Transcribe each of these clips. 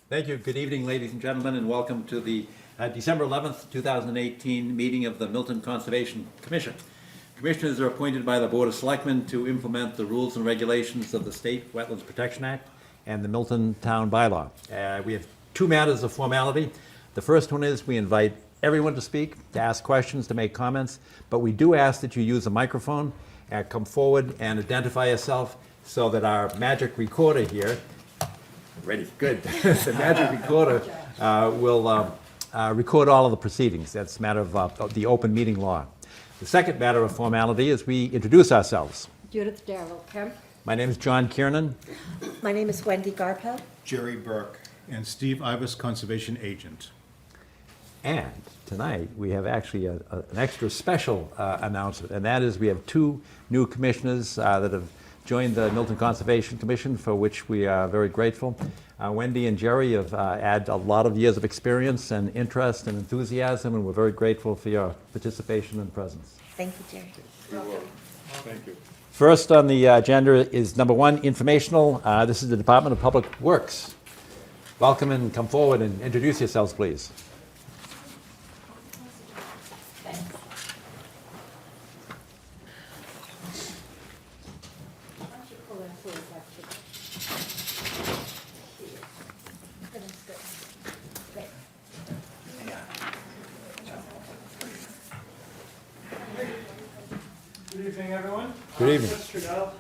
Thank you. Good evening, ladies and gentlemen, and welcome to the December 11th, 2018 meeting of the Milton Conservation Commission. Commissioners are appointed by the Board of Selectmen to implement the rules and regulations of the State Wetlands Protection Act and the Milton Town Bylaw. We have two matters of formality. The first one is we invite everyone to speak, to ask questions, to make comments, but we do ask that you use a microphone, come forward and identify yourself so that our magic recorder here ready, good. The magic recorder will record all of the proceedings. That's a matter of the open meeting law. The second matter of formality is we introduce ourselves. Judith Darrell Kemp. My name is John Kiernan. My name is Wendy Garpel. Jerry Burke. And Steve Ibis, Conservation Agent. And tonight we have actually an extra special announcement, and that is we have two new commissioners that have joined the Milton Conservation Commission, for which we are very grateful. Wendy and Jerry have had a lot of years of experience and interest and enthusiasm, and we're very grateful for your participation and presence. Thank you, Jerry. Thank you. First on the agenda is number one, informational. This is the Department of Public Works. Welcome and come forward and introduce yourselves, please. Good evening, everyone. Good evening. Chris Trudell.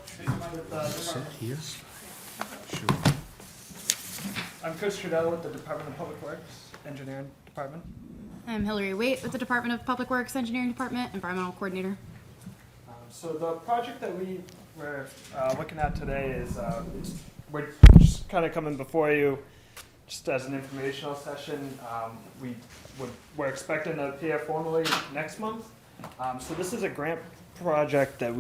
I'm Chris Trudell with the Department of Public Works, Engineering Department. I'm Hillary Waite with the Department of Public Works Engineering Department, Environmental Coordinator. So the project that we were looking at today is we're just kind of coming before you just as an informational session. We're expecting to appear formally next month. So this is a grant project that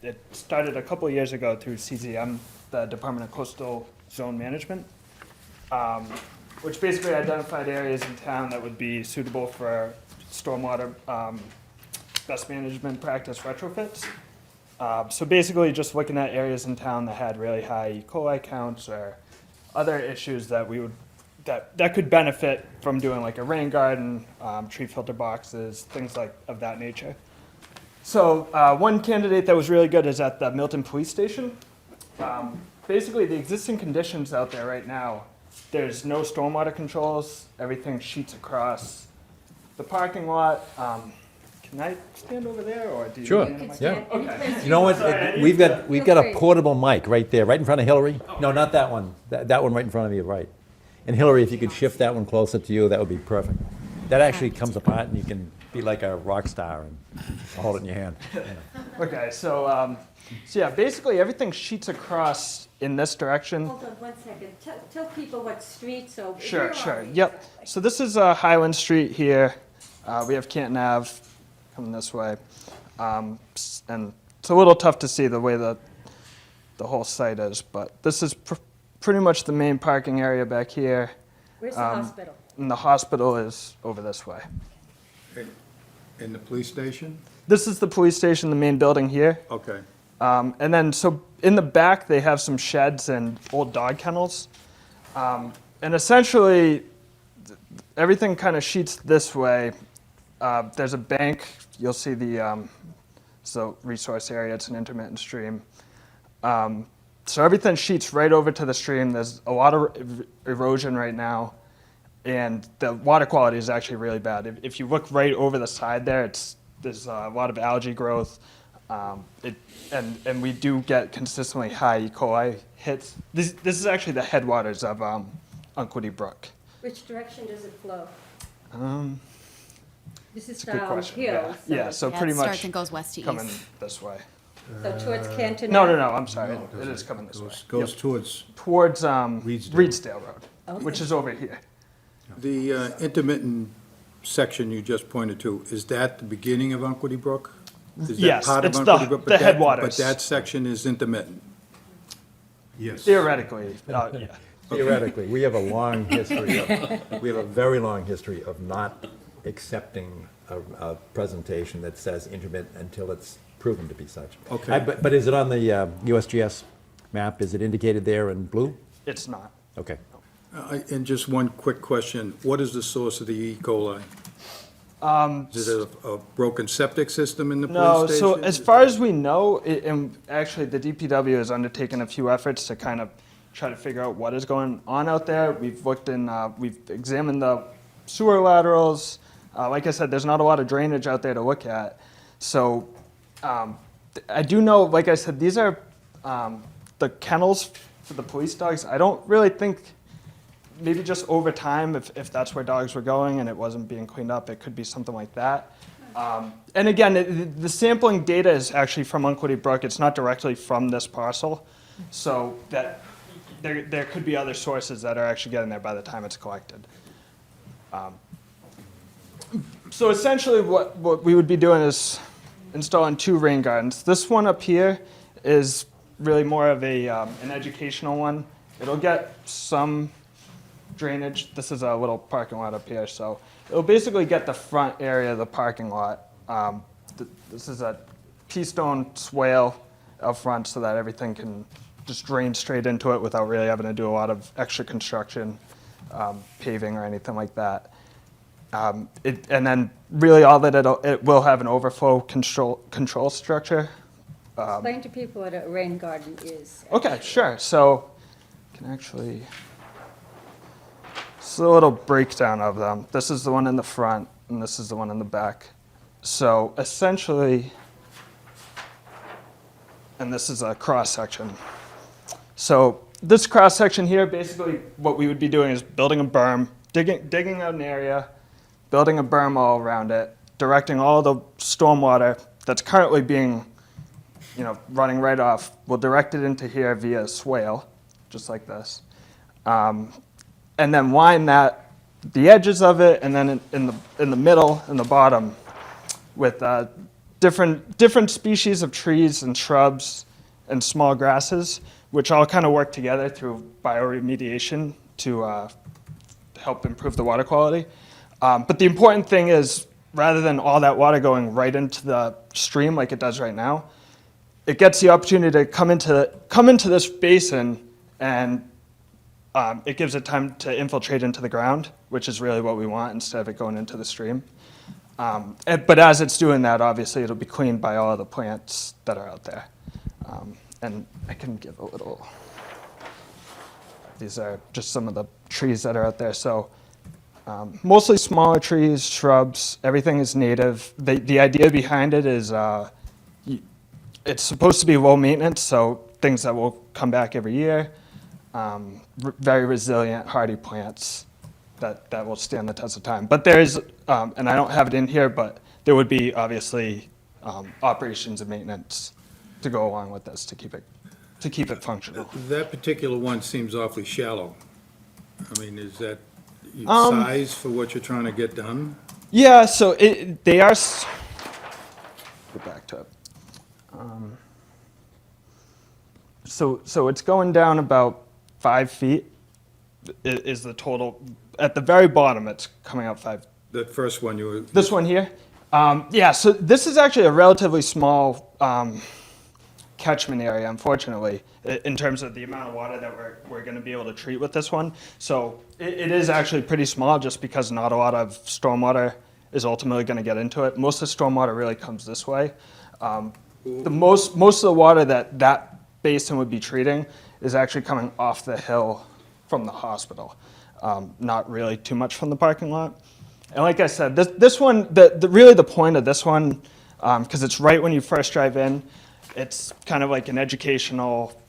it started a couple of years ago through CZM, the Department of Coastal Zone Management, which basically identified areas in town that would be suitable for stormwater best management practice retrofits. So basically just looking at areas in town that had really high E. coli counts or other issues that that could benefit from doing like a rain garden, tree filter boxes, things of that nature. So one candidate that was really good is at the Milton Police Station. Basically the existing conditions out there right now, there's no stormwater controls, everything sheets across the parking lot. Can I stand over there, or do you Sure. need a mic? Yeah. Okay. You know what? Sorry, We've got a free. portable mic right there, right in front of Hillary. No, not that one. That one right in front of you, right. And Hillary, if you could shift that one closer to you, that would be perfect. That actually comes apart, and you can be like a rock star and hold it in your hand. Okay, so yeah, basically everything sheets across in this direction. Hold on one second. Tell people what street, so. Sure. Yep. So this is Highland Street here. We have Canton Ave coming this way. And it's a little tough to see the way that the whole site is, but this is pretty much the main parking area back here. Where's the hospital? And the hospital is over this way. In the police station? This is the police station, the main building here. Okay. And then, so in the back, they have some sheds and old dog kennels. And essentially, everything kind of sheets this way. There's a bank. You'll see the resource area. It's an intermittent stream. So everything sheets right over to the stream. There's a lot of erosion right now. And the water quality is actually really bad. If you look right over the side there, there's a lot of algae growth. And we do get consistently high E. coli hits. This is actually the headwaters of Unquity Brook. Which direction does it flow? This is It's a good question. downhill. Yeah, so pretty it starts much and goes west to coming east. this way. So towards Canton. No, I'm sorry. It is coming this way. Goes Yep. towards Towards Reedsdale. Reedsdale Road, Okay. which is over here. the intermittent section you just pointed to. Is that the beginning of Unquity Brook? Is that Yes, part of it's Unquity Brook? the But that- headwaters. But that section is intermittent? Yes. Theoretically, yeah. Theoretically, we have a long history we have a very long history of not accepting a presentation that says intermittent until it's proven to be such. Okay. But is it on the USGS map? Is it indicated there in blue? It's not. Okay. And just one quick question, what is the source of the E. coli? Is it a broken septic system in the No, police station? so as far as we know, and actually the DPW has undertaken a few efforts to kind of try to figure out what is going on out there. We've looked in, we've examined the sewer laterals. Like I said, there's not a lot of drainage out there to look at. So I do know, like I said, these are the kennels for the police dogs. I don't really think, maybe just over time, if that's where dogs were going and it wasn't being cleaned up, it could be something like that. And again, the sampling data is actually from Unquity Brook. It's not directly from this parcel. So that there could be other sources that are actually getting there by the time it's collected. So essentially what we would be doing is installing 2 rain gardens. This one up here is really more of an educational one. It'll get some drainage. This is a little parking lot up here, so it'll basically get the front area of the parking lot. This is a pea stone swale out front so that everything can just drain straight into it without really having to do a lot of extra construction, paving or anything like that. And then really all that it will have an overflow control structure. Explain to people what a rain garden is. Okay, sure. So can actually, it's a little breakdown of them. This is the one in the front, and this is the one in the back. So essentially, and this is a cross section. So this cross section here, basically what we would be doing is building a berm, digging out an area, building a berm all around it, directing all the stormwater that's currently being, running right off. We'll direct it into here via a swale, just like this. And then line the edges of it, and then in the middle and the bottom with different species of trees and shrubs and small grasses, which all kind of work together through bioremediation to help improve the water quality. But the important thing is, rather than all that water going right into the stream like it does right now, it gets the opportunity to come into this basin, and it gives it time to infiltrate into the ground, which is really what we want instead of it going into the stream. But as it's doing that, obviously it'll be cleaned by all of the plants that are out there. And I can give a little, these are just some of the trees that are out there. So mostly smaller trees, shrubs, everything is native. The idea behind it is it's supposed to be low maintenance, so things that will come back every year. Very resilient, hardy plants that will stand the test of time. But there is, and I don't have it in here, but there would be obviously operations and maintenance to go along with this to keep it functional. That particular one seems awfully shallow. I mean, is that size for what you're trying to get done? Yeah, so they are. Go back to it. So it's going down about 5 feet. Is the total at the very bottom? It's coming out 5. That first one you were. This one here. Yeah. So this is actually a relatively small catchment area, unfortunately, in terms of the amount of water that we're going to be able to treat with this one. So it is actually pretty small, just because not a lot of stormwater is ultimately going to get into it. Most of the stormwater really comes this way. Most of the water that basin would be treating is actually coming off the hill from the hospital, not really too much from the parking lot. And like I said, this one, really the point of this one, because it's right when you first drive in, it's kind of like an educational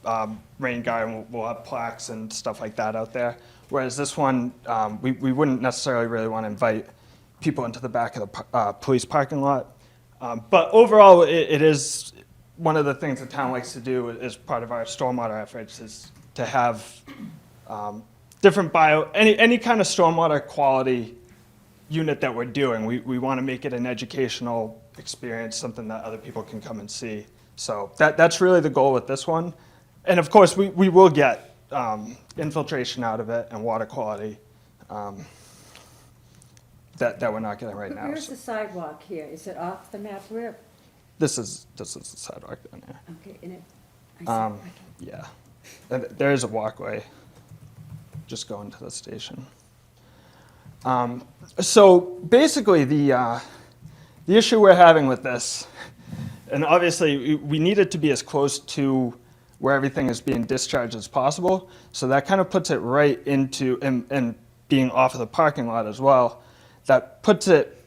rain garden. We'll have plaques and stuff like that out there. Whereas this one, we wouldn't necessarily really want to invite people into the back of the police parking lot. But overall, it is one of the things the town likes to do as part of our stormwater efforts is to have different any kind of stormwater quality unit that we're doing. We want to make it an educational experience, something that other people can come and see. So that's really the goal with this one. And of course, we will get infiltration out of it and water quality that we're not getting right now. Where's the sidewalk here? Is it off the map? Where? This is the sidewalk down there. Okay, I see. Yeah. And there is a walkway just go into the station. So basically, the issue we're having with this, and obviously we need it to be as close to where everything is being discharged as possible. So that kind of puts it right into, and being off of the parking lot as well, that puts it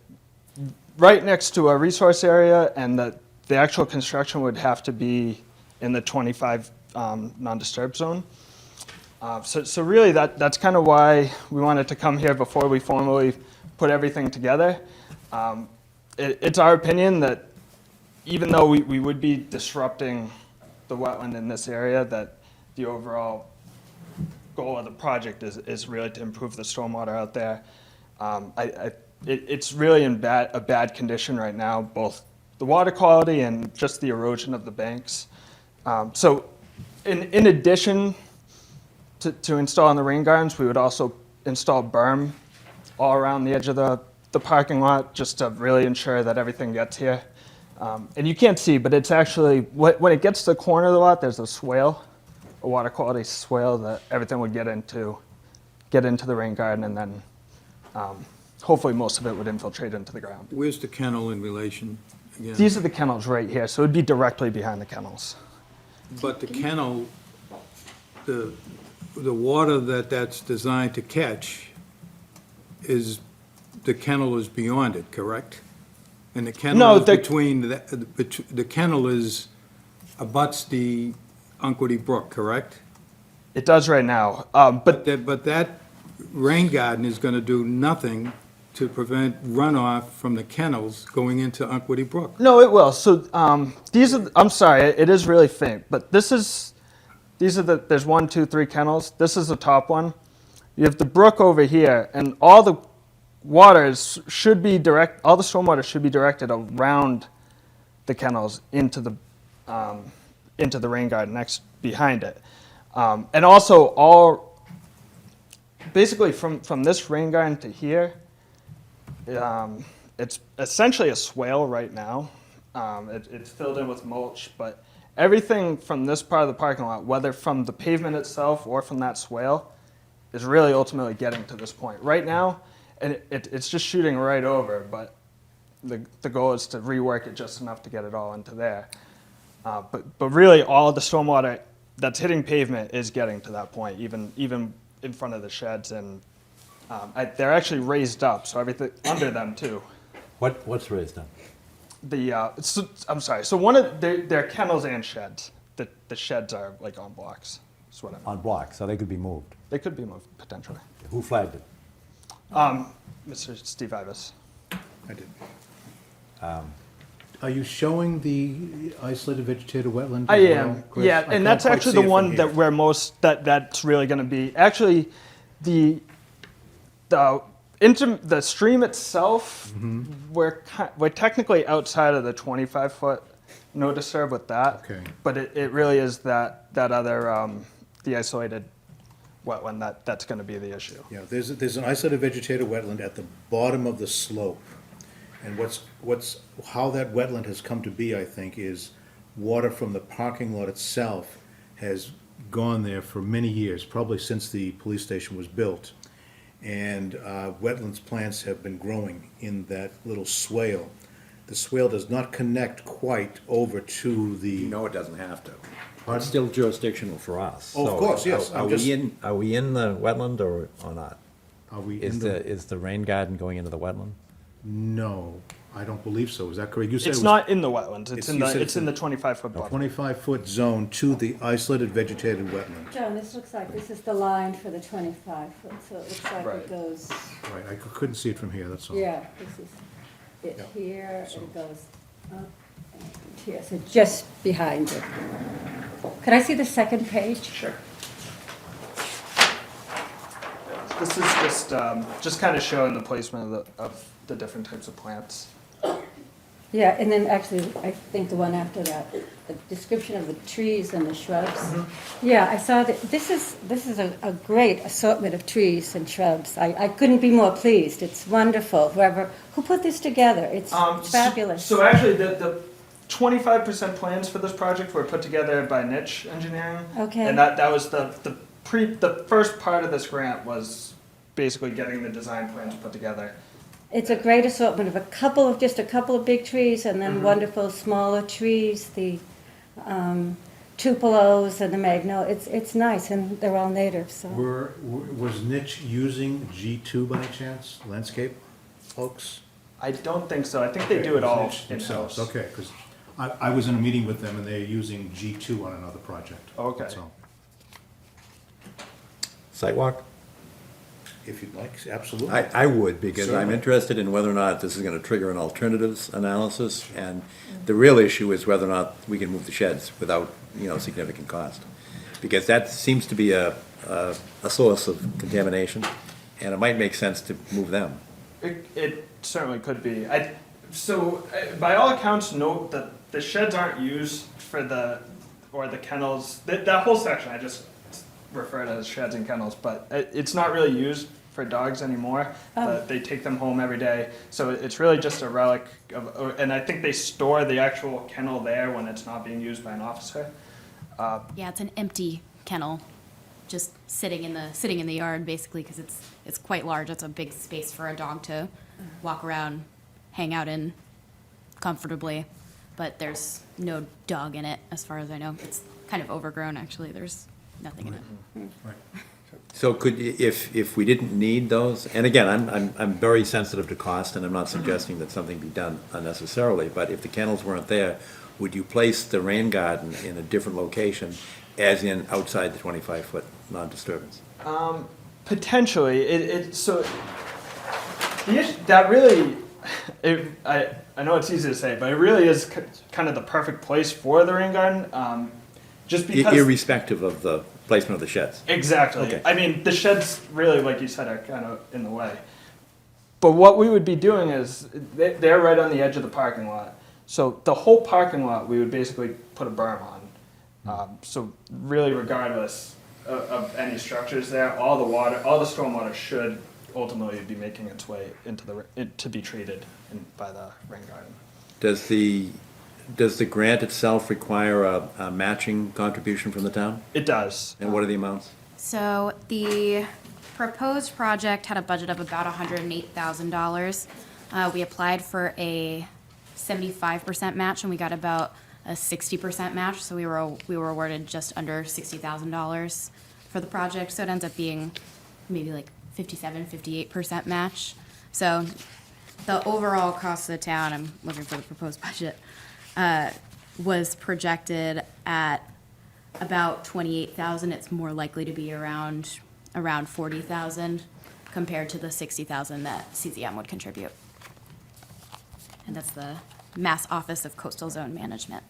right next to a resource area, and the actual construction would have to be in the 25 non-disturb zone. So really that's kind of why we wanted to come here before we formally put everything together. It's our opinion that even though we would be disrupting the wetland in this area, that the overall goal of the project is really to improve the stormwater out there. It's really in a bad condition right now, both the water quality and just the erosion of the banks. So in addition to installing the rain gardens, we would also install berm all around the edge of the parking lot, just to really ensure that everything gets here. And you can't see, but it's actually, when it gets to the corner of the lot, there's a swale, a water quality swale that everything would get into the rain garden, and then hopefully most of it would infiltrate into the ground. Where's the kennel in relation again? These are the kennels right here, so it'd be directly behind the kennels. But the kennel, the water that's designed to catch the kennel is beyond it, correct? And the kennel is the kennel abuts the Unquity Brook, correct? It does right now, But that rain garden is gonna do nothing to prevent runoff from the kennels going into Unquity Brook. no, it will. So I'm sorry, it is really faint, but there's 1, 2, 3 kennels. This is the top one. You have the brook over here, and all the should be all the stormwater should be directed around the kennels into the rain garden behind it. And also basically from this rain garden to here, it's essentially a swale right now. It's filled in with mulch, but everything from this part of the parking lot, whether from the pavement itself or from that swale, is really ultimately getting to this point. Right now, and it's just shooting right over, but the goal is to rework it just enough to get it all into there. But really, all of the stormwater that's hitting pavement is getting to that point, even in front of the sheds, and they're actually raised up, so everything under them too. What's raised up? I'm sorry. So one of they're kennels and sheds. The sheds are like on blocks. That's what On blocks, so they could be moved. they could be moved potentially. Who flagged it? Mr. Steve Ivis. I did. Are you showing the isolated vegetated wetland? I as well, am, Chris? yeah, I and can't that's quite actually see the it from one here. that we're that's really going to be actually the stream itself. Mm-hmm. We're technically outside of the 25-foot no disturb with that. Okay. But it really is that other the isolated wetland that's going to be the issue. Yeah, there's an isolated vegetated wetland at the bottom of the slope. And how that wetland has come to be, I think, is water from the parking lot itself has gone there for many years, probably since the police station was built. And wetlands plants have been growing in that little swale. The swale does not connect quite over to the. No, it doesn't have to. Pardon? It's still jurisdictional for us. Oh, of So course, yes. Are we in the wetland or not? Are we Is in the rain garden going into the wetland? No, I don't believe so. Is that correct? You said It's it was not in the wetlands. It's- you said It's in the 25-foot buffer. 25-foot zone to the isolated vegetated wetland. John, this looks like this is the line for the 25 foot, so it looks like Right. it goes, Right, I couldn't see it from here, that's all. yeah, this is it Yeah. here, So- it goes up and here, so just behind it. Could I see the second page? Sure. This is just kind of showing the placement of the different types of plants. Yeah, and then actually, I think the one after that, the description of the trees and the shrubs. Yeah, I saw that, this is a great assortment of trees and shrubs. I couldn't be more pleased. It's wonderful, who put this together? It's fabulous. So actually, the 25% plans for this project were put together by Niche Engineering. Okay. And that was the the first part of this grant was basically getting the design plans put together. It's a great assortment of just a couple of big trees and then wonderful smaller trees, the tupelos and the magnolia. It's nice, and they're all native, so. Was Niche using G2 by chance, landscape folks? I don't think so. I think they do it all Niche themselves, in-house. okay, because I was in a meeting with them and they're using G2 on another project. Okay. So, Sidewalk? if you'd like, absolutely. I would, because I'm Certainly. interested in whether or not this is gonna trigger an alternatives analysis, and the real issue is whether or not we can move the sheds without, significant cost. Because that seems to be a source of contamination, and it might make sense to move them. It certainly could be. By all accounts, note that the sheds aren't used for the kennels. That whole section I just refer to as sheds and kennels, but it's not really used for dogs anymore. They take them home every day, so it's really just a relic of. And I think they store the actual kennel there when it's not being used by an officer. Yeah, it's an empty kennel, just sitting in the yard basically, because it's quite large. It's a big space for a dog to walk around, hang out in comfortably, but there's no dog in it as far as I know. It's kind of overgrown actually. There's nothing in it. Right. So if we didn't need those, and again, I'm very sensitive to cost, and I'm not suggesting that something be done unnecessarily, but if the kennels weren't there, would you place the rain garden in a different location, as in outside the 25-foot non-disturbance? Potentially, so the issue, that really, I know it's easy to say, but it really is kind of the perfect place for the rain garden, just because. Irrespective of the placement of the sheds? Exactly. Okay. I mean, the sheds really, like you said, are kind of in the way. But what we would be doing is, they're right on the edge of the parking lot. So the whole parking lot, we would basically put a berm on. So really regardless of any structures there, all the stormwater should ultimately be making its way to be treated by the rain garden. Does the grant itself require a matching contribution from the town? It does. And what are the amounts? So the proposed project had a budget of about $108,000. We applied for a 75% match, and we got about a 60% match, so we were awarded just under $60,000 for the project, so it ends up being maybe like 57-58% match. So the overall cost of the town, I'm looking for the proposed budget, was projected at about $28,000. It's more likely to be around $40,000 compared to the $60,000 that CZM would contribute. And that's the Mass Office of Coastal Zone Management.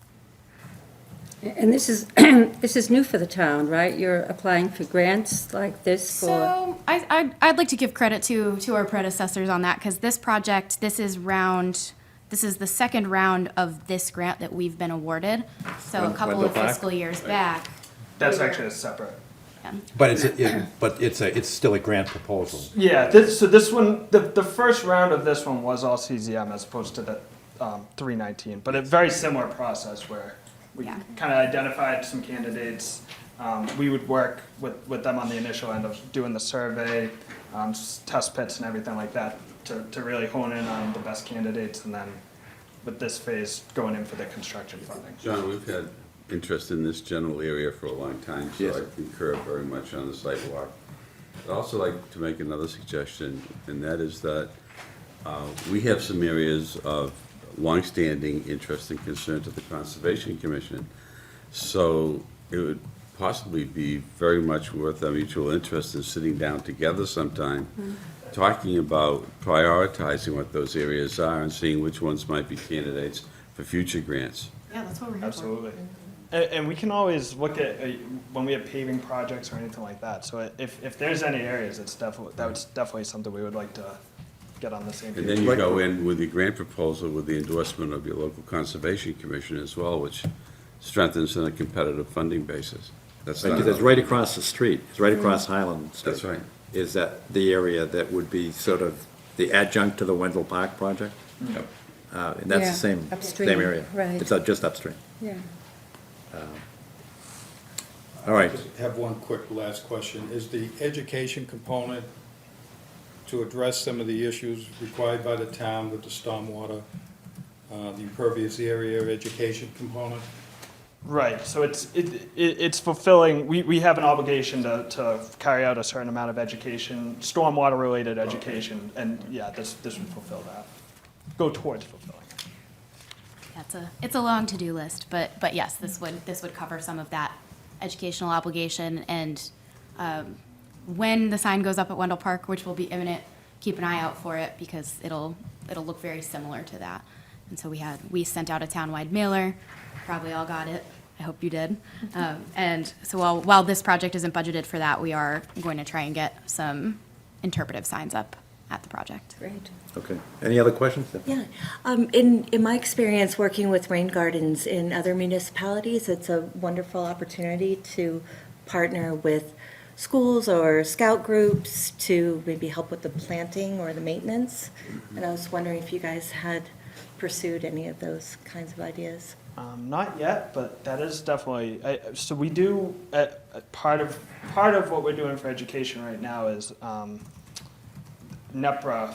And this is, this is new for the town, right? You're applying for grants like this for? So I'd like to give credit to our predecessors on that, because this project, this is the second round of this grant that we've been awarded. So a couple Wendell of Park? fiscal years back. That's actually a separate. But it's still a grant proposal. Yeah, this one, the first round of this one was all CZM as opposed to the 319, but a very similar process where we Yeah. kind of identified some candidates. We would work with them on the initial end of doing the survey, test pits and everything like that to really hone in on the best candidates, and then with this phase going in for the construction funding. John, we've had interest in this general area for a long time, so Yes. I concur very much on the sidewalk. I'd also like to make another suggestion, and that is that we have some areas of longstanding interest and concern to the Conservation Commission. So it would possibly be very much worth our mutual interest in sitting down together sometime, talking about prioritizing what those areas are and seeing which ones might be candidates for future grants. Yeah, that's what we're here for. Absolutely. And we can always look at when we have paving projects or anything like that. So if there's any areas, that's definitely something we would like to get on the same And page. then you go in with the grant proposal with the endorsement of your local conservation commission as well, which strengthens on a competitive funding basis. That's not. Because it's right across the street, it's right across Highland Street. That's right. Is that the area that would be sort of the adjunct to the Wendell Park project? Yep. And that's Yeah, the same upstream, area. right. It's just upstream. Yeah. All right. Just have one quick last question. Is the education component to address some of the issues required by the town with the stormwater, the impervious area education component? Right, so it's fulfilling, we have an obligation to carry out a certain amount of education, stormwater-related education, and yeah, this would fulfill that, go towards fulfilling. It's a long to-do list, but yes, this would cover some of that educational obligation. And when the sign goes up at Wendell Park, which will be imminent, keep an eye out for it because it'll look very similar to that. And so we sent out a townwide mailer, probably all got it. I hope you did. And so while this project isn't budgeted for that, we are going to try and get some interpretive signs up at the project. Great. Okay. Any other questions? Yeah, in my experience working with rain gardens in other municipalities, it's a wonderful opportunity to partner with schools or scout groups to maybe help with the planting or the maintenance. And I was wondering if you guys had pursued any of those kinds of ideas. Not yet, but that is definitely, so we do, part of what we're doing for education right now is NEPRA,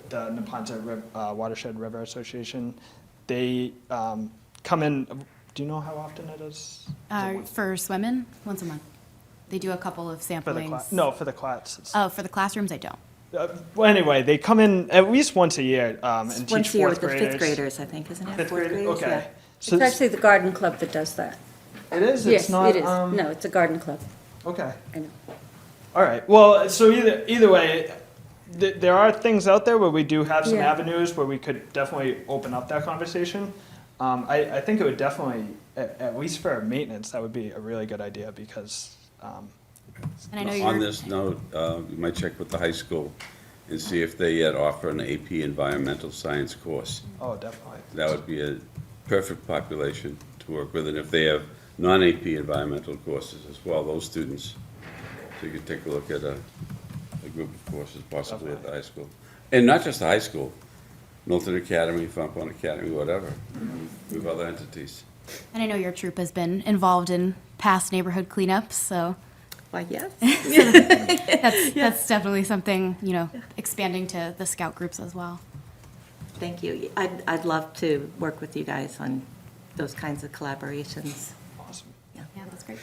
the Neponset Watershed River Association, they come in, do you know how often it is? For swimming, once a month. They do a couple of For the samplings. No, for the classes. Oh, for the classrooms, I don't. Well, anyway, they come in at least once a year and teach Once a year fourth with the graders. fifth graders, I think, isn't it? Fifth Fourth graders, graders, okay. yeah. So It's actually the garden club that does that. it is, Yes, it's not, it is. No, it's a garden club. Okay. I know. All right, well, so either way, there are things out there where we do have some Yeah. avenues where we could definitely open up that conversation. I think it would definitely, at least for maintenance, that would be a really good idea because, And I know On you're, this note, you might check with the high school and see if they yet offer an AP environmental science course. oh, definitely. That would be a perfect population to work with, and if they have non-AP environmental courses as well, those students, so you could take a look at a group of courses possibly at the high school. And not just the high school, Milton Academy, Fontbonne Academy, whatever. We have other entities. and I know your troop has been involved in past neighborhood cleanups, so Why, yes. that's definitely something, expanding to the scout groups as well. Thank you. I'd love to work with you guys on those kinds of collaborations. Awesome. Yeah, that's great.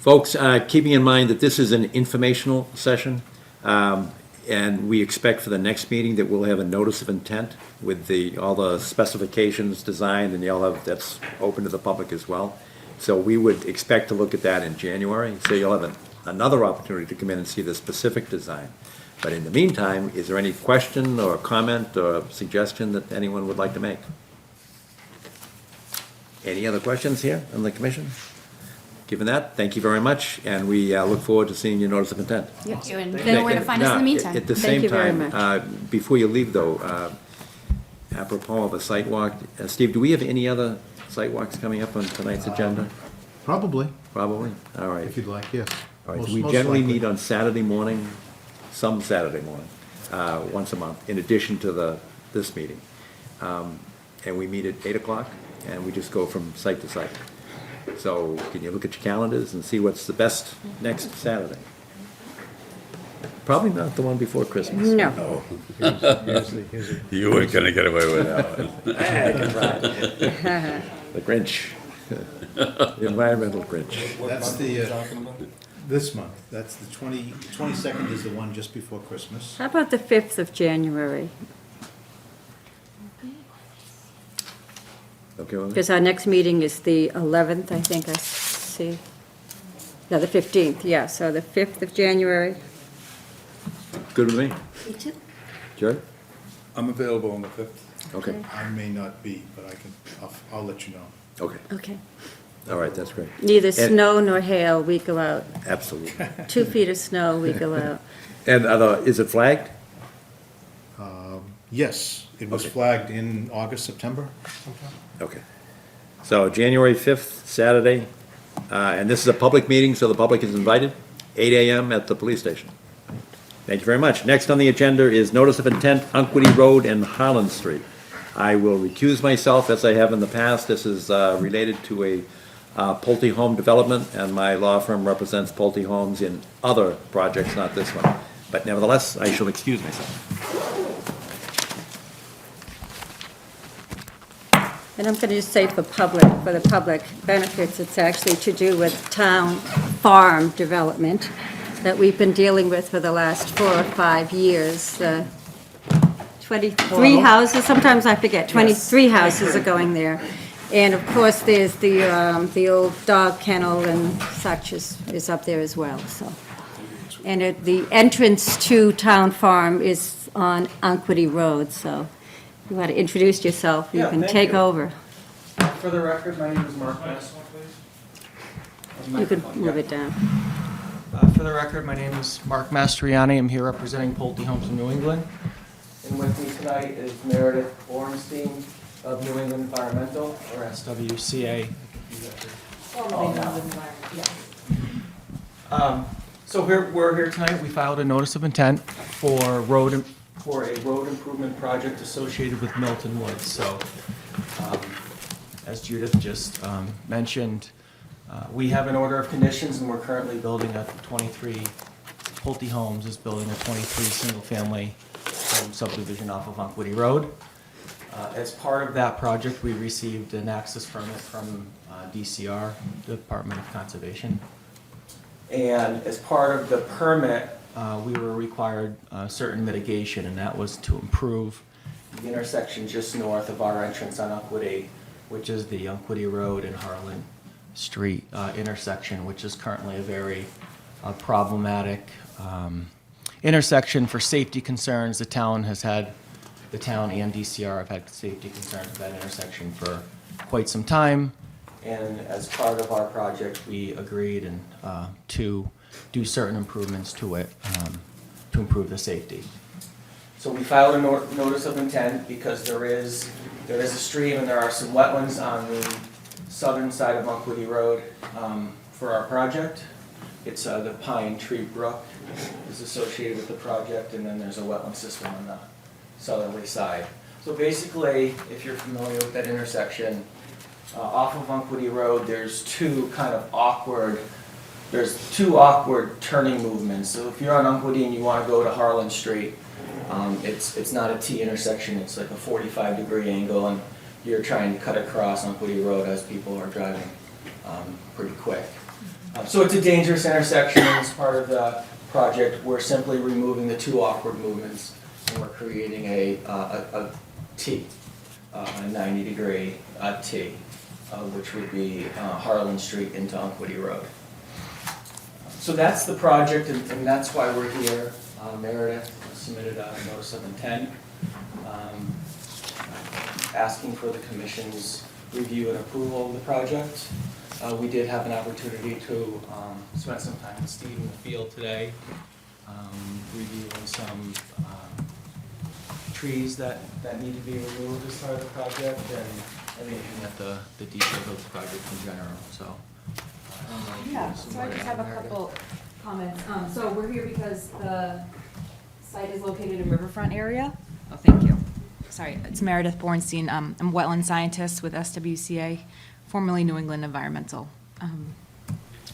Folks, keeping in mind that this is an informational session, and we expect for the next meeting that we'll have a notice of intent with all the specifications designed, and that's open to the public as well. So we would expect to look at that in January, so you'll have another opportunity to come in and see the specific design. But in the meantime, is there any question or comment or suggestion that anyone would like to make? Any other questions here on the commission? Given that, thank you very much, and we look forward to seeing your notice of intent. Thank you, and know where to find us in the Now, meantime. At the Thank same you very time, much. before you leave though, apropos of a site walk, Steve, do we have any other site walks coming up on tonight's agenda? Probably, Probably, all right. if you'd like, yes. All right, Most- we most generally likely. meet on Saturday morning, some Saturday morning, once a month, in addition to this meeting. And we meet at 8 o'clock, and we just go from site to site. So can you look at your calendars and see what's the best next Saturday? Probably not the one before Christmas. No. Here's the- You weren't gonna get away with that one. The Grinch, the environmental Grinch. That's this month, that's the 22nd is the one just before Christmas. How about the 5th of January? Okay with it? Because our next meeting is the 11th, I think I see. No, the 15th, yeah, so the 5th of January. Good with me? Me too. Jerry? I'm available on the 5th. Okay, I may not be, but I'll let you know. okay, Okay. all right, that's great. Neither And- snow nor hail, we go out. Absolutely. 2 feet of snow, we go out. And is it flagged? Yes, it was Okay. flagged in August, September. Okay. So January 5th, Saturday, and this is a public meeting, so the public is invited, 8 AM at the police station. Thank you very much. Next on the agenda is notice of intent, Unquity Road and Harlan Street. I will recuse myself as I have in the past. This is related to Pulte Home Development, and my law firm represents Pulte Homes in other projects, not this one. But nevertheless, I shall excuse myself. And I'm going to just say for the public benefits, it's actually to do with town farm development that we've been dealing with for the last 4 or 5 years. 23 houses, sometimes I forget, 23 houses are going there. And of course, there's the old dog kennel and such is up there as well, so. And the entrance to Town Farm is on Unquity Road, so if you want to introduce yourself, you Yeah, can thank take you. over. For the record, my name is Mark Master. You could move it down. For the record, my name is Mark Mastriani. I'm here representing Pulte Homes of New England. And with me tonight is Meredith Ornstein of New England Environmental, or SWCA. So we're here tonight. We filed a notice of intent for a road improvement project associated with Milton Woods. So, as Judith just mentioned, we have an order of conditions, and we're currently building a 23. Pulte Homes is building a 23 single-family home subdivision off of Unquity Road. As part of that project, we received an access permit from DCR, Department of Conservation. And as part of the permit, we were required certain mitigation, and that was to improve the intersection just north of our entrance on Unquity, which is the Unquity Road and Harlan Street intersection, which is currently a very problematic intersection for safety concerns. The town and DCR have had safety concerns with that intersection for quite some time. And as part of our project, we agreed to do certain improvements to it to improve the safety. So we filed a notice of intent because there is a stream and there are some wetlands on the southern side of Unquity Road for our project. It's the Pine Tree Brook is associated with the project, and then there's a wetland system on the southerly side. So basically, if you're familiar with that intersection, off of Unquity Road, there's two awkward turning movements. So if you're on Unquity and you want to go to Harlan Street, it's not a T intersection, it's like a 45-degree angle, and you're trying to cut across Unquity Road as people are driving pretty quick. So it's a dangerous intersection, and as part of the project, we're simply removing the two awkward movements, and we're creating a T, a 90-degree T, which would be Harlan Street into Unquity Road. So that's the project, and that's why we're here. Meredith submitted a notice of intent asking for the commission's review and approval of the project. We did have an opportunity to spend some time with Steve in the field today, reviewing some trees that need to be removed as part of the project, and looking at the details of the project in general, so. I don't know if you Yeah, have some so I more just to have add, a Meredith. couple comments. So we're here because the site is located in Riverfront area. Oh, thank you. Sorry, it's Meredith Bornstein. I'm a wetland scientist with SWCA, formerly New England Environmental.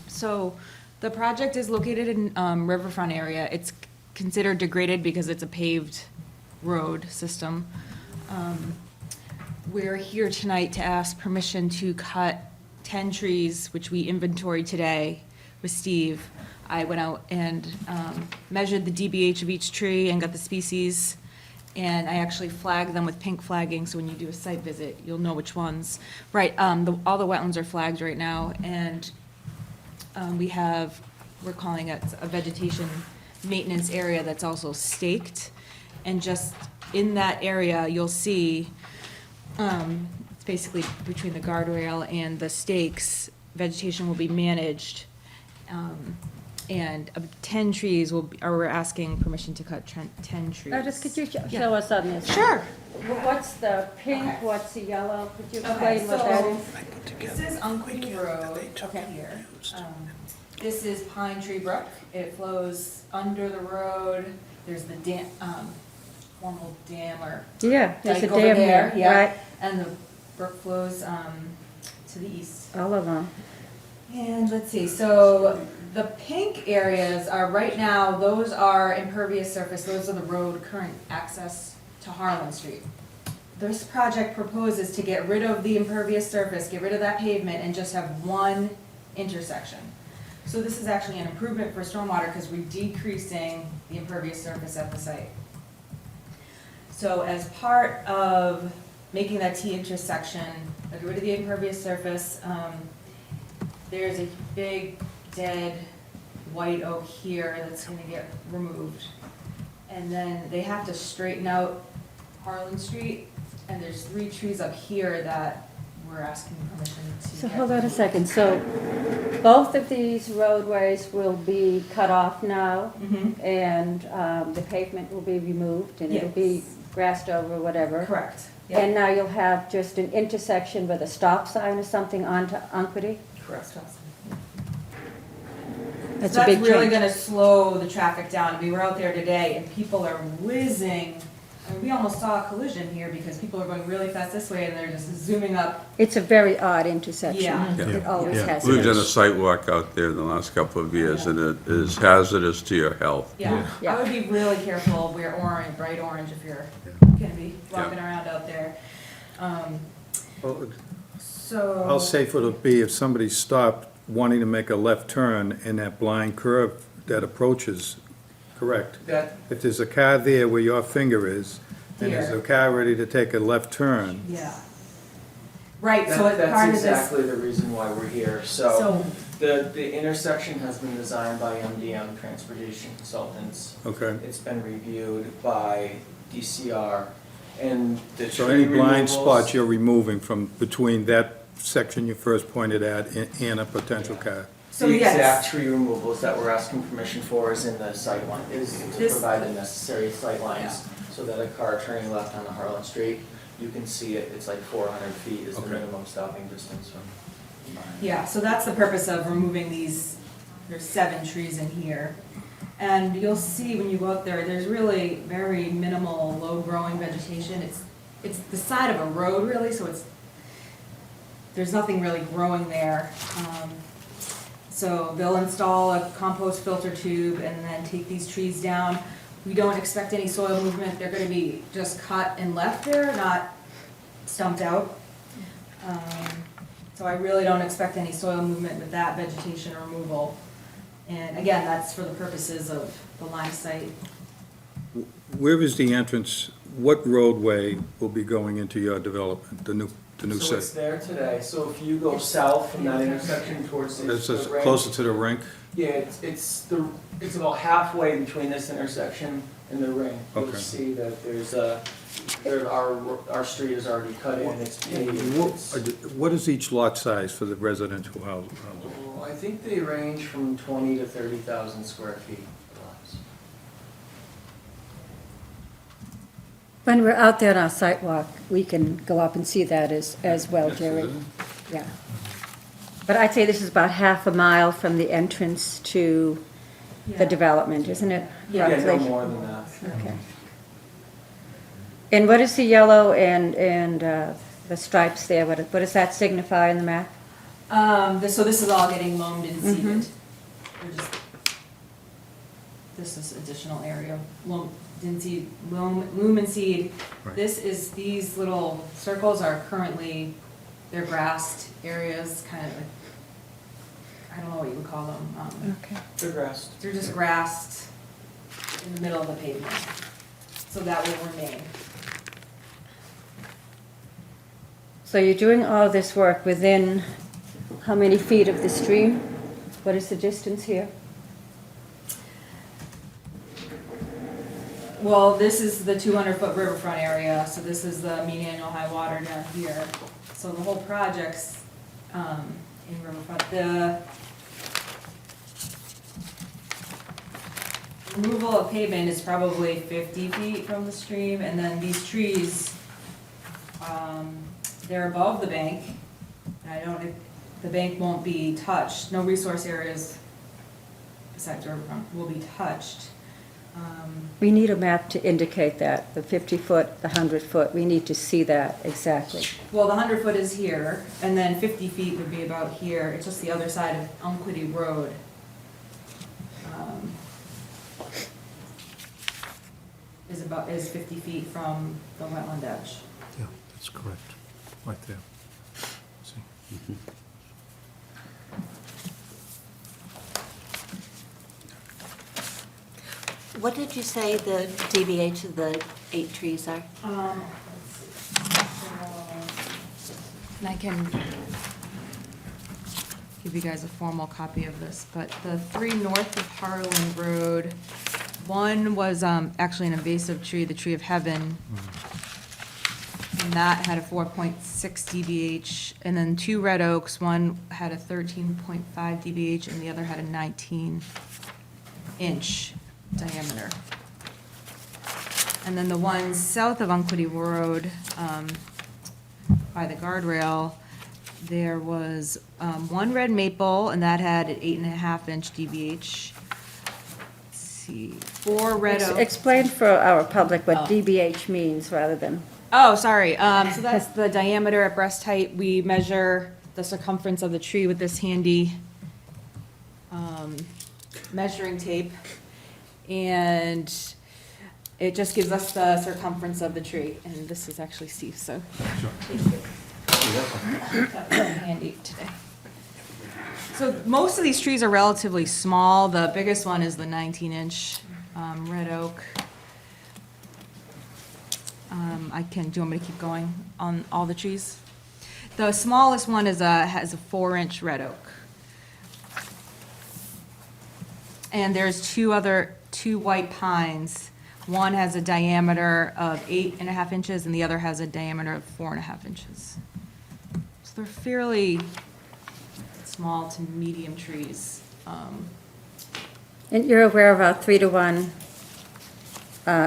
So the project is located in Riverfront area. It's considered degraded because it's a paved road system. We're here tonight to ask permission to cut 10 trees, which we inventoried today with Steve. I went out and measured the DBH of each tree and got the species, and I actually flagged them with pink flagging, so when you do a site visit, you'll know which ones. Right, all the wetlands are flagged right now, and we're calling it a vegetation maintenance area that's also staked, and just in that area, you'll see it's basically between the guardrail and the stakes, vegetation will be managed. And of 10 trees, we're asking permission to cut 10 trees. Just could you show us on this? Sure. What's the pink, Okay. what's the yellow? Could you Okay, explain what that so is? this is Unquity Road up here. This is Pine Tree Brook. It flows under the road. There's the dam, formal dam or Yeah, there's a dike over dam there, here, yeah. right? And the brook flows to the east. All of them. And let's see, so the pink areas are, right now, those are impervious surface, those are the road current access to Harlan Street. This project proposes to get rid of the impervious surface, get rid of that pavement, and just have one intersection. So this is actually an improvement for stormwater because we're decreasing the impervious surface at the site. So as part of making that T intersection, get rid of the impervious surface, there's a big dead white oak here that's gonna get removed. And then they have to straighten out Harlan Street, and there's 3 trees up here that we're asking permission to. So get hold on a removed. second. So both of these roadways will be cut off now, Mhm. and the pavement will be removed, and it'll be Yes. grassed over, whatever. Correct. And now you'll have just an intersection with a stop sign or something onto Unquity? Correct. That's So a big that's really change. gonna slow the traffic down. We were out there today and people are whizzing. I mean, we almost saw a collision here because people are going really fast this way and they're just zooming up. It's a very odd intersection. Yeah. It always Yeah. has We've done a been. site walk out there in the last couple of years, and it is hazardous to your health. Yeah, Yeah. I would be really careful, wear orange, bright orange if you're gonna be walking around out there. Well, So. how safe would it be if somebody stopped wanting to make a left turn in that blind curve that approaches, correct? That, If there's a car there where your finger is, and there's a Here. car ready to take a left turn, Yeah. Right, so as part that's of this. exactly the reason why we're here. So So, the intersection has been designed by MDM Transportation Consultants. okay? It's been reviewed by DCR and the So tree any blind removals- spots you're removing from between that section you first pointed at and a potential car? so The yes. exact tree removals that we're asking permission for is in the sight line, is to This- provide the necessary sight lines so that a car turning left on the Harlan Street, you can see it, it's like 400 feet is the Okay. minimum stopping distance from. Yeah, so that's the purpose of removing these, there's 7 trees in here. And you'll see when you go out there, there's really very minimal low-growing vegetation. It's the side of a road really, so there's nothing really growing there. So they'll install a compost filter tube and then take these trees down. We don't expect any soil movement. They're gonna be just cut and left there, not stumped out. So I really don't expect any soil movement with that vegetation removal. And again, that's for the purposes of the line of sight. Where is the entrance, what roadway will be going into your development, the new So it's site? there today, so if you go south from that intersection towards the This is rink- closer to the rink? Yeah, it's about halfway between this intersection and the ring. You'll Okay. see that our street is already cut in, it's paved. What is each lot size for the residential house? Well, I think they range from 20 to 30,000 square feet. lots. When we're out there on our sidewalk, we can go up and see that as well, Jerry. Yeah. But I'd say this is about half a mile from the entrance to the development, isn't it? Yeah, Yeah, no roughly? more than that. Okay. And what is the yellow and the stripes there? What does that signify in the map? So this is all getting loamed and seeded. Mhm. We're just- This is additional area, loam and seed. Right. These little circles are currently, they're grassed areas, kind of, I don't know what you would call them. Okay. They're grass. They're just grassed in the middle of the pavement, so that will remain. So you're doing all this work within how many feet of the stream? What is the distance here? Well, this is the 200-foot riverfront area, so this is the mean annual high water down here. So the whole project's in riverfront. The removal of pavement is probably 50 feet from the stream, and then these trees, they're above the bank. The bank won't be touched, no resource areas besides riverfront will be touched. We need a map to indicate that, the 50-foot, the 100-foot, we need to see that exactly. Well, the 100 foot is here, and then 50 feet would be about here. It's just the other side of Unquity Road. Is 50 feet from the wetland edge. Yeah, that's correct, right there. See? What did you say the DBH of the 8 trees are? And I can give you guys a formal copy of this, but the 3 north of Harlan Road, one was actually an invasive tree, the tree of heaven. And that had a 4.6 dBH, and then 2 red oaks, one had a 13.5 dBH and the other had a 19-inch diameter. And then the one south of Unquity Road, by the guardrail, there was 1 red maple, and that had an 8.5-inch dBH. Let's see, 4 red oaks. Explain for our public what Oh. DBH means rather than, Oh, sorry. So that's the diameter at breast height. We measure the circumference of the tree with this handy measuring tape. And it just gives us the circumference of the tree. And this is actually Steve, so. Thank you. That was handy today. So most of these trees are relatively small. The biggest one is the 19-inch red oak. Do you want me to keep going on all the trees? The smallest one has a 4-inch red oak. And there's two white pines. One has a diameter of 8.5 inches and the other has a diameter of 4.5 inches. So they're fairly small to medium trees. and you're aware of our 3-to-1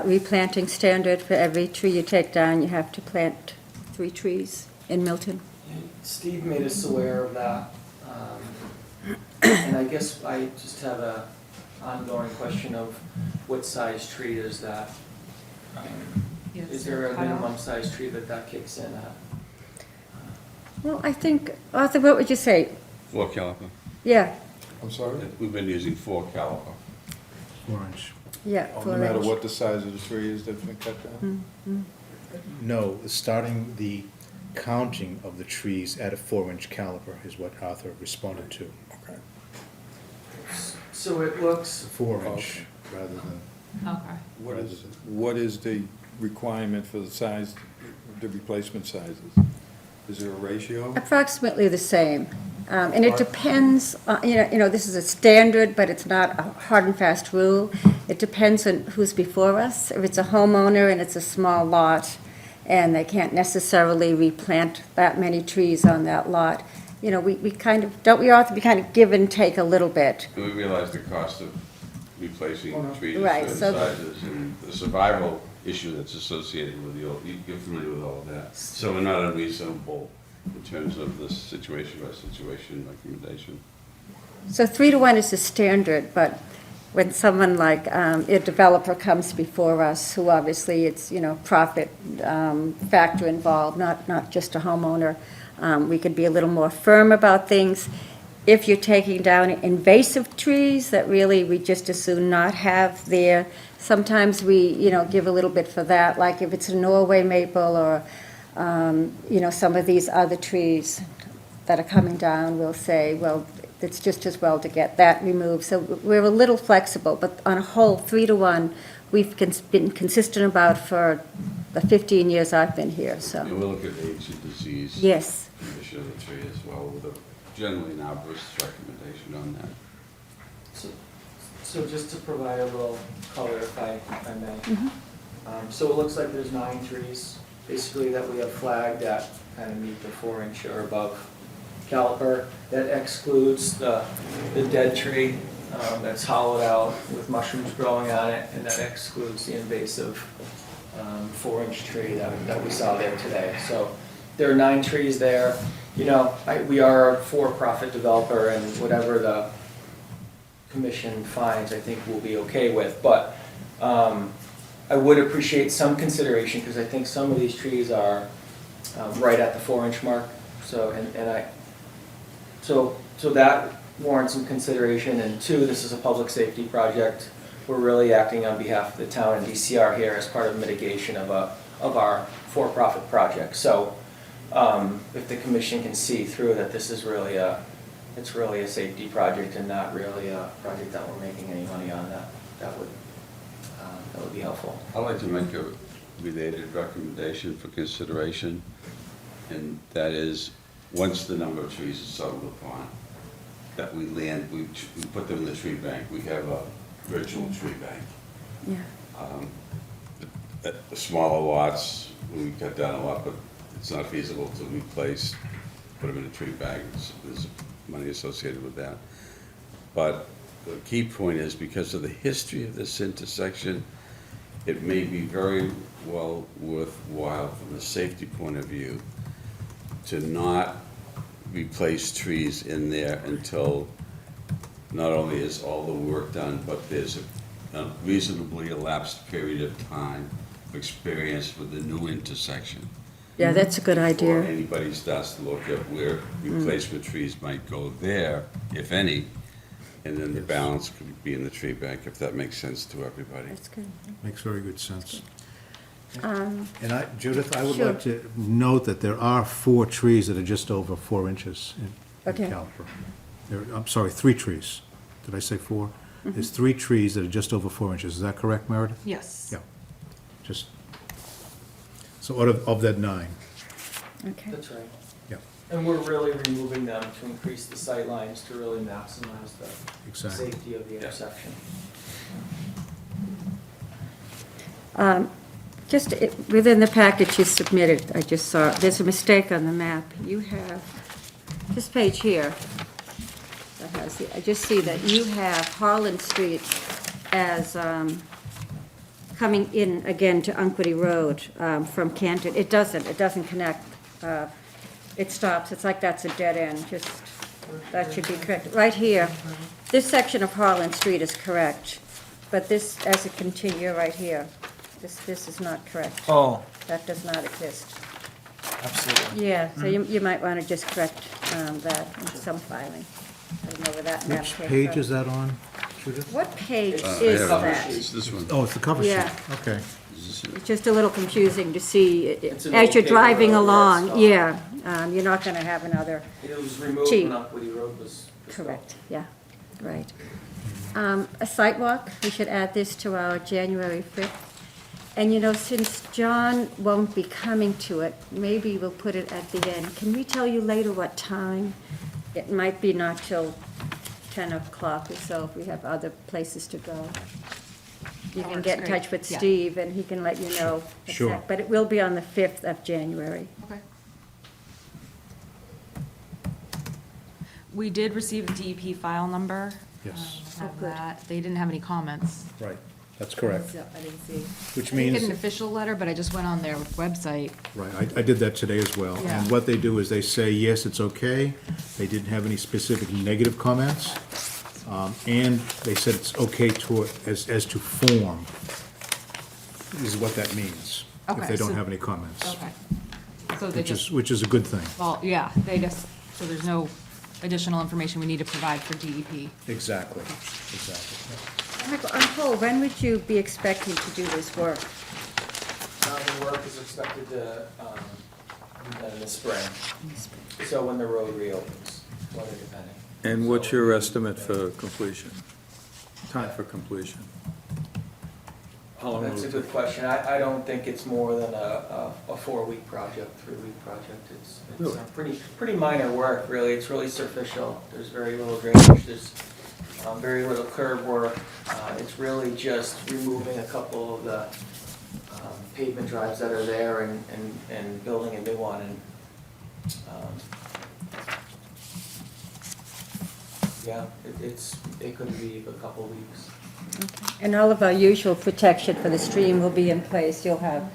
replanting standard. For every tree you take down, you have to plant 3 trees in Milton. Steve made us aware of that. And I guess I just have a ongoing question of what size tree is that? Is there a minimum size tree that kicks in at? Well, I think, Arthur, what would you say? 4 caliper. Yeah, I'm sorry? We've been using 4 caliper. 4-inch. yeah. No matter 4-inch. what the size of the tree is that's been cut down? No, starting the counting of the trees at a 4-inch caliper is what Arthur responded to. Okay. So it looks, 4-inch rather than, Okay. What is the requirement for the size, the replacement sizes? Is there a ratio? Approximately the same. And it depends, this is a standard, but it's not a hard and fast rule. It depends on who's before us. If it's a homeowner and it's a small lot, and they can't necessarily replant that many trees on that lot, we kind of, don't we, Arthur, we kind of give and take a little bit. And we realize the cost of replacing trees of Right, certain so- sizes and the survival issue that's associated with you're familiar with all of that. So we're not unreasonable in terms of the situation by situation recommendation. So 3-to-1 is the standard, but when someone like a developer comes before us, who obviously it's, profit factor involved, not just a homeowner, we could be a little more firm about things. If you're taking down invasive trees that really we just as soon not have there, sometimes we, give a little bit for that, like if it's a Norway maple or, some of these other trees that are coming down, we'll say, well, it's just as well to get that removed. So we're a little flexible, but on a whole, 3-to-1, we've been consistent about for the 15 years I've been here, so. And we'll look at age and disease. Yes. Condition of the tree as well, with generally an arborist's recommendation on that. so just to provide a little color if I may. So it looks like there's 9 trees, basically, that we have flagged that kind of meet the 4-inch or above caliper. That excludes the dead tree that's hollowed out with mushrooms growing on it, and that excludes the invasive 4-inch tree that we saw there today. So there are 9 trees there. We are a for-profit developer, and whatever the commission finds, I think we'll be okay with. But I would appreciate some consideration, because I think some of these trees are right at the 4-inch mark, so, so that warrants some consideration, and two, this is a public safety project. We're really acting on behalf of the town and DCR here as part of mitigation of our for-profit project. So, if the commission can see through that this is really it's really a safety project and not really a project that we're making any money on, that would be helpful. I'd like to make a related recommendation for consideration, and that is, once the number of trees is settled upon, that we put them in the tree bank. We have a virtual tree bank. Yeah. At the smaller lots, we cut down a lot, but it's not feasible to replace, put them in a tree bank. There's money associated with that. But the key point is, because of the history of this intersection, it may be very well worthwhile from a safety point of view to not replace trees in there until not only is all the work done, but there's a reasonably elapsed period of time of experience with the new intersection. Yeah, that's a good Before idea. anybody starts to look at where replacement trees might go there, if any, and then the balance could be in the tree bank, if that makes sense to everybody. That's good. Makes very good sense. Um, And Judith, I would Sure. like to note that there are 4 trees that are just over 4 inches in Okay. caliper. I'm sorry, 3 trees. Did I say 4? There's 3 trees that are just over 4 inches. Is that correct, Meredith? Yes. Yeah. Just, so out of that 9, Okay. That's right. yeah, And we're really removing them to increase the sight lines to really maximize the exactly. safety of the intersection. Just within the package you submitted, I just saw, there's a mistake on the map. You have, this page here, that has I just see that you have Harlan Street as coming in again to Unquity Road from Canton. It doesn't connect. It stops, it's like that's a dead end, just, that should be correct. Right here, this section of Harlan Street is correct, but this, as it continues, right here, this is not correct. Oh, That does not exist. absolutely. Yeah, so you might want to just correct that in some filing. I don't know where that map Which came page from. is that on, Judith? What page I is have it. that? It's this one. Oh, it's the cover sheet. Yeah. Okay. It's just a little confusing to see, It's an as old you're paper driving road, along, yes. yeah. You're not going to have another, It was removed Cheap. when Upwoody Road was. correct, yeah, right. A site walk, we should add this to our January 5th. And since John won't be coming to it, maybe we'll put it at the end. Can we tell you later what time? It might be not till 10 o'clock or so if we have other places to go. You That can works get in great. touch with Yeah. Steve and he can let you know. Sure. exact- But it will be on the 5th of January. Okay. We did receive a DEP file number. Yes. Have Oh, good. that. They didn't have any comments. Right, that's correct. So I didn't see. Which I didn't get means, an official letter, but I just went on their website. right, I did that today as well. Yeah. And what they do is they say, yes, it's okay. They didn't have any specific negative comments. And they said it's okay as to form, is what that means. If Okay, they don't so- have any comments. Okay. So they just, Which is a good thing. well, yeah, they just, so there's no additional information we need to provide for E DEP. Exactly, exactly. Michael, on hold, when would you be expecting to do this work? The work is expected to be done in the spring, so when the road reopens, weather depending. And what's your estimate for completion? Time for completion? How long That's will a it good take? question. I don't think it's more than a 4-week project, 3-week project. It's Really? pretty minor work, really. It's really superficial. There's very little drainage, there's very little curb work. It's really just removing a couple of the pavement drives that are there and building a new one. And yeah, it could be a couple weeks. And all of our usual protection for the stream will be in place. You'll have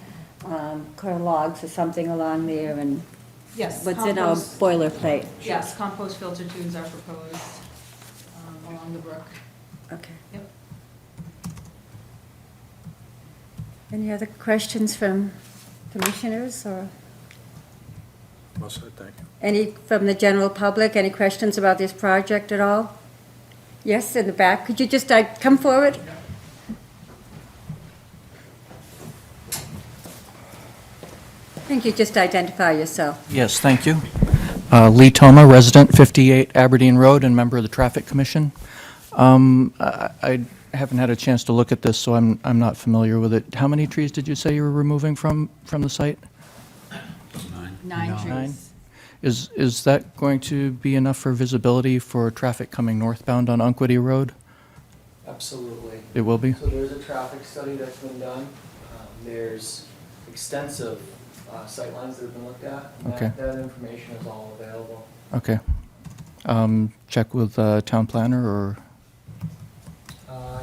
car logs or something along there and Yes. what's in our boilerplate. Yes, compost filter tubes are proposed along the brook. Okay. Yep. Any other questions from commissioners or Well said, thank you. any from the general public? Any questions about this project at all? Yes, in the back. Could you just come forward? I think you just identify yourself. Yes, thank you. Lee Toma, resident, 58 Aberdeen Road, and member of the Traffic Commission. I haven't had a chance to look at this, so I'm not familiar with it. How many trees did you say you were removing from the site? 9 Nine. trees. Is that going to be enough for visibility for traffic coming northbound on Unquity Road? Absolutely. It will be? So there's a traffic study that's been done. There's extensive sightlines that have been looked at. And Okay. that information is all available. Okay. Check with town planner, or,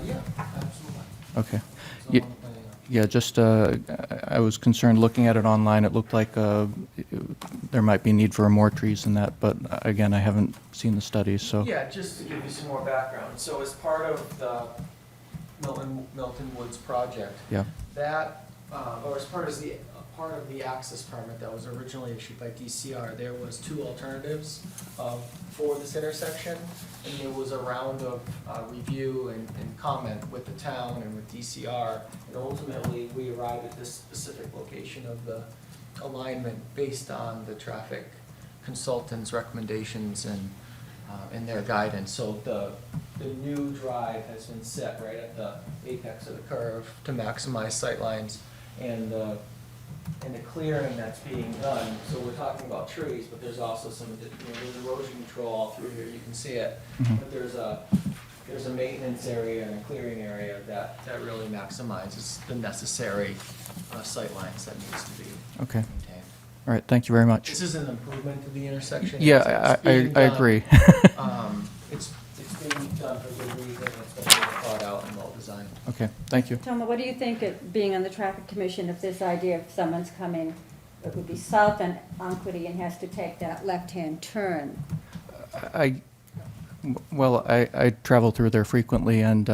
Yeah, absolutely. okay. It's all Ye- on the plan. Yeah, just, I was concerned, looking at it online, it looked like there might be need for more trees than that, but again, I haven't seen the studies, so. Yeah, just to give you some more background, so as part of the Milton Woods project, Yeah, that, or as part of the access permit that was originally issued by DCR, there was 2 alternatives for this intersection, and there was a round of review and comment with the town and with DCR, and ultimately, we arrived at this specific location of the alignment based on the traffic consultant's recommendations and their guidance. So the new drive has been set right at the apex of the curve to maximize sightlines, and the clearing that's being done, so we're talking about trees, but there's also some, there's erosion control all through here, you can see it. Mhm. But there's a maintenance area and a clearing area that really maximizes the necessary sightlines that needs to be okay. maintained. All right, thank you very much. This is an improvement to the intersection. Yeah, It's being I done. agree. It's being done for good reason, it's been thought out and well designed. Okay, thank you. Toma, what do you think, of being on the traffic commission, if this idea of someone's coming, it would be south on Unquity and has to take that left-hand turn? I travel through there frequently, and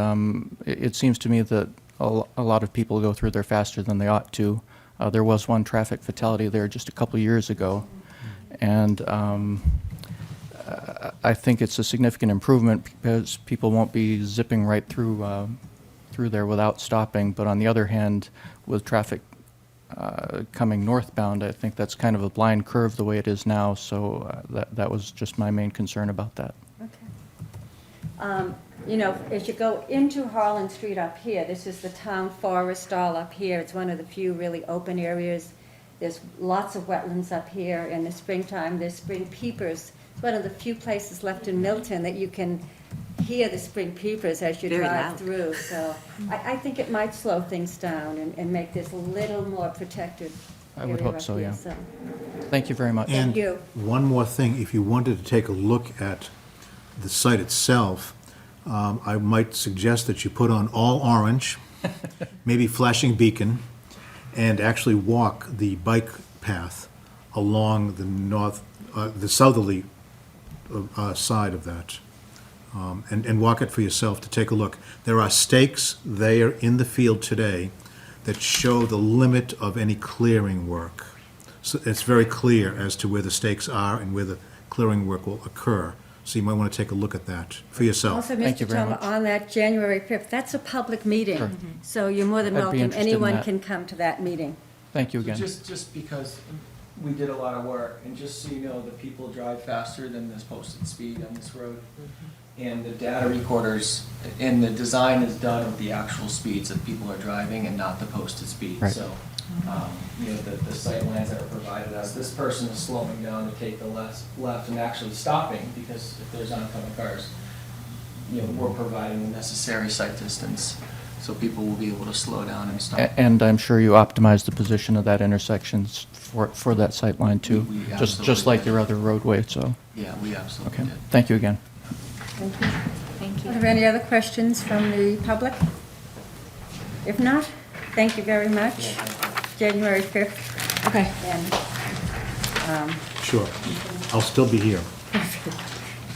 it seems to me that a lot of people go through there faster than they ought to. There was one traffic fatality there just a couple years ago, and I think it's a significant improvement because people won't be zipping right through there without stopping. But on the other hand, with traffic coming northbound, I think that's kind of a blind curve the way it is now. So that was just my main concern about that. Okay. You know, as you go into Harlan Street up here, this is the town forest all up here. It's one of the few really open areas. There's lots of wetlands up here. In the springtime, there's spring peepers. It's one of the few places left in Milton that you can hear the spring peepers as you Very drive loud. through. So I think it might slow things down and make this a little more protected I would area hope up so, here. yeah. So, Thank you very much. Thank you. One more thing, if you wanted to take a look at the site itself, I might suggest that you put on all orange, maybe flashing beacon, and actually walk the bike path along the southerly side of that. And walk it for yourself to take a look. There are stakes there in the field today that show the limit of any clearing work. So it's very clear as to where the stakes are and where the clearing work will occur. So you might want to take a look at that for yourself. Also, Thank Mr. you very Toma, much. on that January 5th, that's a public meeting. Sure. So you're more than I'd be welcome. interested in Anyone that. can come to that meeting. Thank you So again. just because we did a lot of work, and just so you know, the people drive faster than this posted speed on this road. And the data recorders, and the design is done of the actual speeds that people are driving and not the posted speed. Right. So, the sight lines that are provided us, this person is slowing down to take the left and actually stopping, because if there's oncoming cars, we're providing the necessary sight distance, so people will be able to slow down and stop. And I'm sure you optimize the position of that intersection for that sight line too, We just absolutely like did. your other roadway, so, Yeah, we absolutely okay. did. Thank you again. Thank you. Thank Are there any other questions from the public? If not, thank you very much. January 5th. Okay. And Sure. I'll still be here.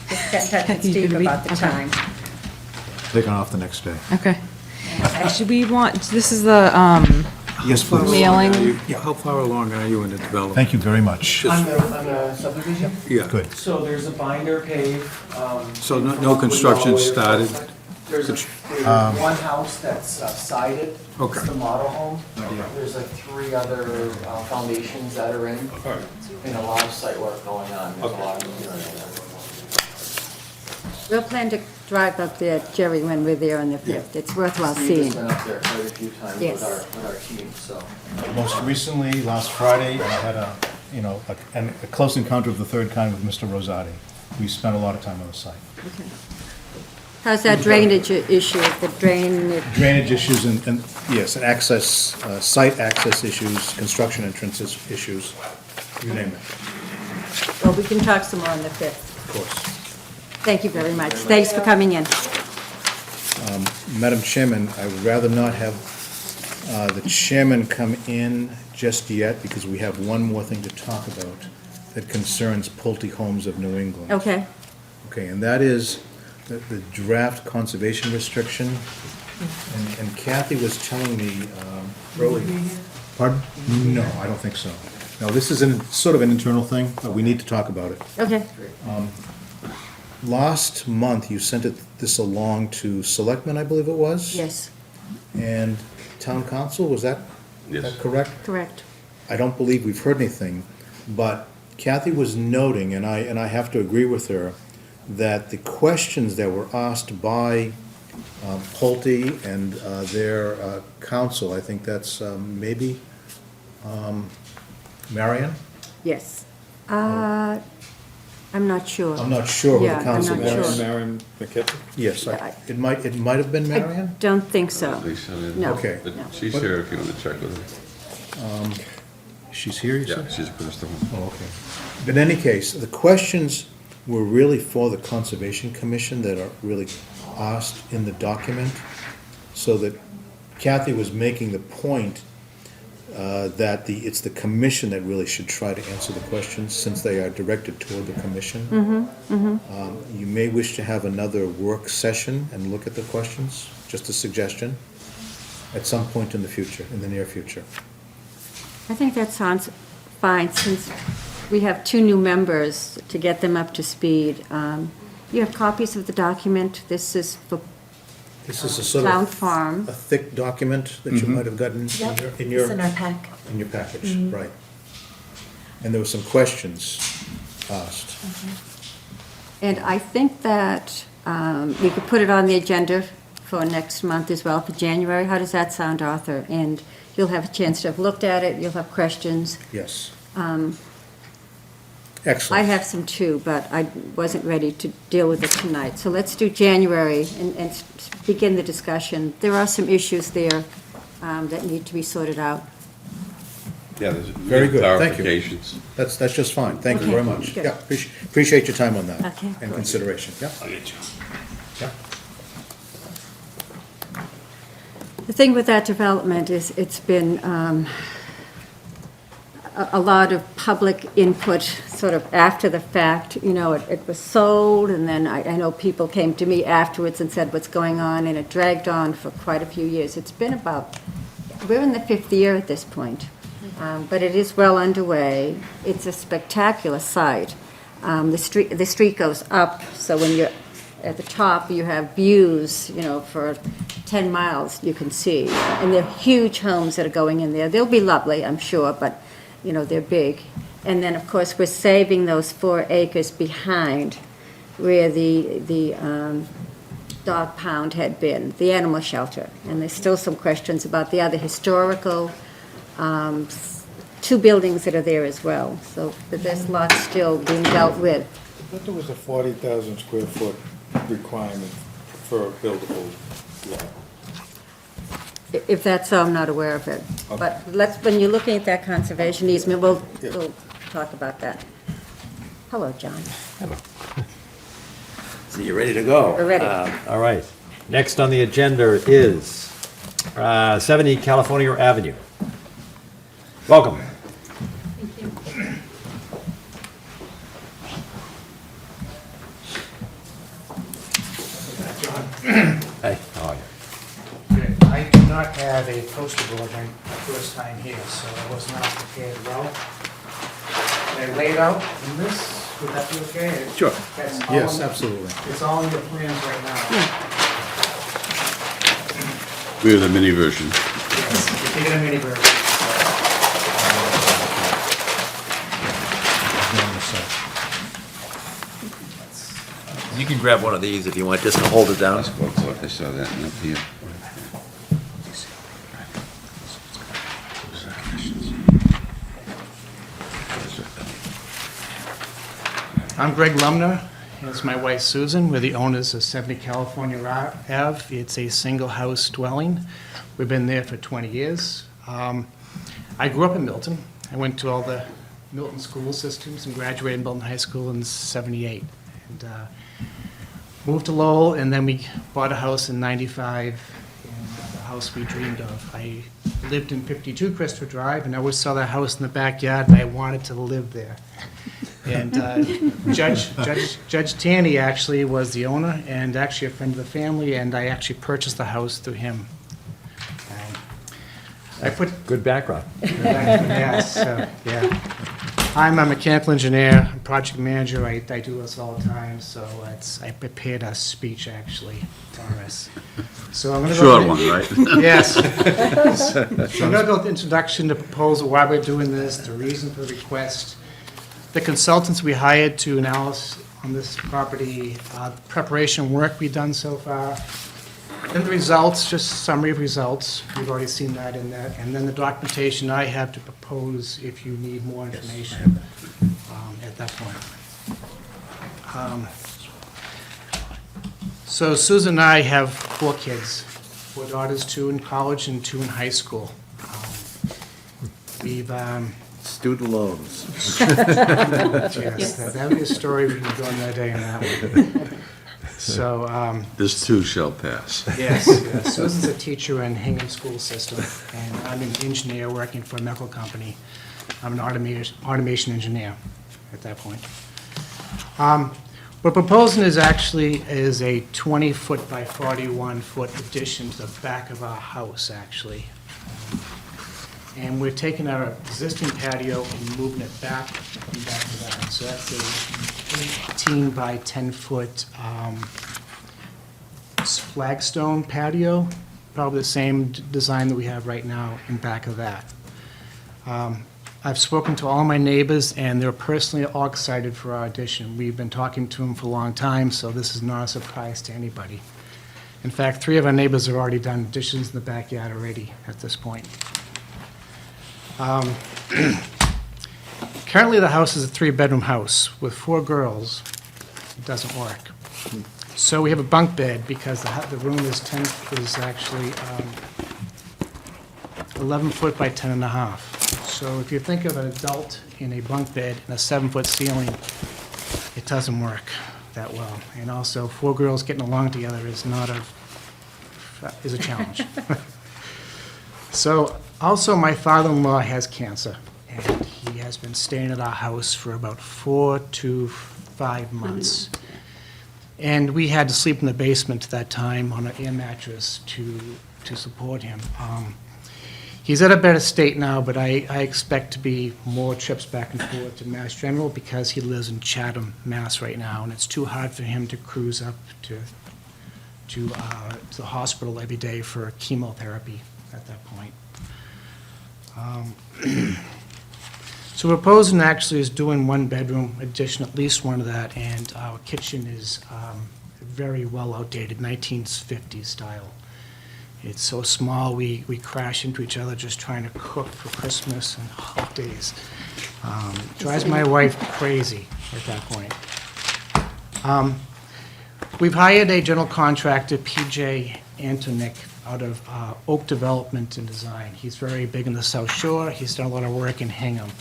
just get in touch with Steve about the time. Taking off the next day. Okay. Actually, we want, this is the Yes, please. Mailing. How far along are you in the development? Thank you very much. On the subdivision? Yeah. Good. So there's a binder pave. So no construction started? There's one house that's sided. Okay. It's the model home. There's like 3 other foundations that are in, All right. and a lot of site work going on. There's a lot of material there. We'll plan to drive up there, Jerry, when we're there on the 5th. It's worthwhile Steve's seeing. been up there quite a few times Yes. with our team, so. Most recently, last Friday, I had a close encounter of the third kind with Mr. Rosati. We spent a lot of time on the site. Okay. How's that drainage issue, the drain? Drainage issues and yes, and access, site access issues, construction entrances issues, you name it, Well, we can talk some more on the 5th. of course. Thank you very much. Thanks for coming in. Madam Chairman, I would rather not have the chairman come in just yet, because we have one more thing to talk about that concerns Pulte Homes of New England. Okay. Okay, and that is the draft conservation restriction. And Kathy was telling me earlier. Pardon? No, I don't think so. No, this is sort of an internal thing, but we need to talk about it. Okay. Last month, you sent this along to selectmen, I believe it was? Yes, And town council, was that Yes. correct? correct. I don't believe we've heard anything, but Kathy was noting, and I have to agree with her, that the questions that were asked by Pulte and their council, I think that's maybe Marion? Yes. I'm not sure. I'm not sure who Yeah, the I'm council not was. sure. Marion McKippen? Yes, Yeah, it might have been I Marion? don't think so. I think so, yeah. No. Okay. But No. she's here if you want to check with her. She's here, you Yeah, said? she's across the hall. Oh, okay. But in any case, the questions were really for the Conservation Commission that are really asked in the document, so that Kathy was making the point that it's the commission that really should try to answer the questions, since they are directed toward the commission. You may wish to have another work session and look at the questions, just a suggestion, at some point in the future, in the near future. I think that sounds fine, since we have 2 new members, to get them up to speed. You have copies of the document. This is for This is a sort Town of Farm. a thick document that you might have gotten in It's in our pack. in your package, right. And there were some questions asked. And I think that we could put it on the agenda for next month as well, for January. How does that sound, Arthur? And you'll have a chance to have looked at it, you'll have questions. Yes. I Excellent. have some too, but I wasn't ready to deal with it tonight. So let's do January and begin the discussion. There are some issues there that need to be sorted out. Yeah, there's Very good, thank you. clarifications. That's just fine, thank you Okay, very much. good. Yeah, appreciate your time on that. Okay, And good. consideration, yeah. I'll get you. Yeah. The thing with that development is it's been a lot of public input sort of after the fact. You know, it was sold, and then I know people came to me afterwards and said what's going on, and it dragged on for quite a few years. It's been we're in the 5th year at this point, but it is well underway. It's a spectacular site. The street goes up, so when you're at the top, you have views, you know, for 10 miles you can see. And they're huge homes that are going in there. They'll be lovely, I'm sure, but, you know, they're big. And then, of course, we're saving those 4 acres behind where the dog pound had been, the animal shelter. And there's still some questions about the other historical 2 buildings that are there as well. So there's lots still being dealt with. I thought there was a 40,000 square foot requirement for a buildable lot. If that's so, I'm not aware of it. But when you're looking at that conservation easement, we'll talk about that. Hello, John. So you're ready to go? We're ready. All right. Next on the agenda is 70 California Avenue. Welcome. John. Hey, how are you? I do not have a poster board my first time here, so I was not prepared well. Can I lay it out in this? Would that be okay? Sure. That's all Yes, in- absolutely. It's all in your plans right now. We have the mini version. Yes, you get a mini version. You can grab one of these if you want, just to hold it down. I saw that up here. I'm Greg Lumner, and it's my wife Susan. We're the owners of 70 California Ave. It's a single-house dwelling. We've been there for 20 years. I grew up in Milton. I went to all the Milton school systems and graduated Milton High School in '78. And moved to Lowell, and then we bought a house in '95, and the house we dreamed of. I lived in 52 Christopher Drive, and I always saw that house in the backyard, and I wanted to live there. And Judge Tanny actually was the owner, and actually a friend of the family, and I actually purchased the house through him. I put Good background. Yes, yeah. I'm a mechanical engineer, I'm project manager, I do this all the time, so I prepared a speech actually for us. So I'm gonna go. Short one, right? Yes. So I'm gonna go with the introduction, the proposal, why we're doing this, the reason for the request, the consultants we hired to analyze on this property, preparation work we've done so far, then the results, just a summary of results, you've already seen that in that, and then the documentation I have to propose if you need more information at that point. So Susan and I have 4 kids, 4 daughters, 2 in college and 2 in high school. We've, Student loans. yes, that would be a story we can go on that day on that one. So, This too shall pass. yes, Susan's a teacher in Hingham School System, and I'm an engineer working for a medical company. I'm an automation engineer at that point. What we're proposing is actually a 20-foot by 41-foot addition to the back of our house, actually. And we're taking our existing patio and moving it back and back to that. So that's a 18 by 10-foot flagstone patio, probably the same design that we have right now in back of that. I've spoken to all my neighbors, and they're personally all excited for our addition. We've been talking to them for a long time, so this is not a surprise to anybody. In fact, 3 of our neighbors have already done additions in the backyard already at this point. Currently, the house is a 3-bedroom house with 4 girls. It doesn't work. So we have a bunk bed because the room is actually 11 foot by 10 and a half. So if you think of an adult in a bunk bed and a 7-foot ceiling, it doesn't work that well. And also, 4 girls getting along together is a challenge. So also, my father-in-law has cancer, and he has been staying at our house for about 4 to 5 months. And we had to sleep in the basement at that time on an air mattress to support him. He's at a better state now, but I expect to be more trips back and forth to Mass General because he lives in Chatham, Mass right now, and it's too hard for him to cruise up to the hospital every day for chemotherapy at that point. So we're proposing actually is doing 1-bedroom addition, at least one of that, and our kitchen is very well outdated, 1950s style. It's so small, we crash into each other just trying to cook for Christmas and holidays. Drives my wife crazy at that point. We've hired a general contractor, PJ Antonick, out of Oak Development and Design. He's very big in the South Shore. He's done a lot of work in Hingham.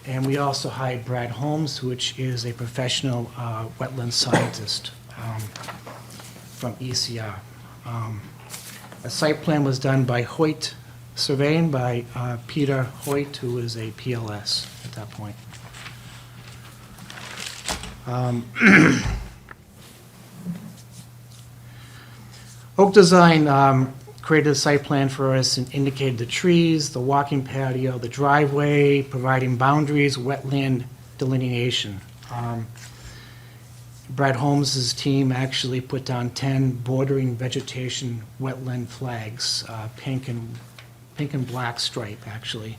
And we also hired Brad Holmes, which is a professional wetland scientist from ECR. A site plan was done by Hoyt Surveying by Peter Hoyt, who is a PLS at that point. Oak Design created a site plan for us and indicated the trees, the walking patio, the driveway, providing boundaries, wetland delineation. Brad Holmes's team actually put down 10 bordering vegetation wetland flags, pink and black stripe, actually,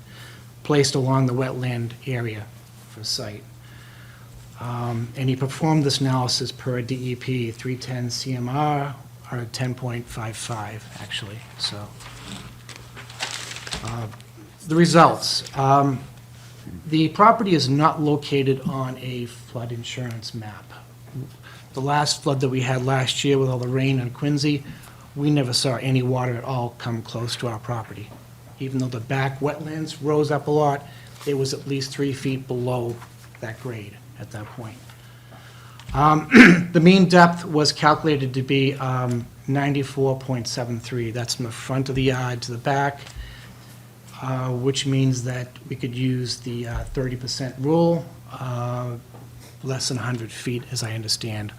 placed along the wetland area for site. And he performed this analysis per DEP 310 CMR, or 10.55, actually, so. The results. The property is not located on a flood insurance map. The last flood that we had last year with all the rain on Quincy, we never saw any water at all come close to our property. Even though the back wetlands rose up a lot, it was at least 3 feet below that grade at that point. The mean depth was calculated to be 94.73. That's from the front of the yard to the back, which means that we could use the 30% rule, less than 100 feet, as I understand,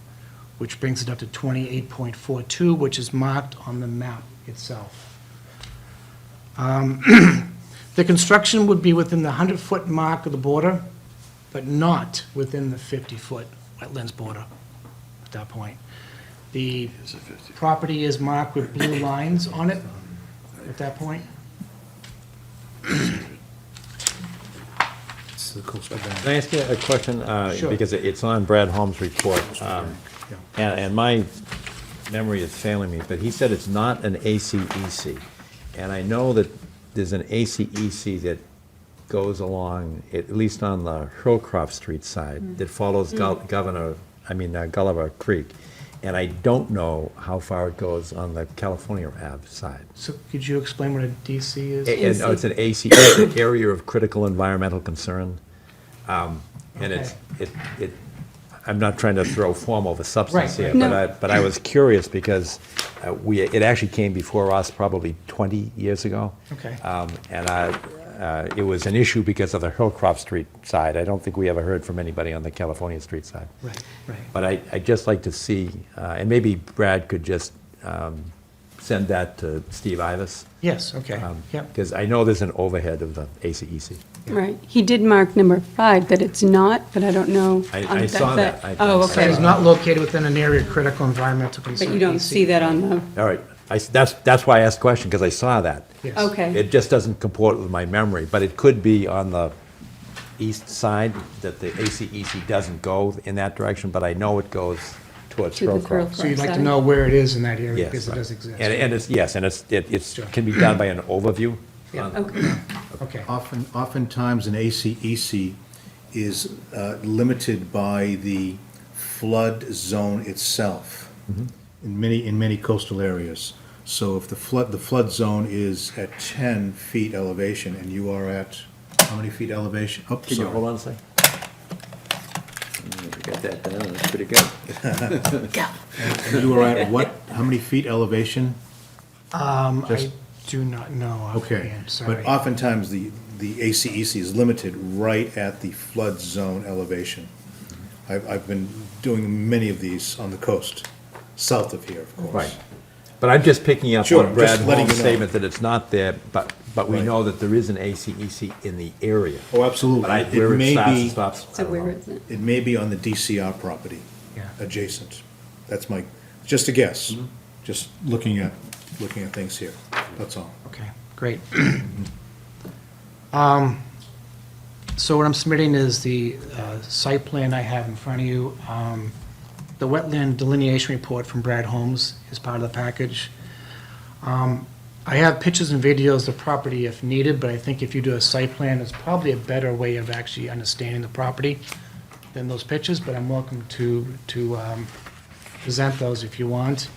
which brings it up to 28.42, which is marked on the map itself. The construction would be within the 100-foot mark of the border, but not within the 50-foot wetlands border at that point. The property is marked with blue lines on it at that point. It's the coastal Can boundary. I ask you a question? Sure. Because it's on Brad Holmes' report. And my memory is failing me, but he said it's not an ACEC. And I know that there's an ACEC that goes along, at least on the Hillcroft Street side, that follows Gulliver Creek. And I don't know how far it goes on the California Ave side. So could you explain what a DC is? It's an AC, it's an area of critical environmental concern. And I'm not trying to throw form over substance Right, here, right. but I was curious because it actually came before us probably 20 years ago. Okay. It was an issue because of the Hillcroft Street side. I don't think we ever heard from anybody on the California Street side. Right, right. But I'd just like to see, and maybe Brad could just send that to Steve Ivas. Yes, okay, yep. Because I know there's an overhead of the ACEC. Right. He did mark number 5 that it's not, but I don't know. I saw that. Oh, It is okay. not located within an area of critical environmental concern. But you don't see that on the, All right, that's why I asked the question, because I saw that. Yes. okay. It just doesn't comport with my memory, but it could be on the east side that the ACEC doesn't go in that direction, but I know it goes towards To the Hillcroft. So you'd like to know where it is in that area, Yes, because it right. does exist. And it's, yes, and it's Sure. can be done by an overview. Yeah. Okay. Okay, Oftentimes, an ACEC is limited by the flood zone itself in many coastal areas. So if the flood zone is at 10 feet elevation and you are at, how many feet elevation? Oh, Can you sorry. hold on a second? We got that down, that's pretty good. Yeah. And you are at what, how many feet elevation? I Just- do not know. Okay, offhand, sorry. but oftentimes the ACEC is limited right at the flood zone elevation. I've been doing many of these on the coast, south of here, of course. Right. But I'm just picking up Sure, on Brad just letting Holmes' you know. statement that it's not there, but we Right. know that there is an ACEC in the area. Oh, absolutely. But It where it may starts and be- stops, I So don't where know. is it? It may be on the DCR property, Yeah. adjacent. That's just a guess, Mm-hmm. just looking at things here, that's all. Okay, great. So what I'm submitting is the site plan I have in front of you. The wetland delineation report from Brad Holmes is part of the package. I have pictures and videos of the property if needed, but I think if you do a site plan, it's probably a better way of actually understanding the property than those pictures, but I'm welcome to present those if you want.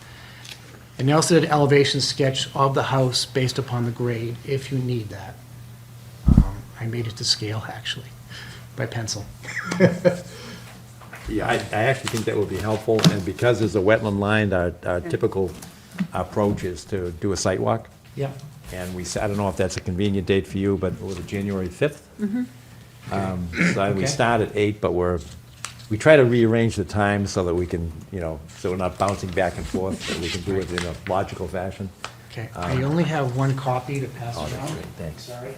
And they also did an elevation sketch of the house based upon the grade, if you need that. I made it to scale, actually, by pencil. Yeah, I actually think that would be helpful, and because there's a wetland line, our typical approach is to do a site walk. Yeah, And I don't know if that's a convenient date for you, but was it January 5th? So we Okay. start at 8, but we try to rearrange the time so that we can, you know, so we're not bouncing back and forth, that we can do it in a logical fashion. Okay, I only have one copy to pass Oh, around. that's great, thanks. Sorry.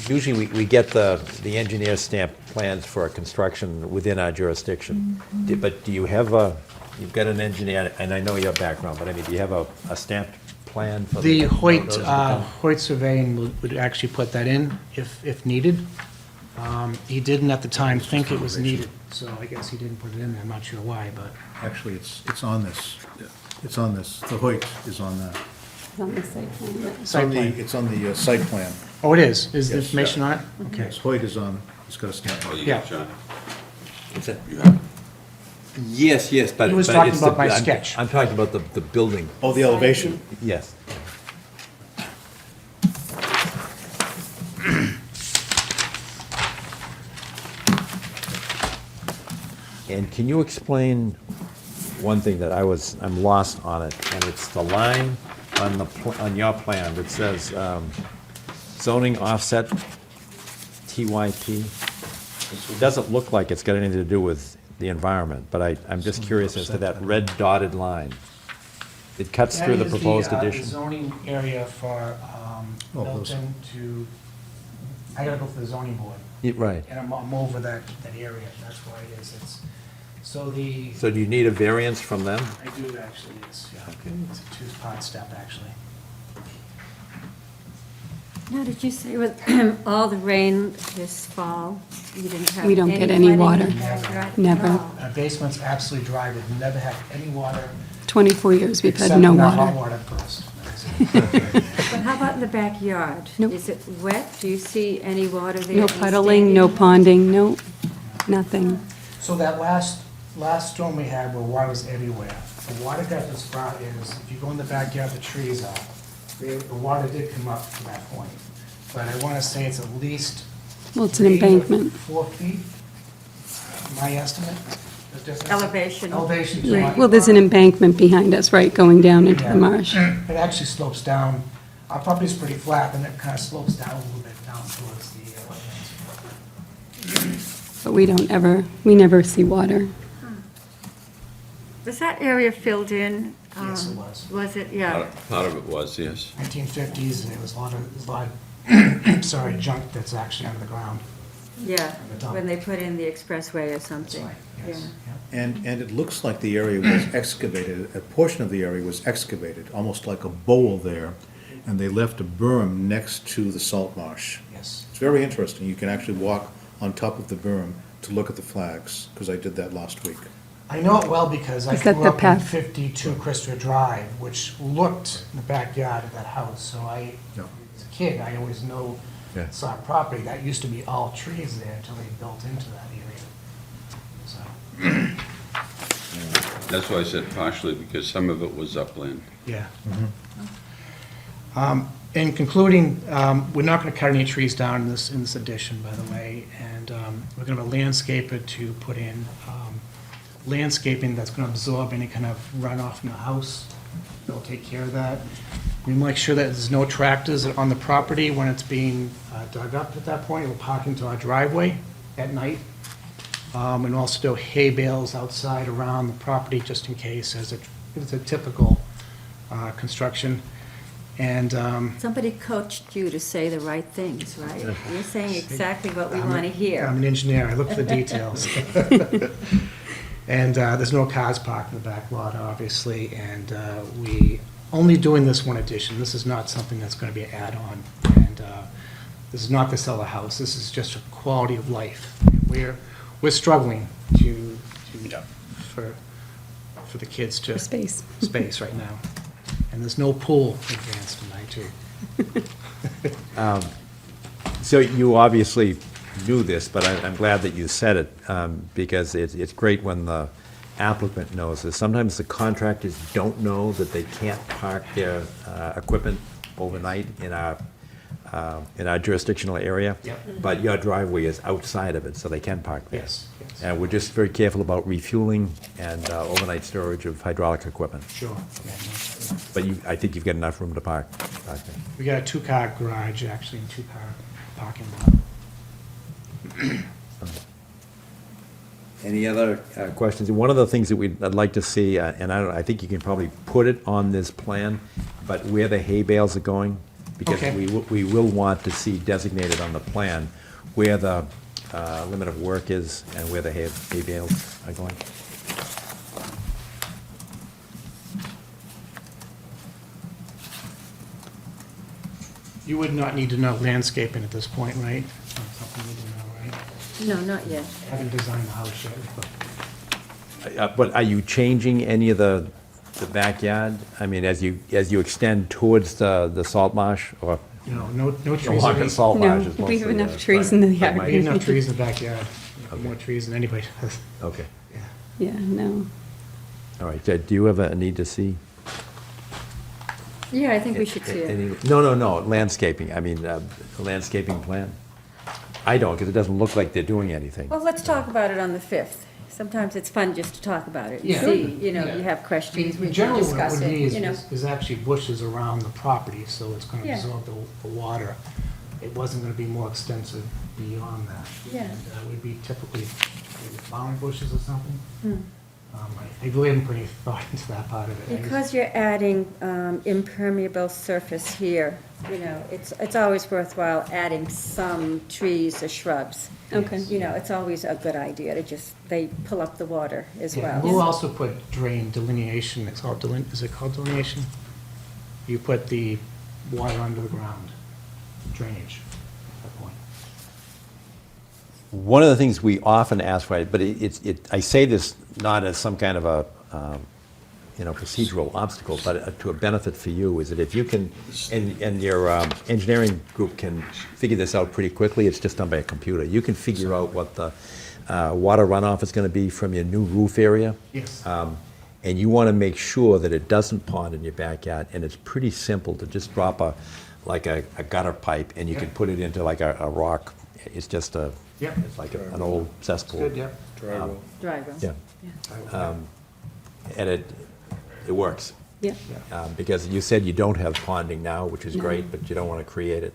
Usually, we get the engineer stamp plans for construction within our jurisdiction. But do you have you've got an engineer, and I know your background, but I mean, do you have a stamped plan for The Hoyt, those that come? Hoyt Surveying would actually put that in if needed. He didn't at the time think it was needed, so I guess he didn't put it in there. I'm not sure why, but. Actually, it's on this. It's on this. The Hoyt is on that. It's on the site plan. It's on it's on the site plan. Oh, it is? Is the Yes. information on it? Okay. Yes, Hoyt is on, it's got a stamp. Oh, you Yeah. got John? What's that? You have it. Yes, but. He was but talking it's about my I'm- sketch. I'm talking about the building, Oh, the elevation. yes. And can you explain one thing that I'm lost on it, and it's the line on on your plan that says zoning offset TYP. It doesn't look like it's got anything to do with the environment, but I'm just curious as to that red dotted line. It cuts through the proposed That is addition. the zoning area for Oh, those- Milton to, I gotta go for the zoning board. Right. And I'm over that area, that's why it is. So the, So do you need a variance from them? I do actually, it's, yeah, it's a two-part step, actually. Now, did you say with all the rain this fall, you didn't have We don't get any flooding water. in the backyard? Never. Oh. Our basement's absolutely dry, we've never had any water. 24 years, we've had except no when the hot water. water burst. That's it. But how about in the backyard? Nope. Is it wet? Do you see any water there? No Any puddling, no standing? ponding, no, nothing. So that last storm we had where water was everywhere, the water depth as far is, if you go in the backyard, the trees are, the water did come up to that point. But I want to say it's at least. Well, it's an 3 to embankment. 4 feet, my estimate. The difference. Elevation. Elevation to Right. my. Well, there's an embankment behind us, right, going down into Yeah. the marsh. It actually slopes down, our property's pretty flat, and it kind of slopes down a little bit down towards the wetlands. But we never see water. Was that area filled in? Yes, it was. Was it? Yeah. Part of it was, yes. 1950s, and there was a lot of, sorry, junk that's actually under the ground. Yeah, the top. when they put in the expressway or something. That's right, yes. Yeah. And it looks like the area was excavated, a portion of the area was excavated, almost like a bowl there, and they left a berm next to the salt marsh. Yes. It's very interesting. You can actually walk on top of the berm to look at the flags, because I did that last week. I know it well because I Is that grew the up in path? 52 Christopher Drive, which looked in the backyard of that house. So Yeah. as a kid, I always saw property. That used to be all trees there until they built into that area. So, That's why I said partially, because some of it was upland. yeah. In concluding, we're not going to cut any trees down in this addition, by the way, and we're going to have a landscaper to put in landscaping that's going to absorb any kind of runoff from the house. They'll take care of that. We make sure that there's no tractors on the property when it's being dug up at that point. It will park into our driveway at night. And also do hay bales outside around the property just in case, as it's a typical construction. And Somebody coached you to say the right things, right? You're saying exactly what we want to I'm hear. an engineer, I look for the details. And there's no cars parked in the back lot, obviously, and we only doing this one addition. This is not something that's going to be an add-on, and this is not to sell a house. This is just a quality of life. We're struggling for the kids to For space. space right now, and there's no pool advanced tonight too. So you obviously knew this, but I'm glad that you said it, because it's great when the applicant knows this. Sometimes the contractors don't know that they can't park their equipment overnight in our jurisdictional area. Yep. But your driveway is outside of it, so they can park there. Yes, yes. And we're just very careful about refueling and overnight storage of hydraulic equipment. Sure. Yeah, no. But I think you've got enough room to park back there. We got a two-car garage, actually, and two-car parking lot. Any other questions? One of the things that I'd like to see, and I think you can probably put it on this plan, but where the hay bales are going, because Okay. we will want to see designated on the plan where the limit of work is and where the hay bales are going. You would not need to know landscaping at this point, right? Not something you need to know, right? No, not yet. Haven't designed the house yet, but But are you changing any of the backyard? I mean, as you extend towards the salt marsh, or no trees. along the salt No, marsh is we mostly... have enough trees in the yard. We have enough trees in the backyard, more trees than anybody does. Okay, Yeah, no. all right. Do you have a need to see? Yeah, I think we should see it. No, landscaping, I mean, a landscaping plan. I don't, because it doesn't look like they're doing anything. Well, let's talk about it on the 5th. Sometimes it's fun just to talk about it. Yeah. See, you know, Yeah. you have questions, we can Generally, what it discuss would be it, you know. is actually bushes around the property, so it's gonna Yeah. absorb the water. It wasn't gonna be more extensive beyond that. Yeah. And, it would be typically maybe flowering bushes or something. Hmm. I really haven't put any thought into that part of it. I just- Because you're adding impermeable surface here, you know, it's always worthwhile adding some trees or shrubs. Okay. You know, it's always a good idea to just, they pull up the water as Yeah, well. we'll also put drain delineation, it's called is it called delineation? You put the water under the ground, drainage at that point. One of the things we often ask for, but I say this not as some kind of a, procedural obstacle, but to a benefit for you, is that if you can, and your engineering group can figure this out pretty quickly, it's just done by a computer. You can figure out what the water runoff is gonna be from your new roof area. Yes. And you wanna make sure that it doesn't pond in your backyard, and it's pretty simple to just drop a gutter pipe, and you can put it into like a rock. It's just Yep. it's like an old cesspool. Good, yeah. Dry well. Dry well. Yeah. And it works. Yeah, Because you said you don't have ponding now, which is No. great, but you don't want to create it.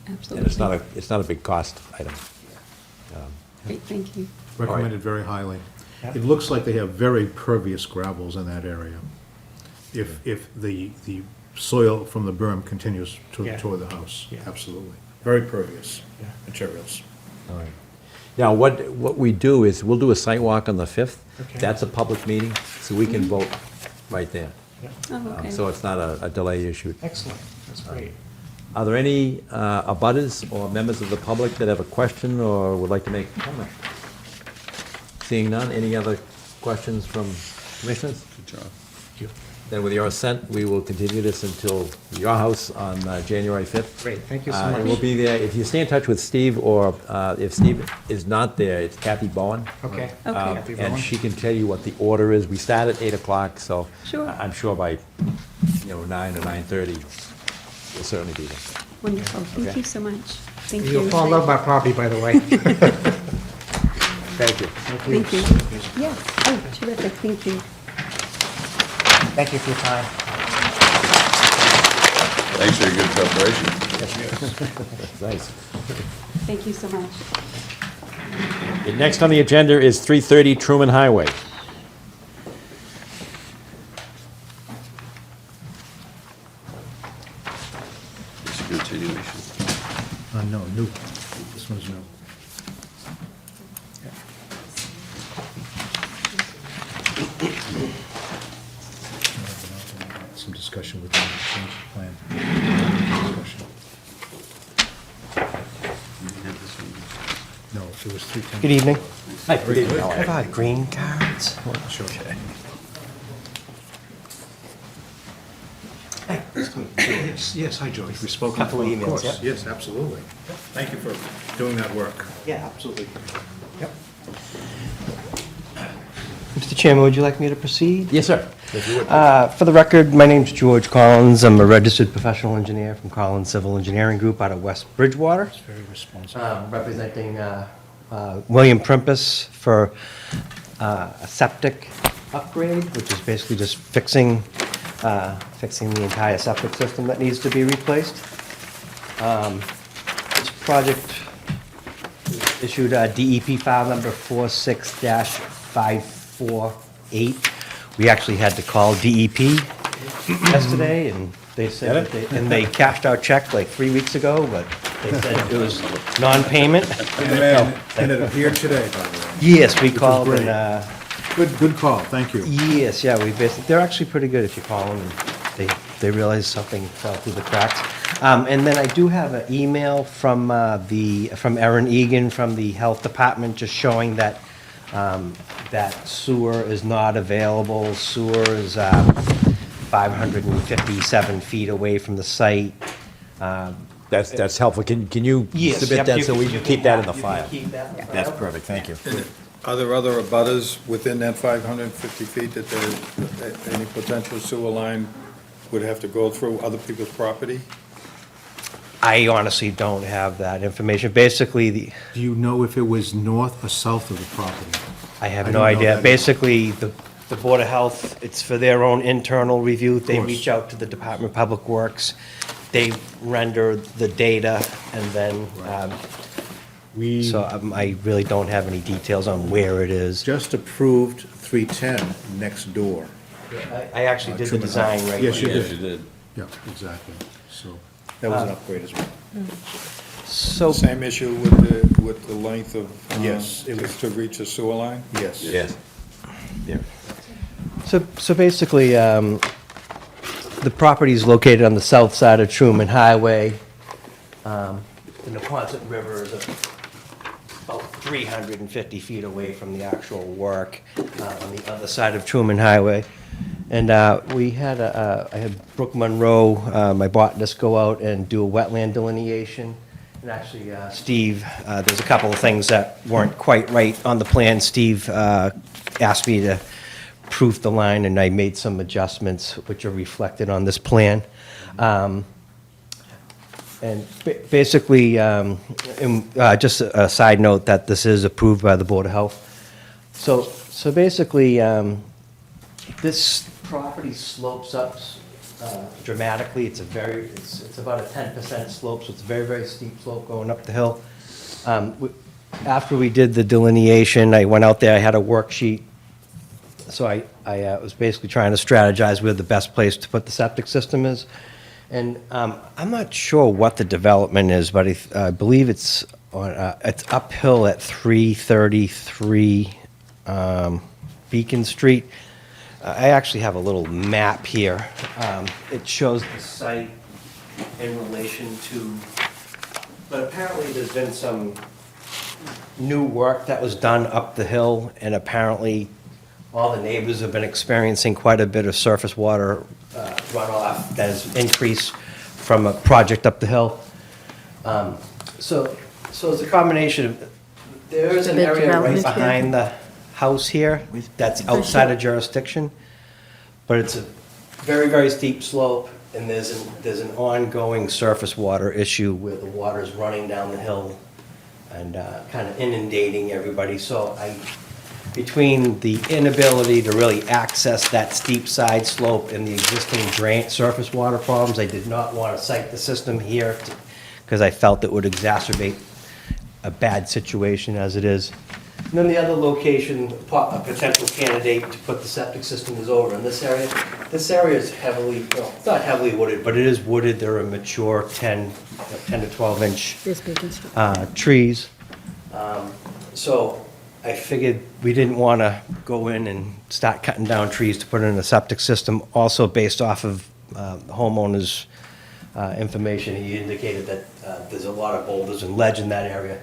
absolutely. And it's not a big cost item. Great, thank you. Recommended very highly. Yeah. It looks like they have very pervious gravels in that area. If the soil from the berm continues Yeah. toward the house, Yeah. absolutely. Very pervious Yeah. materials. All right. Now, what we do is, we'll do a site walk on the 5th. Okay. That's a public meeting, so we can vote right there. Oh, okay. So it's not a delay issue. Excellent, that's great. Are there any abutters or members of the public that have a question or would like to make a comment? Seeing none, any other questions from commissioners? Good job. Thank you. Then with your assent, we will continue this until your house on January 5th. Great, thank you so And we'll much. be there, if you stay in touch with Steve, or if Steve is not there, it's Kathy Bowen. Okay. Okay. Happy And Bowen. she can tell you what the order is. We start at 8 o'clock, so Sure. I'm sure by, 9 or 9:30, we'll certainly be there. Wonderful, thank Okay. you so much. Thank you. You'll fall in love with my property, by the way. Thank you. Thank you. Yes, oh, terrific, thank you. Thank you for your time. Thanks for your good preparation. Nice. Thank you so much. Next on the agenda is 330 Truman Highway. It's a continuation. No, new. This one's new. Some discussion with the change of plan. Discussion. No, it was 310. Good evening. Hi, good evening. How are you? I've green cards. Sure. Yes, hi, Joey. We spoke. Couple of emails, Of course, yeah. yes, absolutely. Thank you for doing that work. Yeah, absolutely. Yep. Mr. Chairman, would you like me to proceed? Yes, sir. If you would. For the record, my name's George Collins. I'm a registered professional engineer from Collins Civil Engineering Group out of West Bridgewater. It's very responsive. Representing William Primpus for a septic upgrade, which is basically just fixing the entire septic system that needs to be replaced. This project issued a DEP file number 46-548. We actually had to call DEP yesterday, and they said that they cashed our check like 3 weeks ago, but they said it was non-payment. And it appeared today, by the way. Yes, we was called great. and, Good call, thank you. yes, yeah, we basically, they're actually pretty good if you call them, and they realize something fell through the cracks. And then I do have an email from Erin Egan from the Health Department, just showing that, that sewer is not available. Sewer is 557 feet away from the site. That's helpful. Can you Yes, submit yep, that you so can- we you can keep that in the you can file? keep that in the That's file. perfect, thank you. Are there other abutters within that 550 feet that any potential sewer line would have to go through other people's property? I honestly don't have that information. Basically, Do you know if it was north or south of the property? I have I no don't know idea. that. Basically, the Board of Health, it's for their own internal review. They course. reach out to the Department of Public Works. They render the data, and then, I really don't have any details on where it is. Just approved 310 next door. I actually did the design right Yes, you here. Yes, you did. Yeah, exactly. So that was an upgrade as well. So, Same issue with the length of, Yes, it was- to reach a sewer line? Yes. Yes. so basically, the property is located on the south side of Truman Highway. The Neponset River is about 350 feet away from the actual work on the other side of Truman Highway. And I had Brooke Monroe, my botanist, go out and do a wetland delineation. And actually, Steve, there's a couple of things that weren't quite right on the plan. Steve asked me to proof the line, and I made some adjustments which are reflected on this plan. And basically, just a side note that this is approved by the Board of Health. So basically, this property slopes up dramatically. It's about a 10% slope, so it's a very, very steep slope going up the hill. After we did the delineation, I went out there, I had a worksheet. So I was basically trying to strategize where the best place to put the septic system is. And I'm not sure what the development is, but I believe it's uphill at 333 Beacon Street. I actually have a little map here. It shows the site in relation to, but apparently there's been some new work that was done up the hill, and apparently all the neighbors have been experiencing quite a bit of surface water runoff that has increased from a project up the hill. So it's a combination of, there is an Big area right development here. behind the house here that's outside of jurisdiction, but it's a very, very steep slope, and there's an ongoing surface water issue where the water's running down the hill and kind of inundating everybody. So between the inability to really access that steep side slope and the existing surface water problems, I did not want to site the system here because I felt it would exacerbate a bad situation as it is. And then the other location, a potential candidate to put the septic system is over in this area. This area is heavily, well, it's not heavily wooded, but it is wooded. There are mature 10 to 12 inch This Beacon Street. trees. So I figured we didn't want to go in and start cutting down trees to put in a septic system. Also based off of the homeowner's information, he indicated that there's a lot of boulders and ledge in that area.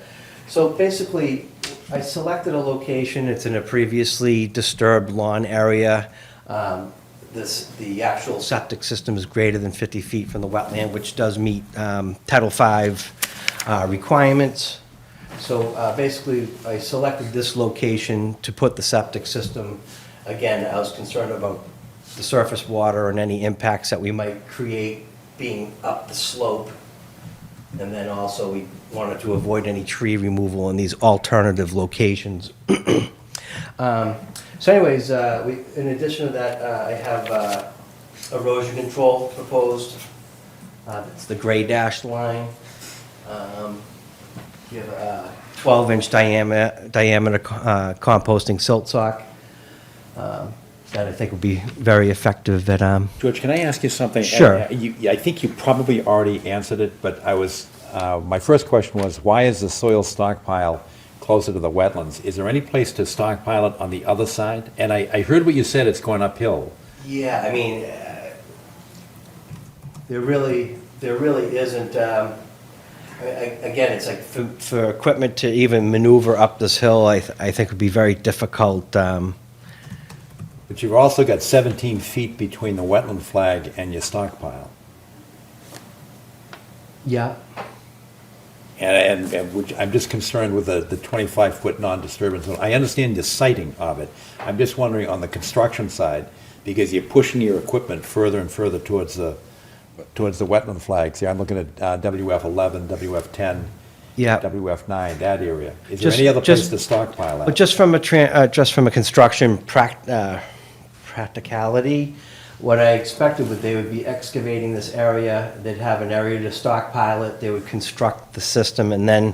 So basically, I selected a location. It's in a previously disturbed lawn area. The actual septic system is greater than 50 feet from the wetland, which does meet Title V requirements. So basically, I selected this location to put the septic system. Again, I was concerned about the surface water and any impacts that we might create being up the slope. And then also, we wanted to avoid any tree removal in these alternative locations. So anyways, in addition to that, I have erosion control proposed. It's the gray dashed line. You have a 12-inch diameter composting silt sock that I think would be very effective at, George, can I ask you something? Sure. I think you probably already answered it, but my first question was, why is the soil stockpile closer to the wetlands? Is there any place to stockpile it on the other side? And I heard what you said, it's going uphill. yeah, I mean, there really isn't, again, it's like for equipment to even maneuver up this hill, I think would be very difficult. But you've also got 17 feet between the wetland flag and your stockpile. Yeah. And which, I'm just concerned with the 25-foot non-disturbance zone. I understand the siting of it. I'm just wondering on the construction side, because you're pushing your equipment further and further towards the wetland flags. Yeah, I'm looking at WF 11, WF 10, Yeah. WF 9, that area. Is there Just- any other place just- to stockpile But at? just from a construction practicality, what I expected would, they would be excavating this area, they'd have an area to stockpile it, they would construct the system, and then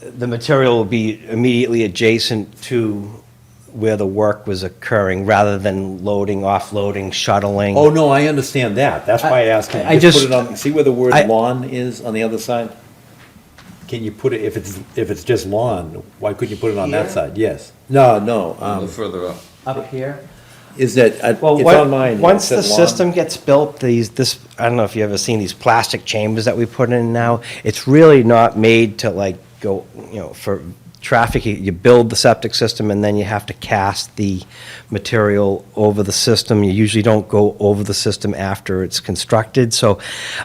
the material will be immediately adjacent to where the work was occurring, rather than loading, offloading, shuttling. Oh, no, I understand that. That's why I asked you. I Just just- put it on, see where the word I- lawn is on the other side? Can you put it, if it's just lawn, why couldn't you put it on that Here? side? Yes. No, A little no. further up. Up here? Is that, it's Well, on mine. once It the said lawn. system gets built, I don't know if you've ever seen these plastic chambers that we put in now. It's really not made to like go, for traffic. You build the septic system and then you have to cast the material over the system. You usually don't go over the system after it's constructed. So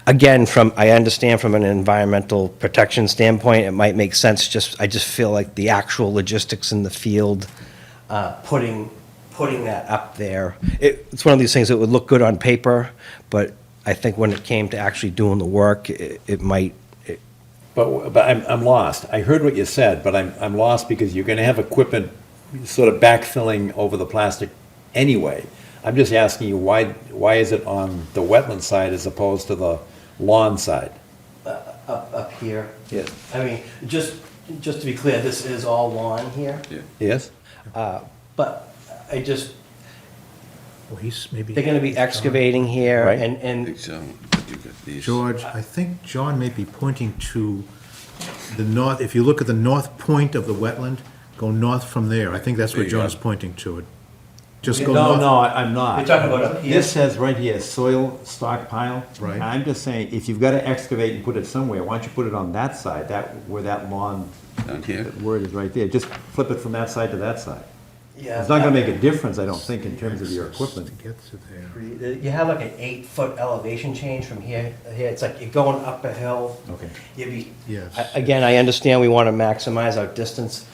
again, I understand from an environmental protection standpoint, it might make sense. I just feel like the actual logistics in the field, putting that up there. It's one of these things that would look good on paper, but I think when it came to actually doing the work, it might. But I'm lost. I heard what you said, but I'm lost because you're gonna have equipment sort of backfilling over the plastic anyway. I'm just asking you, why is it on the wetland side as opposed to the lawn side? Up here. Yes. I mean, just to be clear, this is all lawn here, Yes? but Well, he's maybe. they're gonna be excavating here, Right. I and think so. You've got these. George, I think John may be pointing to the north, if you look at the north point of the wetland, go north from there. I think that's There where you John go. is pointing to it. Just go No, north. no, I'm not. You're talking about up here? This says right here, soil stockpile. Right. I'm just saying, if you've got to excavate and put it somewhere, why don't you put it on that side, where that lawn Down here? word is right there. Just flip it from that side to that side. yeah. It's not gonna make a difference, I don't think, in terms of your equipment. To get to there. You have like an 8-foot elevation change from here to here. It's like you're going up a hill. Okay. You'd be, Yes. again, I understand we want to maximize our distance.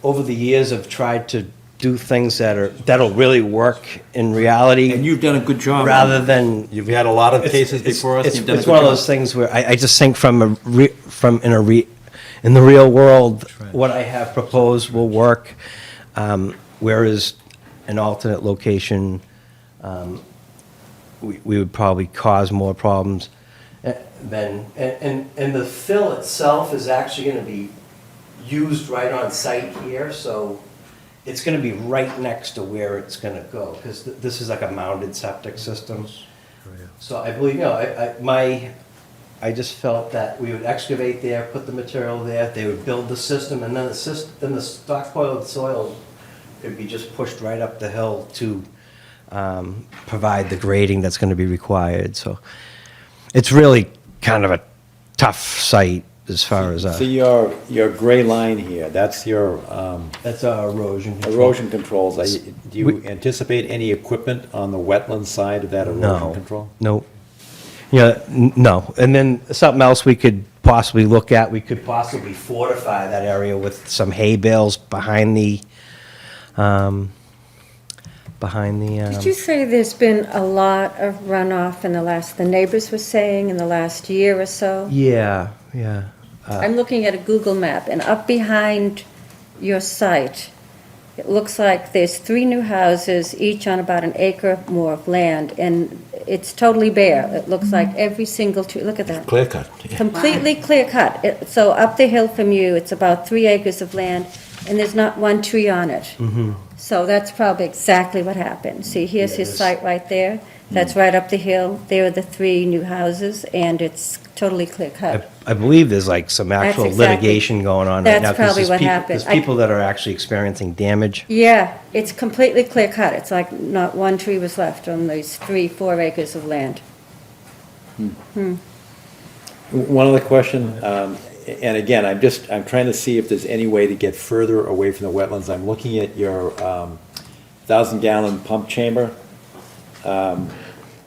Over the years, have tried to do things that'll really work in reality. And you've done a good job. Rather than. You've had a lot of cases It's- before us. It's You've done a it's good one of job. those things where I just think in the real world, right. what I have proposed will work, whereas an alternate location, we would probably cause more problems than, and the fill itself is actually gonna be used right on site here, so it's gonna be right next to where it's gonna go, because this is like a mounted septic system. Oh, yeah. So I believe, I just felt that we would excavate there, put the material there, they would build the system, and then the stockpiled soil could be just pushed right up the hill to provide the grading that's gonna be required, so it's really kind of a tough site as far as, See your gray line here, that's your that's erosion control. erosion controls. Do you anticipate any equipment on the wetland side of that erosion No. control? No. Yeah, no. And then something else we could possibly look at, we could possibly fortify that area with some hay bales behind the behind the. Did you say there's been a lot of runoff the neighbors were saying in the last year or so? Yeah, yeah. I'm looking at a Google map, and up behind your site, it looks like there's 3 new houses, each on about an acre more of land, and it's totally bare. It looks like every single tree, look at that. Clear cut. Completely clear cut. So up the hill from you, it's about 3 acres of land, and there's not one tree on it. So that's probably exactly what happened. See, here's his site right there. That's right up the hill. There are the 3 new houses, and it's totally clear cut. I believe there's like some actual exactly- litigation going on right now. that's 'cause probably there's what people- happened. There's people that are actually experiencing damage. Yeah, it's completely clear cut. It's like not one tree was left on these 3-4 acres of land. One other question, and again, I'm trying to see if there's any way to get further away from the wetlands. I'm looking at your 1,000-gallon pump chamber,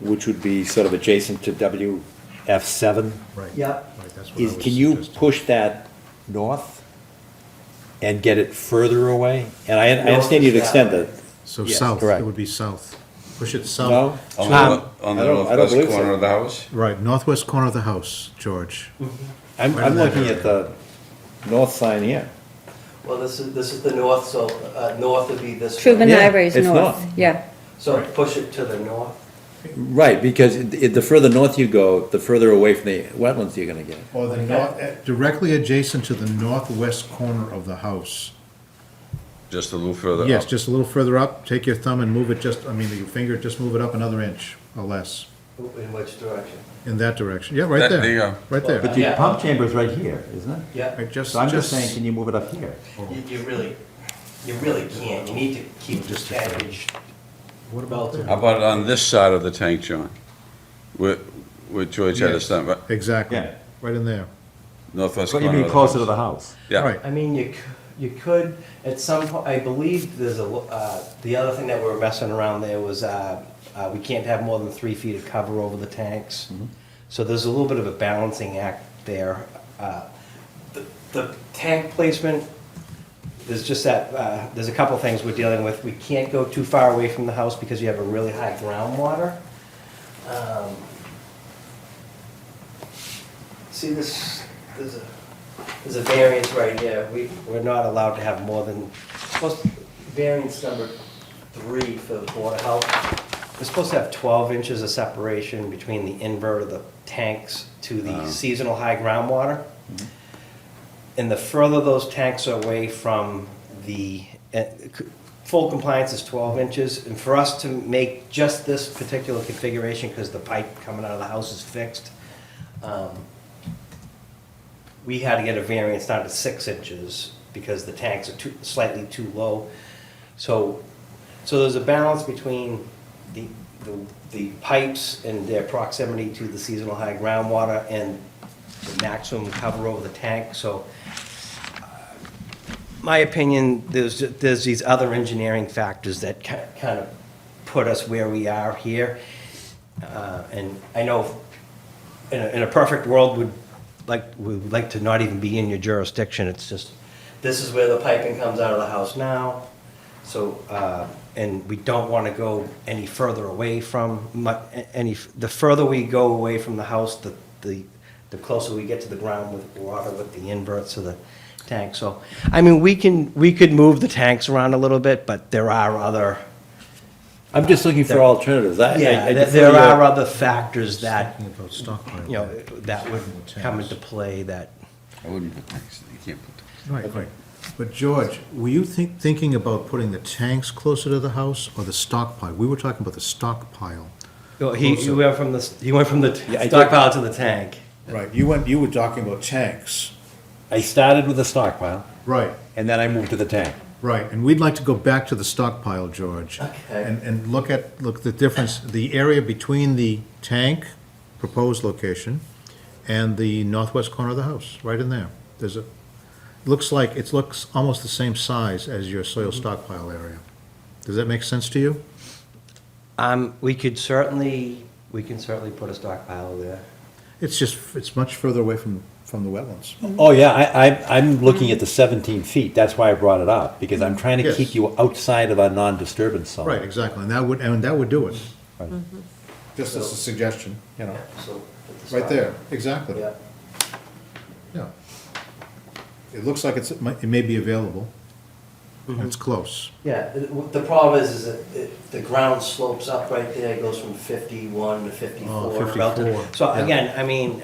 which would be sort of adjacent to WF7. Right. Yep. Right, that's what I was Can you suggesting. push that north and get it further away? And I understand you'd extend it. So Yes, south, correct. it would be south. Push it south. No? On the I don't northwest believe so. corner of the house? Right, northwest corner of the house, George. I'm looking at the north sign here. Well, this is the north, so north would be this. Truman Yeah, Highway is it's north, north. yeah. So push it to the north. Right, because the further north you go, the further away from the wetlands you're gonna get. Or the directly adjacent to the northwest corner of the house. Just a little further up? Yes, just a little further up, take your thumb and move it your finger, just move it up another inch or less, In which direction? in that direction. Yeah, right There there. you go. Right there. But your pump chamber's right here, isn't it? Yeah. Right, just, So I'm just saying, can you move it up here? You really can't. You need to keep Just the package. What about How there? about on this side of the tank, John? Where George had us Yes. done, right? Exactly, Yeah. right in there. Northwest What do corner you of mean the closer to house. the house? Yeah. Right. I mean, you could, at some point, I believe there's the other thing that we were messing around there was, we can't have more than 3 feet of cover over the tanks. So there's a little bit of a balancing act there. The tank placement, there's just that, there's a couple things we're dealing with. We can't go too far away from the house because you have a really high groundwater. See this, there's a variance right here. We're not allowed to have more than, variance number 3 for the Board of Health. We're supposed to have 12 inches of separation between the invert of the tanks to the seasonal high groundwater. And the further those tanks are away from the, full compliance is 12 inches. And for us to make just this particular configuration, because the pipe coming out of the house is fixed, we had to get a variance down to 6 inches because the tanks are slightly too low. So there's a balance between the pipes and their proximity to the seasonal high groundwater and the maximum cover over the tank. So, my opinion, there's these other engineering factors that kind of put us where we are here. And I know in a perfect world, we'd like to not even be in your jurisdiction. It's just, this is where the piping comes out of the house now. So, and we don't want to go any further away from, the further we go away from the house, the closer we get to the ground with water with the inverts of the tank. So, I mean, we could move the tanks around a little bit, but there are other, I'm just looking for alternatives. there are other factors that, Talking about stockpile. you know, that would come into play that, I wouldn't put tanks, you can't put tanks. Right, right. But George, were you thinking about putting the tanks closer to the house or the stockpile? We were talking about the stockpile. well, he went from the I did. stockpile to the tank. Right, you were talking about tanks. I started with the stockpile, Right, and then I moved to the tank. right, and we'd like to go back to the stockpile, George. Okay. And look at the difference, the area between the tank, proposed location, and the northwest corner of the house, right in there. It looks almost the same size as your soil stockpile area. Does that make sense to you? We can certainly put a stockpile there. It's much further away from from the wetlands. Oh, yeah, I'm looking at the 17 feet, that's why I brought it up, because I'm trying to Yes. keep you outside of a non-disturbance zone. Right, exactly, and that would do it, Right. just as a suggestion, you know, So, at the right start. there, exactly. Yeah. Yeah. It looks like it may be available, and it's close. Yeah, the problem is that the ground slopes up right there, it goes from 51 to 54. Oh, 54, So yeah. again, I mean,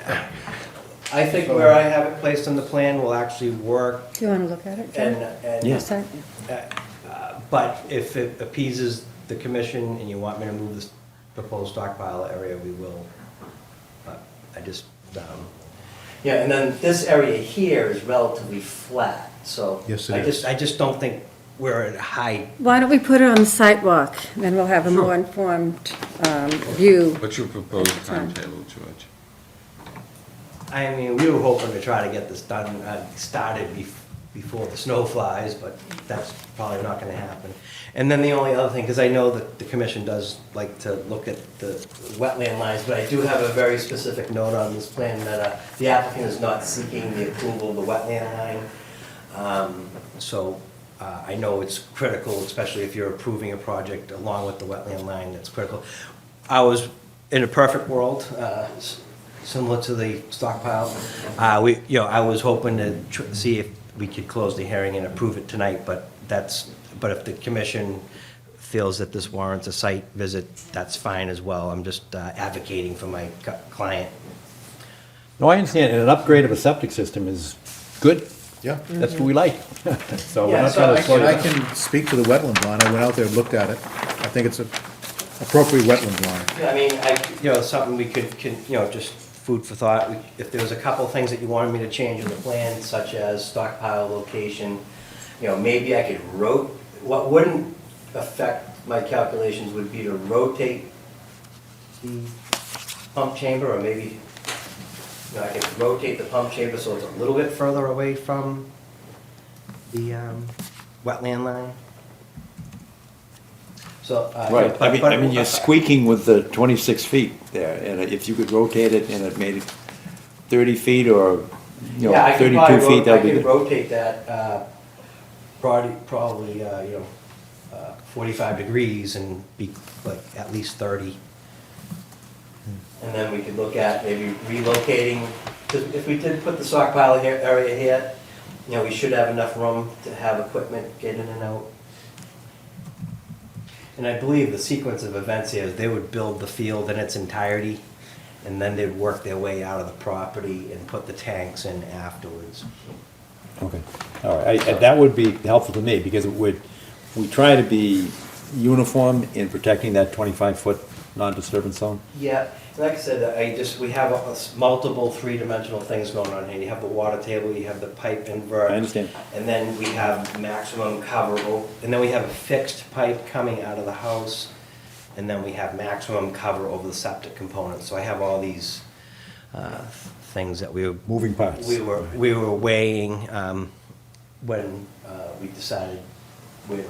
I think where I have it placed on the plan will actually work, Do you want to look at it, John? and, Yes, sir. but if it appeases the commission and you want me to move this proposed stockpile area, we will. But I just, yeah, and then this area here is relatively flat, so. Yes, it is. I just don't think we're at a high. Why don't we put it on the sidewalk, then we'll have a more informed view. What's your proposed timetable, George? I mean, we were hoping to try to get this done, started before the snow flies, but that's probably not gonna happen. And then the only other thing, because I know that the commission does like to look at the wetland lines, but I do have a very specific note on this plan that the applicant is not seeking the approval of the wetland line. So I know it's critical, especially if you're approving a project along with the wetland line, that's critical. I was, in a perfect world, similar to the stockpile, I was hoping to see if we could close the hearing and approve it tonight, but if the commission feels that this warrants a site visit, that's fine as well. I'm just advocating for my client. No, I understand, and an upgrade of a septic system is good, Yeah. that's what we like. So we're Yeah, not so trying to I slow And you I down. can speak to the wetland line, I went out there and looked at it, I think it's a appropriate wetland line. Yeah, I mean, something we could, just food for thought. If there was a couple of things that you wanted me to change in the plan, such as stockpile location, maybe I could what wouldn't affect my calculations would be to rotate the pump chamber, or maybe, I could rotate the pump chamber so it's a little bit further away from the wetland line. So, Right, I mean, you're but- squeaking with the 26 feet there, and if you could rotate it and it made it 30 feet or, Yeah, I could 32 feet, that'd be I could good. rotate that, probably, 45 degrees and be like at least 30. And then we could look at maybe relocating, because if we did put the stockpile area here, we should have enough room to have equipment get in and out. And I believe the sequence of events here is they would build the field in its entirety, and then they'd work their way out of the property and put the tanks in afterwards. Okay, all right, that would be helpful to me, because we try to be uniform in protecting that 25-foot non-disturbance zone. Yeah, like I said, we have multiple three-dimensional things going on here. You have the water table, you have the pipe invert. I understand. And then we have maximum cover, and then we have a fixed pipe coming out of the house, and then we have maximum cover over the septic component. So I have all these things that we were. Moving parts. We were weighing when we decided where to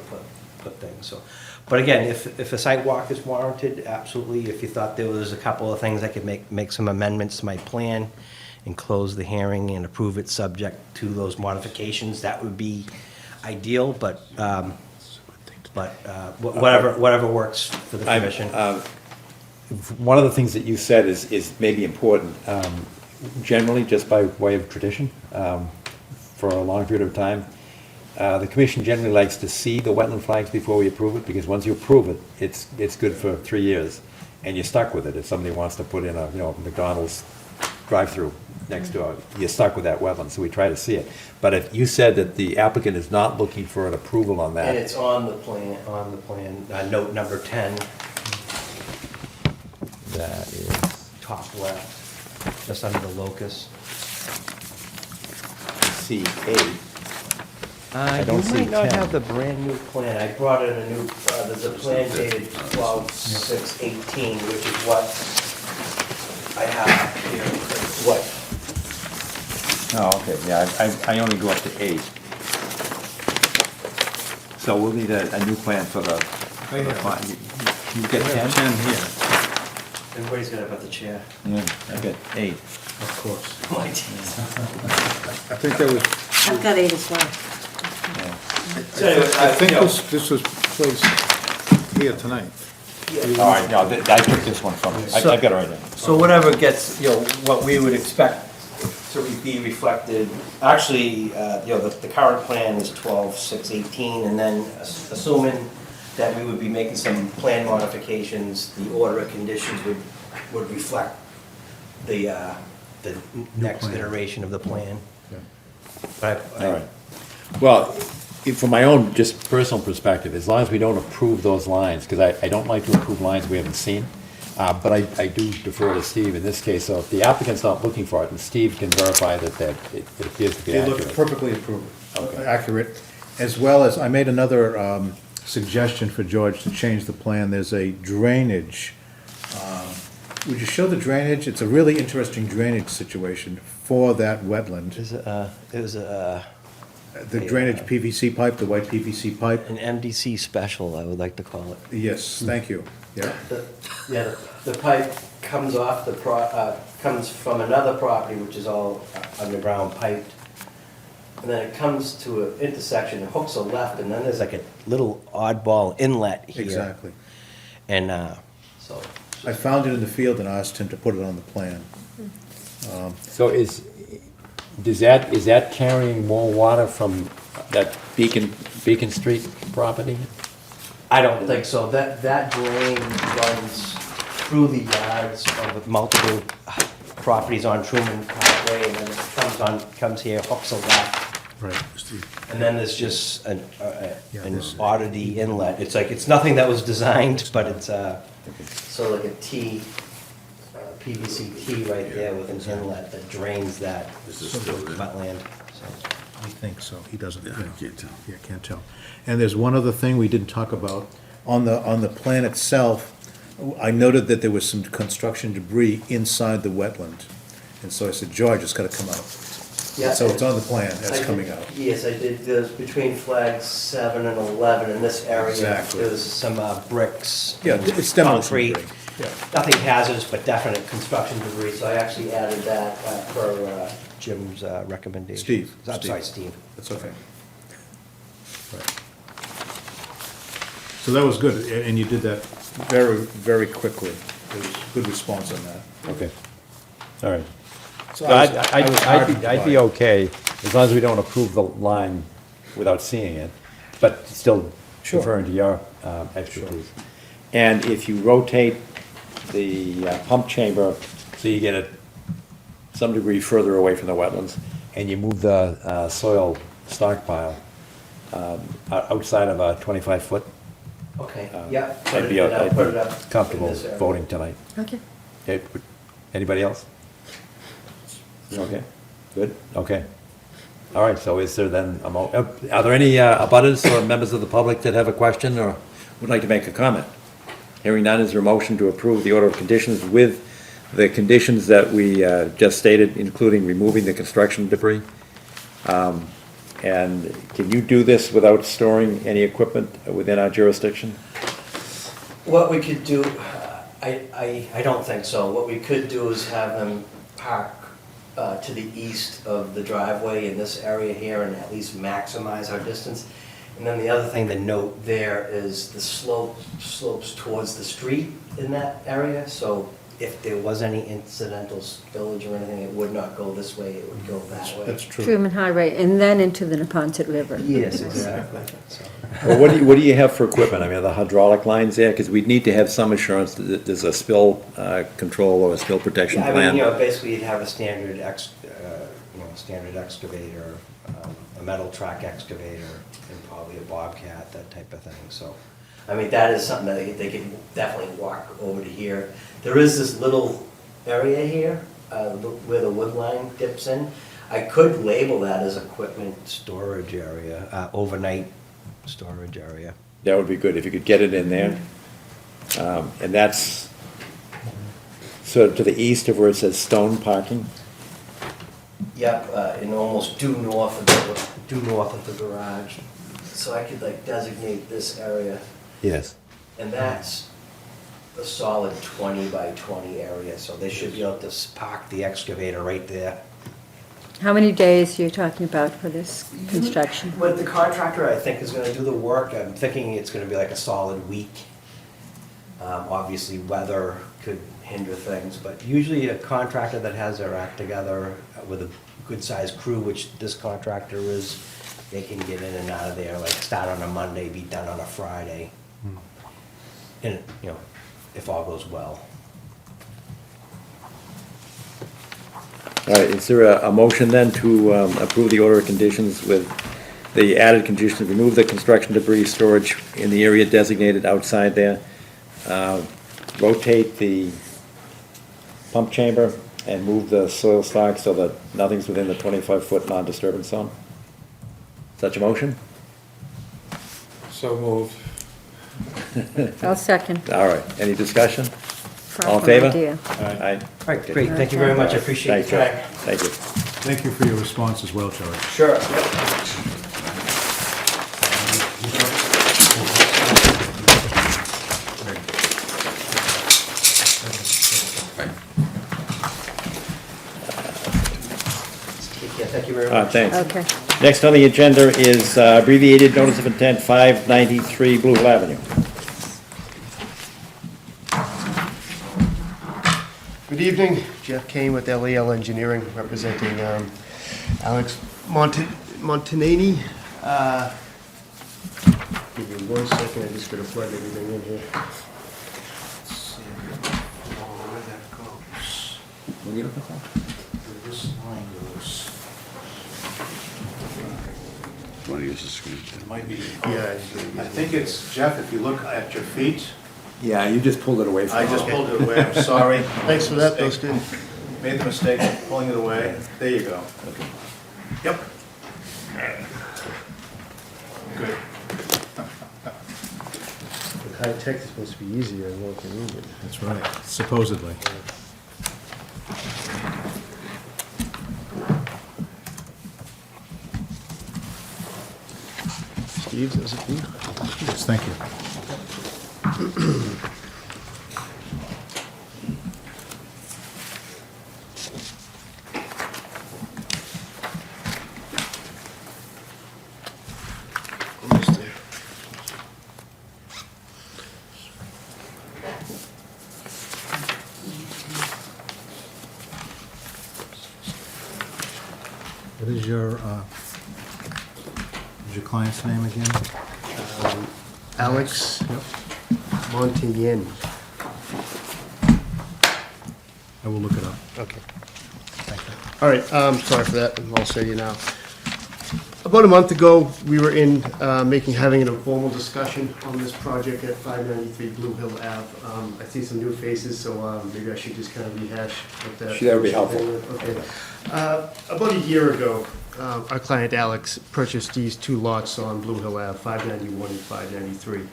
put things, so. But again, if a site walk is warranted, absolutely. If you thought there was a couple of things I could make some amendments to my plan and close the hearing and approve it subject to those modifications, that would be ideal, but whatever works for the commission. One of the things that you said is maybe important. Generally, just by way of tradition, for a long period of time, the commission generally likes to see the wetland flags before we approve it, because once you approve it, it's good for 3 years, and you're stuck with it. If somebody wants to put in a, McDonald's drive-through next door, you're stuck with that wetland, so we try to see it. But if you said that the applicant is not looking for an approval on that. And it's on the plan, note number 10, That is, top left, just under the locus. C8. I don't see You might not 10. have the brand-new plan. I brought in a new, there's a plan dated 12/6/18, which is what I have here. What? Oh, okay, yeah, I only go up to 8. So we'll need a new plan for the, I have. you get 10? 10 here. Everybody's got about the chair. Yeah, I got 8. Of course. I think that was, I've got 8 as well. So anyway, I think you know, this was placed here tonight. All right, no, I took this one from, I've got it right there. So whatever gets, you know, what we would expect to be reflected, actually, you know, the current plan is 12/6/18, and then assuming that we would be making some plan modifications, the order of conditions would reflect the next plan. iteration of the plan. Yeah. But I- All right. Well, from my own just personal perspective, as long as we don't approve those lines, because I don't like to approve lines we haven't seen, but I do defer to Steve in this case, so if the applicant's not looking for it, and Steve can verify that it appears to be They look accurate. perfectly accurate, as well as, I made another suggestion for George to change the plan. There's a drainage. Would you show the drainage? It's a really interesting drainage situation for that wetland. it was The drainage PVC pipe, the white PVC pipe. an MDC special, I would like to call it. Yes, thank you. Yeah, Yeah, the pipe comes off comes from another property, which is all underground piped. And then it comes to an intersection, it hooks a left, and then there's like a little oddball inlet here. exactly. And, so, I found it in the field and asked him to put it on the plan. So is that carrying more water from that Beacon Street property? I don't think so. That drain runs through the yards of multiple properties on Truman Parkway, and then it comes here, hooks a left. Right, Steve. And then there's just an Yeah, an this- oddity inlet. It's like, it's nothing that was designed, but it's sort of like a T, PVC T right there with an inlet that drains that This is still there. wetland. So, I think so, he doesn't. Yeah, I can't tell. Yeah, can't tell. And there's one other thing we didn't talk about. On the plan itself, I noted that there was some construction debris inside the wetland. And so I said, George, it's gotta come out. Yeah, So it's on the plan, I that's did- coming out. Yes, I did, there's between flags 7 and 11 in this area. Exactly. There's some bricks. Yeah, and it's demolition concrete. debris. Yeah. Nothing hazardous, but definite construction debris, so I actually added that per Jim's recommendation. Steve. I'm sorry, Steve. That's okay. Right. So that was good, and you did that very, very quickly. There was good response on that. Okay. All right. So I was heartened I'd be by it. okay, as long as we don't approve the line without seeing it, but still Sure. referring to your expertise. And if you rotate the pump chamber, so you get it some degree further away from the wetlands, and you move the soil stockpile outside of a 25-foot, Okay, yeah. I'd be I'll put it up in comfortable this area. voting tonight. Okay. Okay, anybody else? You okay? Good, okay. All right, so is there then, are there any abutters or members of the public that have a question or would like to make a comment? Hearing none, is there a motion to approve the order of conditions with the conditions that we just stated, including removing the construction debris? And can you do this without storing any equipment within our jurisdiction? What we could do, I don't think so. What we could do is have them park to the east of the driveway in this area here and at least maximize our distance. And then the other thing to note there is the slopes towards the street in that area. So if there was any incidental spillage or anything, it would not go this way, it would go that way. That's true. Truman Highway, and then into the Neponset River. Yes, exactly. So- Well, what do you have for equipment? I mean, are the hydraulic lines there? Because we'd need to have some assurance that there's a spill control or a spill protection Yeah, I plan. mean, basically you'd have a standard standard excavator, a metal track excavator, and probably a bobcat, that type of thing, so. I mean, that is something that they can definitely walk over to here. There is this little area here, where the wood line dips in. I could label that as equipment storage area, overnight storage area. That would be good if you could get it in there. And that's sort of to the east of where it says stone parking. Yep, and almost due north of the garage. So I could like designate this area, Yes. and that's a solid 20 by 20 area, so they should be able to park the excavator right there. How many days are you talking about for this construction? With the contractor, I think, is gonna do the work, I'm thinking it's gonna be like a solid week. Obviously, weather could hinder things, but usually a contractor that has their act together with a good-sized crew, which this contractor is, they can get in and out of there, like start on a Monday, be done on a Friday. And, you know, if all goes well. All right, is there a motion then to approve the order of conditions with the added condition to remove the construction debris storage in the area designated outside there, rotate the pump chamber, and move the soil stock so that nothing's within the 25-foot non-disturbance zone? Such a motion? So moved. I'll second. All right, any discussion? All in Proper favor? idea. Aye. All right, great, thank you very much, I appreciate Thanks, your Joe. time. Thank you. Thank you for your response as well, Charlie. Sure. Yeah, thank you very much. Thanks. Okay. Next on the agenda is abbreviated notice of intent, 593 Blue Hill Avenue. Good evening, Jeff Kane with LEL Engineering, representing Alex Montanini. Give me 1 second, I just gotta plug everything in here. Let's see where that goes. What are you looking for? Where this line goes. Want to use the screen? It might be, Yeah, I think it's, Jeff, if you look at your feet, Yeah, you just pulled it away from I me. just pulled it away, I'm sorry. thanks for that, Dustin. Made the mistake of pulling it away. There you go. Yep. Good. High tech is supposed to be easier and more convenient. That's right, supposedly. Steve, is it you? Yes, thank you. Almost there. What is your client's name again? Alex Yep. Montigny. I will look it up. Okay. Thank you. All right, sorry for that, I'll say you now. About a month ago, we were having an informal discussion on this project at 593 Blue Hill Ave. I see some new faces, so maybe I should just kind of rehash what that. That would be helpful. Okay. About a year ago, our client Alex purchased these 2 lots on Blue Hill Ave, 591 and 593.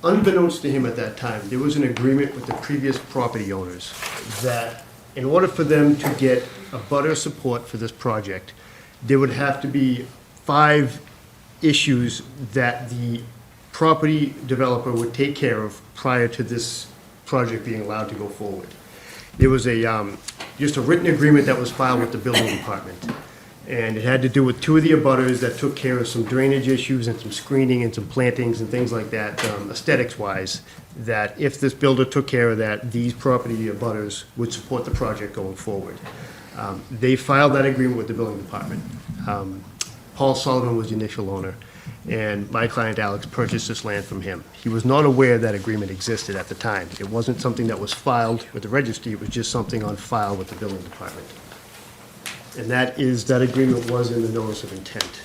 Unbeknownst to him at that time, there was an agreement with the previous property owners that in order for them to get a butter support for this project, there would have to be 5 issues that the property developer would take care of prior to this project being allowed to go forward. There was just a written agreement that was filed with the building department. And it had to do with 2 of the abutters that took care of some drainage issues and some screening and some plantings and things like that, aesthetics-wise, that if this builder took care of that, these property abutters would support the project going forward. They filed that agreement with the building department. Paul Sullivan was the initial owner, and my client Alex purchased this land from him. He was not aware that agreement existed at the time. It wasn't something that was filed with the registry, it was just something on file with the building department. And that agreement was in the notice of intent.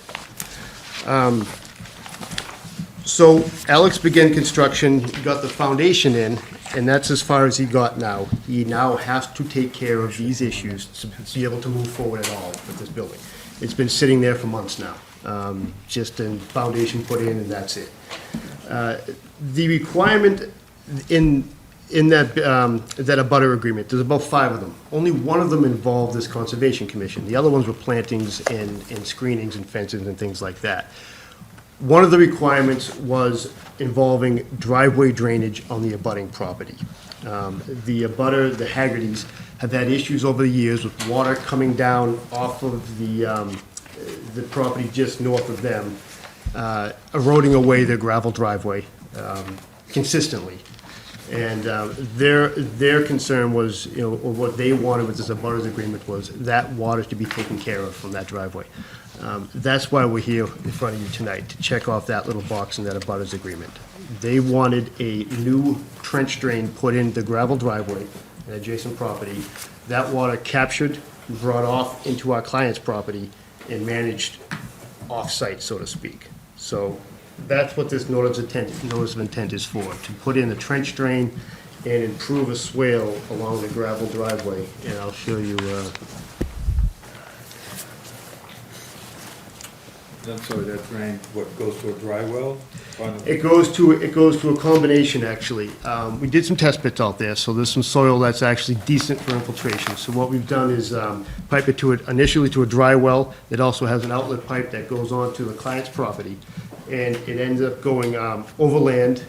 So Alex began construction, he got the foundation in, and that's as far as he got now. He now has to take care of these issues to be able to move forward at all with this building. It's been sitting there for months now, just a foundation put in and that's it. The requirement in that abutter agreement, there's about 5 of them. Only one of them involved this Conservation Commission. The other ones were plantings and screenings and fences and things like that. One of the requirements was involving driveway drainage on the abutting property. The abutter, the Haggertys, have had issues over the years with water coming down off of the property just north of them, eroding away their gravel driveway consistently. And their concern was, or what they wanted with this abutters agreement was that water to be taken care of from that driveway. That's why we're here in front of you tonight, to check off that little box in that abutters agreement. They wanted a new trench drain put in the gravel driveway, an adjacent property. That water captured, brought off into our client's property, and managed off-site, so to speak. So that's what this notice of intent is for, to put in a trench drain and improve a swale along the gravel driveway. And I'll show you, I'm sorry, that drain, what, goes to a dry well? it goes to a combination, actually. We did some test pits out there, so there's some soil that's actually decent for infiltration. So what we've done is pipe it initially to a dry well. It also has an outlet pipe that goes onto the client's property. And it ends up going overland,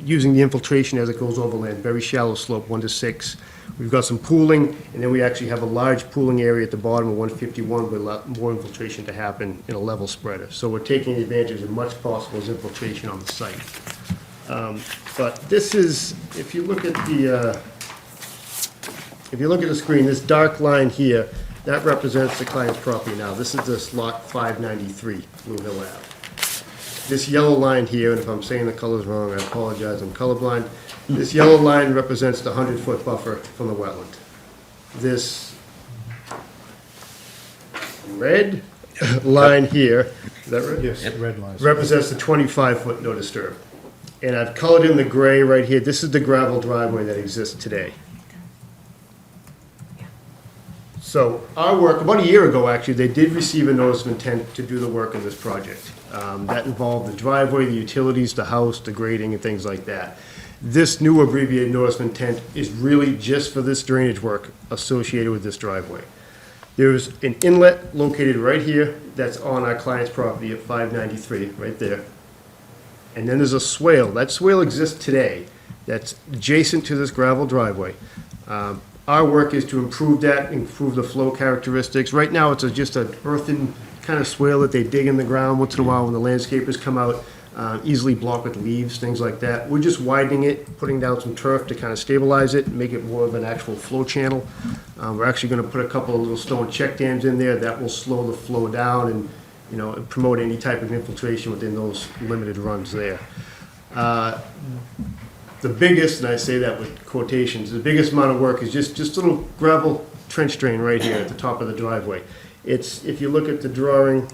using the infiltration as it goes overland, very shallow slope, 1 to 6. We've got some pooling, and then we actually have a large pooling area at the bottom of 151 with a lot more infiltration to happen in a level spreader. So we're taking advantage of as much possible as infiltration on the site. But this is, if you look at the screen, this dark line here, that represents the client's property now. This is this lot 593, Blue Hill Ave. This yellow line here, and if I'm saying the colors wrong, I apologize, I'm colorblind. This yellow line represents the 100-foot buffer from the wetland. This red line here, is that right? Yes, red lines. Represents the 25-foot no disturb. And I've colored in the gray right here. This is the gravel driveway that exists today. So our work, about a year ago, actually, they did receive a notice of intent to do the work of this project. That involved the driveway, the utilities, the house, the grading, and things like that. This new abbreviated notice of intent is really just for this drainage work associated with this driveway. There's an inlet located right here that's on our client's property at 593, right there. And then there's a swale. That swale exists today that's adjacent to this gravel driveway. Our work is to improve that, improve the flow characteristics. Right now, it's just an earthen kind of swale that they dig in the ground once in a while when the landscapers come out, easily blocked with leaves, things like that. We're just widening it, putting down some turf to kind of stabilize it, and make it more of an actual flow channel. We're actually going to put a couple of little stone check dams in there that will slow the flow down and, and promote any type of infiltration within those limited runs there. The biggest, and I say that with quotations, the biggest amount of work is just a little gravel trench drain right here at the top of the driveway. It's, if you look at the drawing,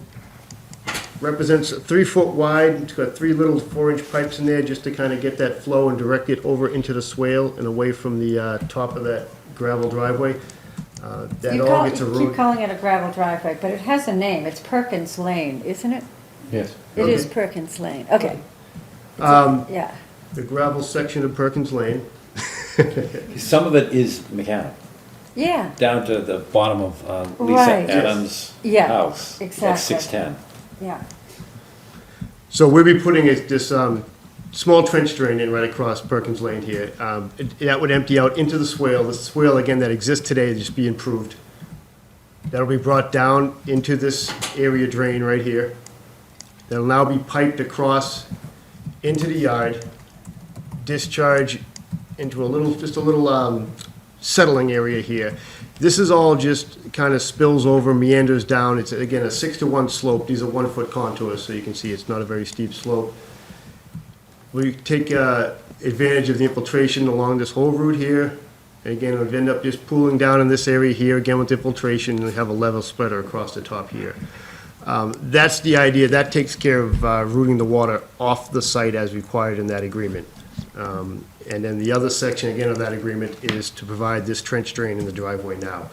represents 3 foot wide. It's got 3 little 4-inch pipes in there just to kind of get that flow and direct it over into the swale and away from the top of that gravel driveway. That all gets You eroded. keep calling it a gravel driveway, but it has a name. It's Perkins Lane, isn't it? Yes. It is Okay. Perkins Lane. Okay. Yeah. The gravel section of Perkins Lane. Some of it is mechanical, Yeah. down to the bottom of Lisa Right. Adams' Yeah, house. exactly. That's 610. Yeah. So we'll be putting this small trench drain in right across Perkins Lane here. That would empty out into the swale. The swale, again, that exists today, will just be improved. That'll be brought down into this area drain right here. That'll now be piped across into the yard, discharge into just a little settling area here. This is all just kind of spills over, meanders down. It's, again, a 6-to-1 slope. These are 1-foot contours, so you can see it's not a very steep slope. We take advantage of the infiltration along this whole route here. And again, it would end up just pooling down in this area here, again with infiltration, and we have a level spreader across the top here. That's the idea. That takes care of routing the water off the site as required in that agreement. And then the other section, again, of that agreement is to provide this trench drain in the driveway now.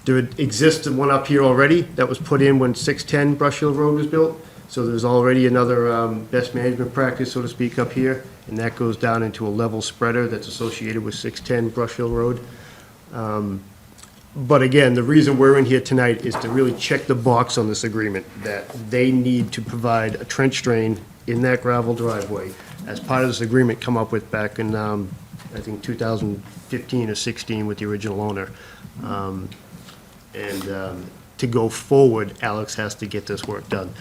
There exists one up here already that was put in when 610 Brush Hill Road was built. So there's already another best management practice, so to speak, up here. And that goes down into a level spreader that's associated with 610 Brush Hill Road. But again, the reason we're in here tonight is to really check the box on this agreement, that they need to provide a trench drain in that gravel driveway, as part of this agreement come up with back in, I think 2015 or 16 with the original owner. To go forward, Alex has to get this work done.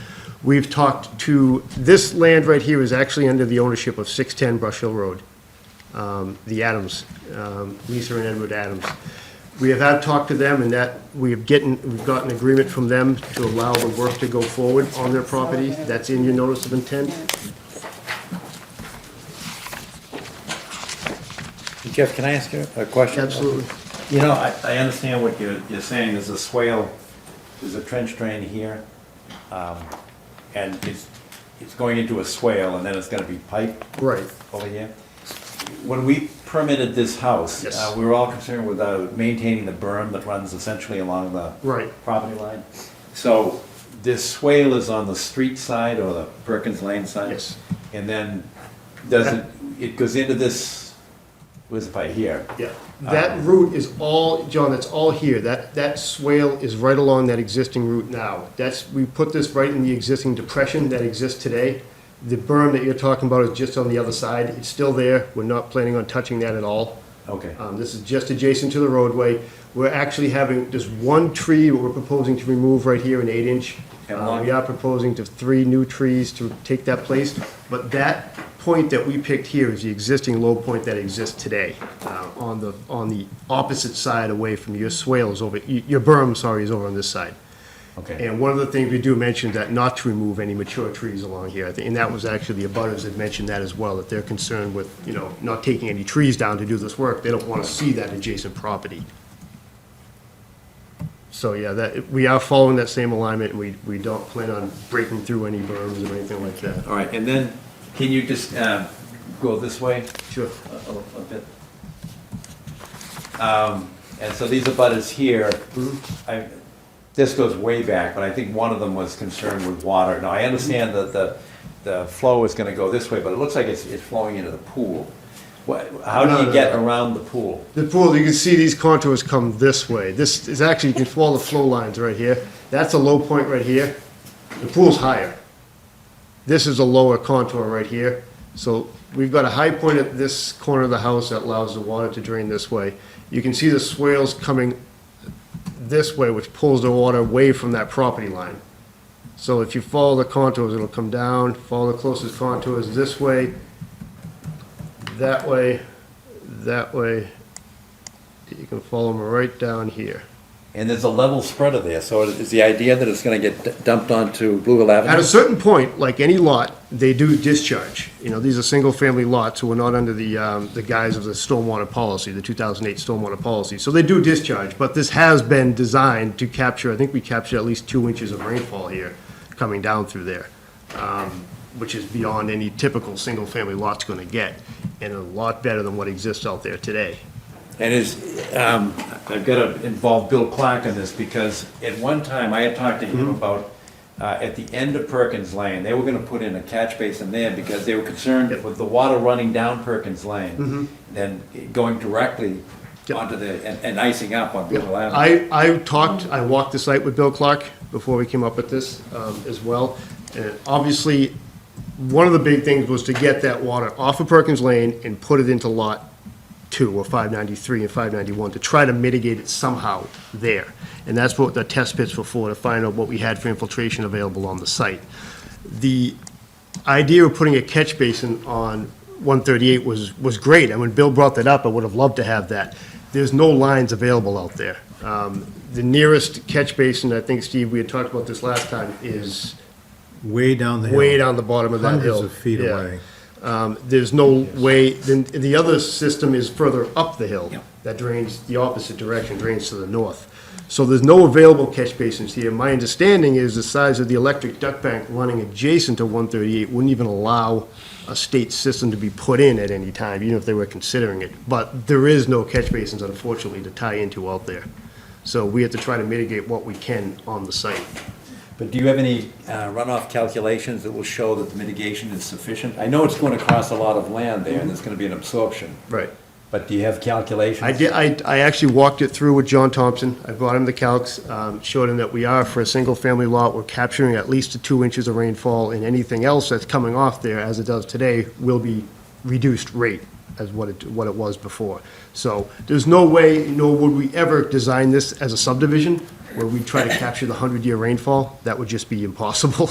We've talked to, this land right here is actually under the ownership of 610 Brush Hill Road, the Adams, Lisa and Edward Adams. We have had talked to them, and that we've gotten agreement from them to allow the work to go forward on their property. That's in your notice of intent. Jeff, can I ask you a question? Absolutely. You know, I understand what you're saying, there's a swale, there's a trench drain here, and it's going into a swale, and then it's gonna be piped Right. over here. When we permitted this house, Yes. we were all concerned with maintaining the berm that runs essentially along the Right. property line. So this swale is on the street side or the Perkins Lane side? Yes. And then it goes into this, was it by here? Yeah, that route is all, John, that's all here. That swale is right along that existing route now. We put this right in the existing depression that exists today. The berm that you're talking about is just on the other side. It's still there. We're not planning on touching that at all. Okay. This is just adjacent to the roadway. We're actually having just one tree that we're proposing to remove right here, an 8-inch. We are proposing to 3 new trees to take that place. But that point that we picked here is the existing low point that exists today, on the opposite side away from your swales over, your berm, sorry, is over on this side. Okay. And one of the things we do mention that not to remove any mature trees along here, and that was actually the abutters that mentioned that as well, that they're concerned with, not taking any trees down to do this work. They don't want to see that adjacent property. So, yeah, we are following that same alignment, and we don't plan on breaking through any berms or anything like that. All right, and then, can you just go this way? Sure. A bit. And so these abutters here, this goes way back, but I think one of them was concerned with water. Now, I understand that the flow is gonna go this way, but it looks like it's flowing into the pool. How do you get around the pool? The pool, you can see these contours come this way. This is actually, you can follow the flow lines right here. That's a low point right here. The pool's higher. This is a lower contour right here. So we've got a high point at this corner of the house that allows the water to drain this way. You can see the swales coming this way, which pulls the water away from that property line. So if you follow the contours, it'll come down, follow the closest contours this way, that way, that way. You can follow them right down here. And there's a level spreader there, so is the idea that it's gonna get dumped onto Blue Hill Avenue? At a certain point, like any lot, they do discharge. These are single-family lots, so we're not under the guise of the stormwater policy, the 2008 stormwater policy. So they do discharge, but this has been designed to capture, I think we captured at least 2 inches of rainfall here coming down through there, which is beyond any typical single-family lot's gonna get, and a lot better than what exists out there today. And I've got to involve Bill Clark in this, because at one time, I had talked to him about, at the end of Perkins Lane, they were gonna put in a catch basin there, because they were concerned with the water running down Perkins Lane, then going directly onto and icing up on Blue Hill Avenue. I walked the site with Bill Clark before we came up with this, as well. And obviously, one of the big things was to get that water off of Perkins Lane and put it into Lot 2, or 593 and 591, to try to mitigate it somehow there. And that's what the test pits were for, to find out what we had for infiltration available on the site. The idea of putting a catch basin on 138 was great, and when Bill brought that up, I would have loved to have that. There's no lines available out there. The nearest catch basin, I think, Steve, we had talked about this last time, is Way down the hill. way down the bottom of that hill. Hundreds of feet Yeah. away. There's no way, then the other system is further up the hill. That drains the opposite direction, drains to the north. So there's no available catch basins here. My understanding is the size of the electric duct bank running adjacent to 138 wouldn't even allow a state system to be put in at any time, even if they were considering it. But there is no catch basins, unfortunately, to tie into out there. So we have to try to mitigate what we can on the site. But do you have any runoff calculations that will show that the mitigation is sufficient? I know it's going to cost a lot of land there, and there's going to be an absorption. Right. But do you have calculations? I did, I actually walked it through with John Thompson. I brought him the calcs, showed him that we are, for a single-family lot, we're capturing at least 2 inches of rainfall, and anything else that's coming off there, as it does today, will be reduced rate as what it was before. So there's no way, nor would we ever design this as a subdivision where we try to capture the 100-year rainfall. That would just be impossible.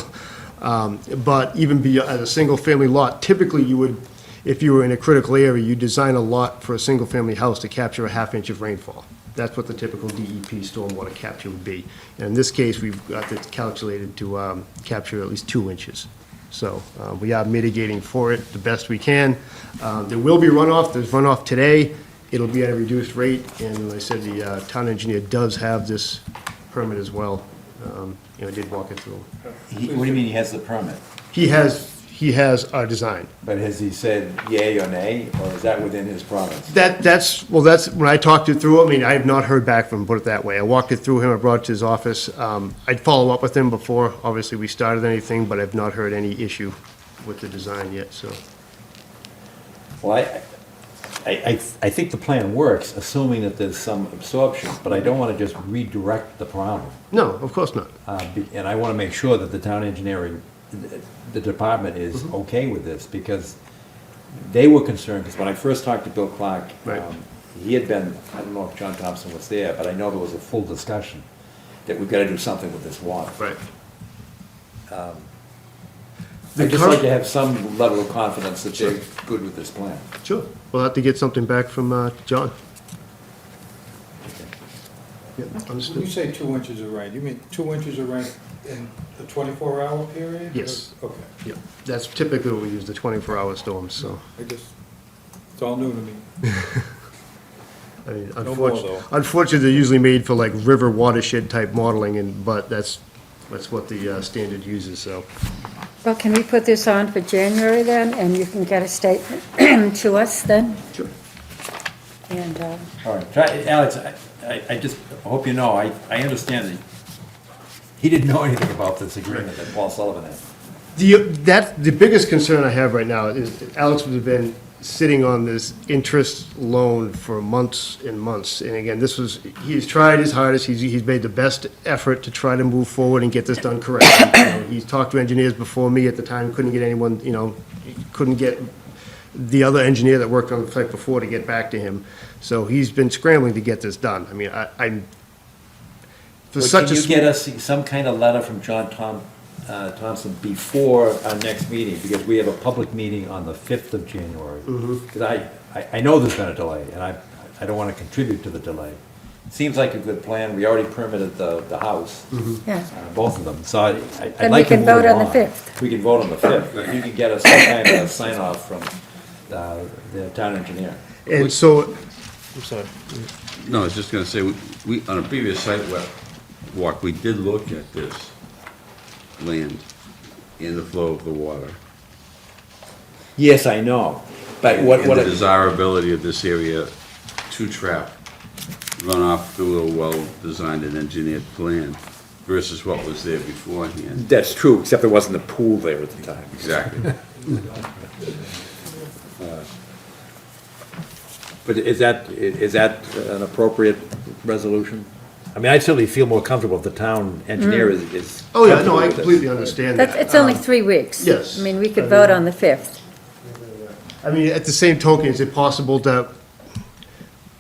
But even as a single-family lot, typically you would, if you were in a critical area, you design a lot for a single-family house to capture a ½ inch of rainfall. That's what the typical DEP stormwater capture would be. And in this case, we've got it calculated to capture at least 2 inches. So we are mitigating for it the best we can. There will be runoff. There's runoff today. It'll be at a reduced rate. And like I said, the town engineer does have this permit as well. I did walk it through. What do you mean he has the permit? He has our design. But has he said yay or nay, or is that within his province? That's, when I talked it through, I mean, I have not heard back from him, put it that way. I walked it through him, I brought it to his office. I'd follow up with him before, obviously, we started anything, but I've not heard any issue with the design yet, so. Well, I think the plan works, assuming that there's some absorption, but I don't want to just redirect the problem. No, of course not. And I want to make sure that the town engineering, the department is okay with this, because they were concerned, because when I first talked to Bill Clark, Right. he had been, I don't know if John Thompson was there, but I know there was a full discussion that we've got to do something with this water. Right. I'd just like to have some level of confidence that they're good with this plan. Sure. We'll have to get something back from John. Yeah, When you understood. say 2 inches of rain, you mean 2 inches of rain in the 24-hour period? Yes. Okay. Yeah, that's typically what we use, the 24-hour storms, so. I just, it's all new to me. I mean, No more, though. unfortunately, they're usually made for like river watershed type modeling, but that's what the standard uses, so. Well, can we put this on for January then, and you can get a statement to us then? Sure. And, All right, Alex, I just hope you know, I understand that he didn't know anything about this agreement that Paul Sullivan had. The biggest concern I have right now is Alex would have been sitting on this interest loan for months and months. And again, he's tried his hardest, he's made the best effort to try to move forward and get this done correctly. He's talked to engineers before me at the time, couldn't get anyone, couldn't get the other engineer that worked on the site before to get back to him. So he's been scrambling to get this done. I mean, I'm, for Well, such a. Can you get us some kind of letter from John Thompson before our next meeting, because we have a public meeting on the 5th of January. Because I know there's been a delay, and I don't want to contribute to the delay. Seems like a good plan, we already permitted the house, yeah, both of them, so I'd Then we like to can move vote it on the along. 5th. We can vote on the 5th, if you can get us some kind of a sign off from the town engineer. And so, I'm sorry. No, I was just gonna say, we, on a previous site walk, we did look at this land and the flow of the water. Yes, I know, but And what? the desirability of this area to trap runoff through a well-designed and engineered plan versus what was there beforehand. That's true, except there wasn't a pool there at the time. Exactly. But is that an appropriate resolution? I mean, I'd certainly feel more comfortable if the town engineer is. Oh, yeah, no, comfortable I with this. completely understand that. It's only 3 weeks. yes. I mean, we could vote on the 5th. I mean, at the same token, is it possible that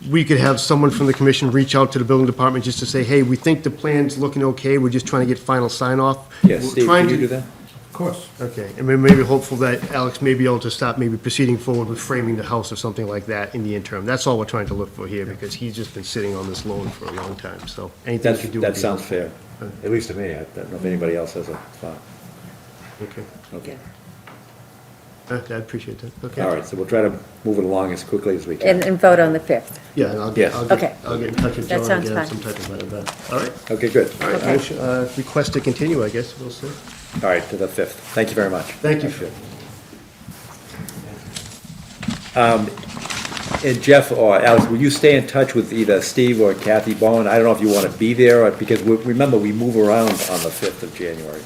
we could have someone from the commission reach out to the building department just to say, hey, we think the plan's looking okay, we're just trying to get final sign off? Yes, We're Steve, trying can you to- do that? Of course. Okay, and we're maybe hopeful that Alex may be able to stop maybe proceeding forward with framing the house or something like that in the interim. That's all we're trying to look for here, because he's just been sitting on this loan for a long time, so anything we can do. would That be- sounds fair, at least to me. I don't know if anybody else has a thought. Okay, Okay. I appreciate that, okay. All right, so we'll try to move it along as quickly as we can. And vote on the 5th. Yeah, and I'll Yes. get, Okay. I'll get in touch with That John and sounds get him fine. some type of letter back. All right, Okay, good. all right, motion, request to continue, I guess, we'll see. All right, to the 5th. Thank you very much. Thank you. And Jeff or Alex, will you stay in touch with either Steve or Kathy Bowen? I don't know if you want to be there, or, because remember, we move around on the 5th of January.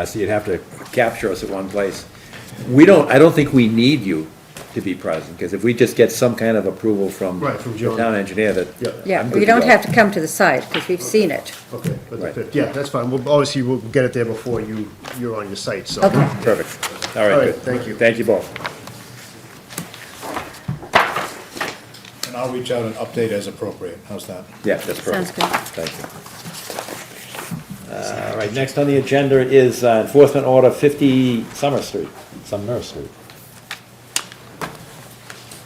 So you'd have to capture us at one place. I don't think we need you to be present, because if we just get some kind of approval from Right, from the John. town engineer that. Yeah. Yeah, I'm you good to don't go. have to come to the site, because we've seen it. Okay, but the Right. 5th, yeah, that's fine. We'll, obviously, we'll get it there before you're on your site, so. Okay. Perfect. All All right, right, good. thank you. Thank you both. And I'll reach out and update as appropriate. How's that? Yeah, that's perfect. Sounds good. Thank you. All right, next on the agenda is Enforcement Order 50 Summer Street.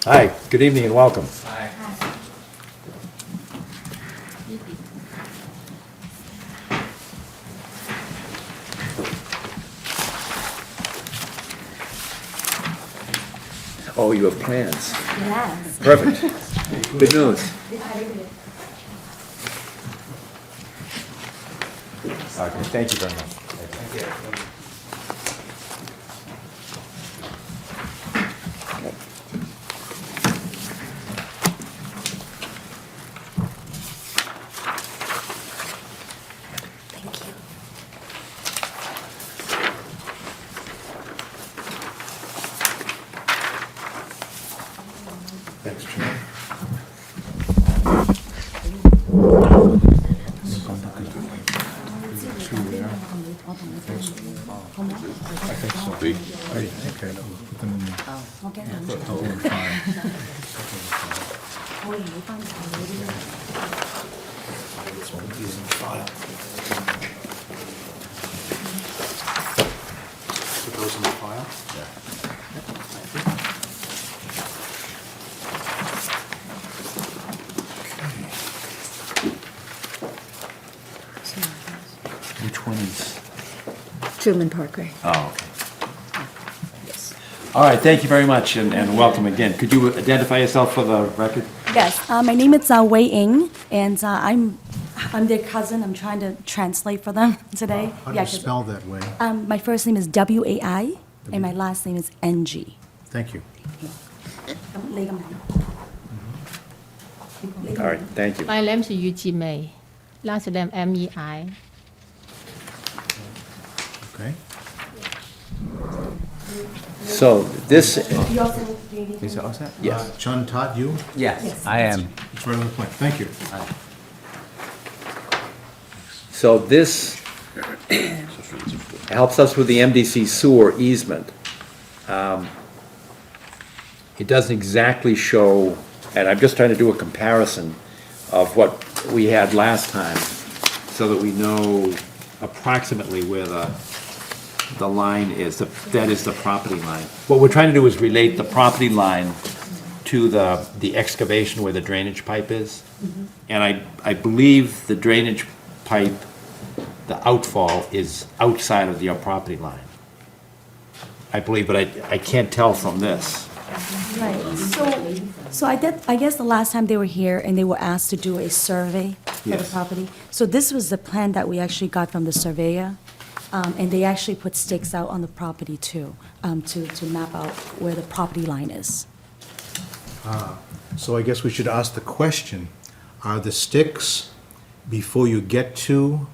Hi, good evening and welcome. Oh, you have plans. Yes. Perfect. Good news. Okay, thank you very much. Thank you. Thanks, Jim. Big. Put those in the file? Which one is? Truman Parkway. Oh, okay. All right, thank you very much and welcome again. Could you identify yourself for the record? Yes, my name is Wei Ying, and I'm their cousin. I'm trying to translate for them today. How do you spell that way? My first name is WAI, and my last name is NG. Thank you. All right, thank you. My name is Yu Ji Mei. Last name MEI. Okay. So this, Is it all set? yes. Chun Tat, you? Yes, I am. It's right on the plan. Thank you. So this helps us with the MDC sewer easement. It doesn't exactly show, and I'm just trying to do a comparison of what we had last time, so that we know approximately where the line is, that is the property line. What we're trying to do is relate the property line to the excavation where the drainage pipe is. And I believe the drainage pipe, the outfall is outside of your property line. I believe, but I can't tell from this. Right. So I guess the last time they were here and they were asked to do a survey for the Yes. property. So this was the plan that we actually got from the surveyor. And they actually put stakes out on the property too, to map out where the property line is. So I guess we should ask the question, are the sticks before you get to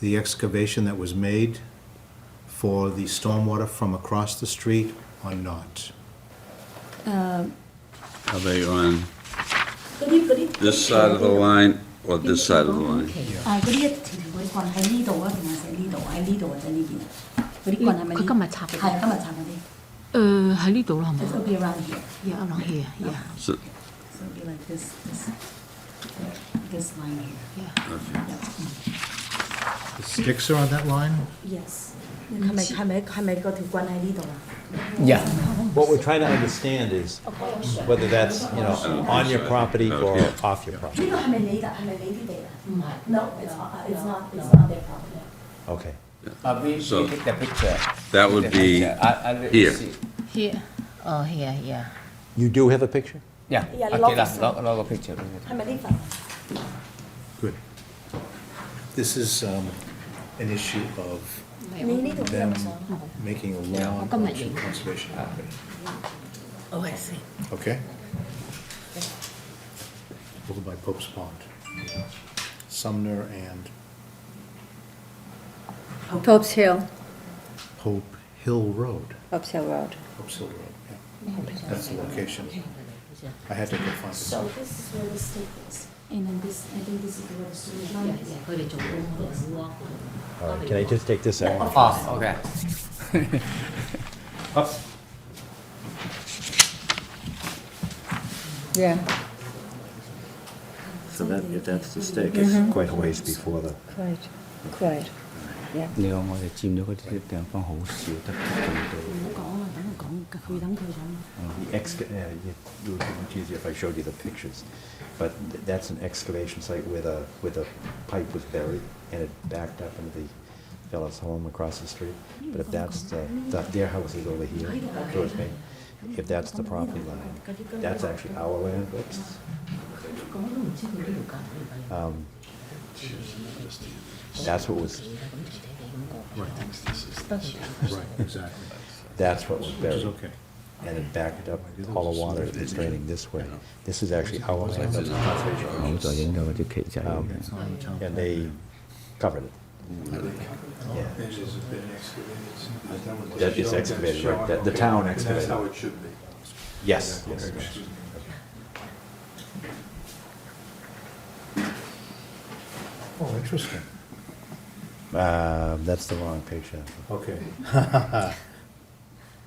the excavation that was made for the stormwater from across the street or not? Are they on this side of the line or this side of the line? 嗰啲一條條嗰啲棍喺呢度啊，定係喺呢度？喺呢度或者呢邊啊？嗰啲棍係咪呢？佢今日插嘅。係今日插嗰啲。喺呢度啦，係咪 It's gonna be around here. Yeah, around here, yeah. So- So it'll be like this line here. The sticks are on that line? Yes. 係咪嗰條棍喺呢度啊？ Yeah. What we're trying to understand is whether that's, on your property or off your property. 呢個係咪你㗎？係咪你啲地啊？唔係。No, it's not their property. Okay. We So- take the picture. That would be here. Here. Oh, here, yeah. You do have a picture? Yeah. Yeah, Okay, log lah, is- log a picture. 係咪呢份？ Good. This is an issue of 你呢度有 them 冇相？ making a lawn今日 onto 影。 conservation property. Oh, I see. Okay? Over by Pope's Pond. Sumner and Pope's Hill, Pope Hill Road. Pope's Hill Road. Pope's Hill Road, yeah. That's the location. I had to go find it. So this is where the stake is, and then this, I think this is where the sewage line is. All right, can I just take this out? Oh, okay. Yeah, So that, if that's the stake, it's quite a ways before the. quite, yeah. 你講我哋佔咗嗰啲地方好少，得咁多。唔好講啦，等佢講，佢等佢講。The it would be much easier if I showed you the pictures. But that's an excavation site where the pipe was buried and it backed up into the fellow's home across the street. But if that's their house is over here, towards me. If that's the property line, that's actually our land. Oops. That's what was. Right, exactly. That's what was buried. Okay. And it backed up all the water that's draining this way. This is actually our land. That's the conservation. 好在影到嗰啲旗仔。And they covered it. Yeah. That is excavated, right? The town excavated. That's how it should be. Yes, yes. Oh, interesting. That's the wrong picture. Okay.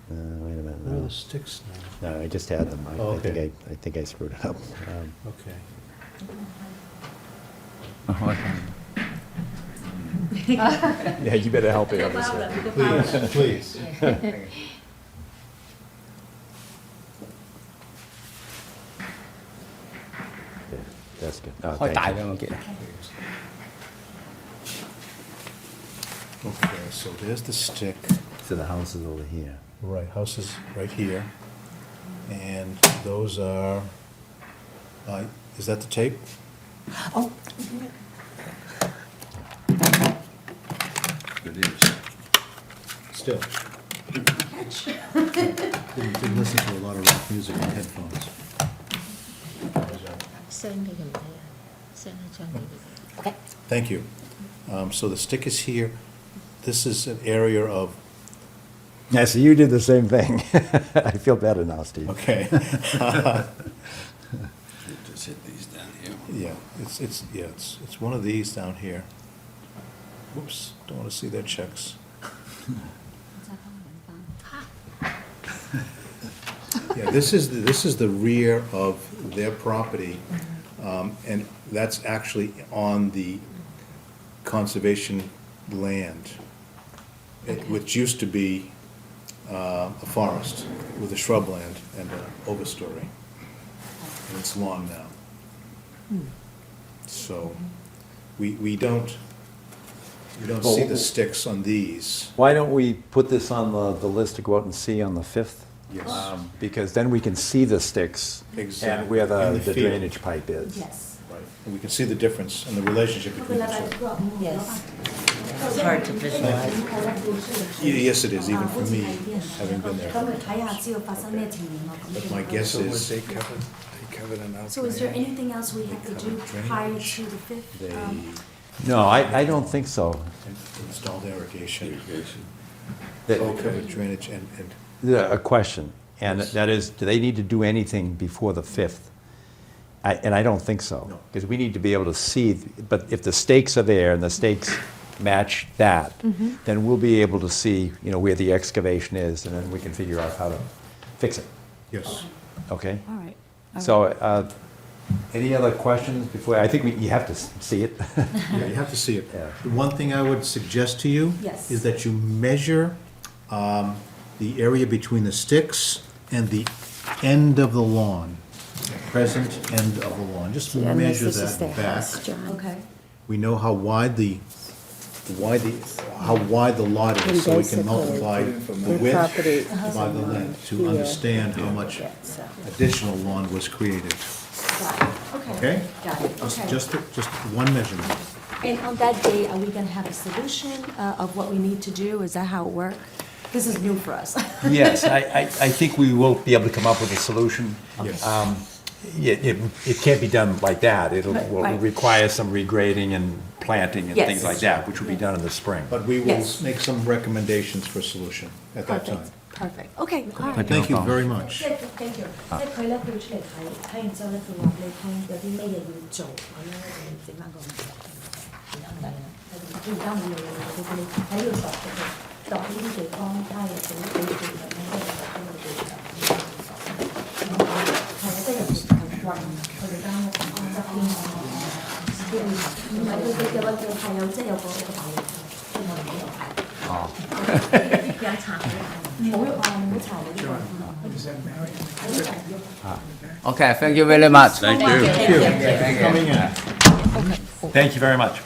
Wait a minute. Where are the sticks now? No, I just had them. Oh, I okay. think I screwed it up. Okay. Yeah, you better help me on this one. Please, please. Yeah, that's good. Oh, 開大 thank 嘅 you. 我記得。 Okay, so there's the stick. So the house is over here. Right, house is right here. And those are, is that the tape? Oh, It is. Still. Didn't listen to a lot of rock music on headphones. 聲俾佢唔睇啊，聲一張俾佢。 okay. Thank you. So the stick is here. This is an area of. Yeah, so you did the same thing. I feel better now, Steve. Okay. Just hit these down here. Yeah, it's one of these down here. Whoops, don't want to see their checks. Yeah, this is the rear of their property, and that's actually on the conservation land, which used to be a forest with a shrubland and an overstory. And it's lawn now. So, we don't see the sticks on these. Why don't we put this on the list to go out and see on the 5th? Yes. Because then we can see the sticks Exactly. and where In the the field. drainage pipe is. Yes. Right, and we can see the difference and the relationship between the two. Yes. It's hard to visualize. Yes, it is, even for me, having been there. 咁佢睇下知道發生咩情形咯。 But my guess So what is they covered an outline. So is there anything else we have to do prior drainage. to the 5th? they No, I don't think so. installed irrigation, Irrigation. That- covered drainage and, A question, and that is, do they need to do anything before the 5th? And I don't think so. No. Because we need to be able to see, but if the stakes are there and the stakes match that, then we'll be able to see, where the excavation is, and then we can figure out how to fix it, yes. okay? All right. So, any other questions before, I think you have to see it. Yeah, you have to see it. Yeah. The one thing I would suggest to you Yes. is that you measure the area between the sticks and the end of the lawn, present end of the lawn. Just measure that back. Okay. We know how wide the lot is, so we can multiply the width by the length to understand how much additional lawn was created. Got it. Okay. Okay? Got it. Okay. Just one measurement. And on that day, are we gonna have a solution of what we need to do? Is that how it works? This is new for us. Yes, I think we will be able to come up with a solution. Yes. It can't be done like that. It'll will Right. require some regrading and planting and Yes. things like that, which will be done in the spring. But we will Yes. make some recommendations for solution at that time. Perfect. perfect. Okay, all right. Thank you very much. 即係 thank you，即係佢咧，佢要出嚟睇，睇完之後咧，佢話俾你聽有啲咩嘢要做，咁咧就要整翻個名。而家唔得啦，佢而家冇嘢啦，佢哋喺度度嘅，度呢啲地方，睇下有幾地方咧，即係度呢個地方。係啊，即係有時係運佢哋間屋側邊，唔係佢嘅話，佢係有即係有個大嘅，即係我哋呢度係。哦。有茶嘅，唔好喐啊！唔好嘈你呢個。Okay, thank you very much. Thank you. Coming in. Thank you very much.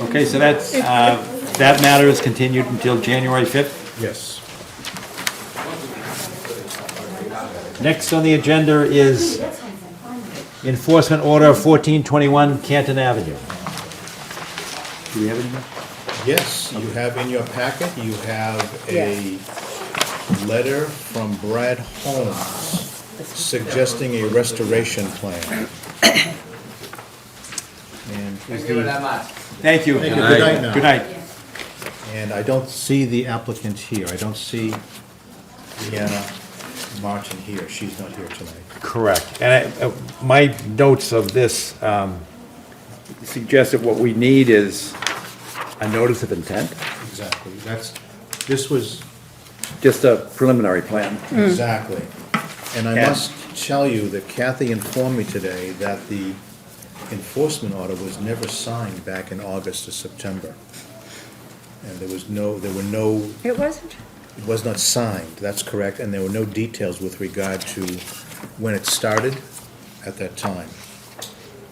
Okay, so that's, that matter is continued until January 5th. Yes. Next on the agenda is Enforcement Order 1421 Canton Avenue. Do we have anything? Yes, you have in your packet, you have a letter from Brad Holmes suggesting a restoration plan. And Thank you very much. Thank you. Thank you. Good night now. Good night. And I don't see the applicant here. I don't see Deanna Martin here. She's not here tonight. Correct. And my notes of this suggest that what we need is a notice of intent, Exactly. This was, just a preliminary plan. exactly. And I And- must tell you that Kathy informed me today that the enforcement order was never signed back in August or September. And there were no, It wasn't? it was not signed, that's correct, and there were no details with regard to when it started at that time.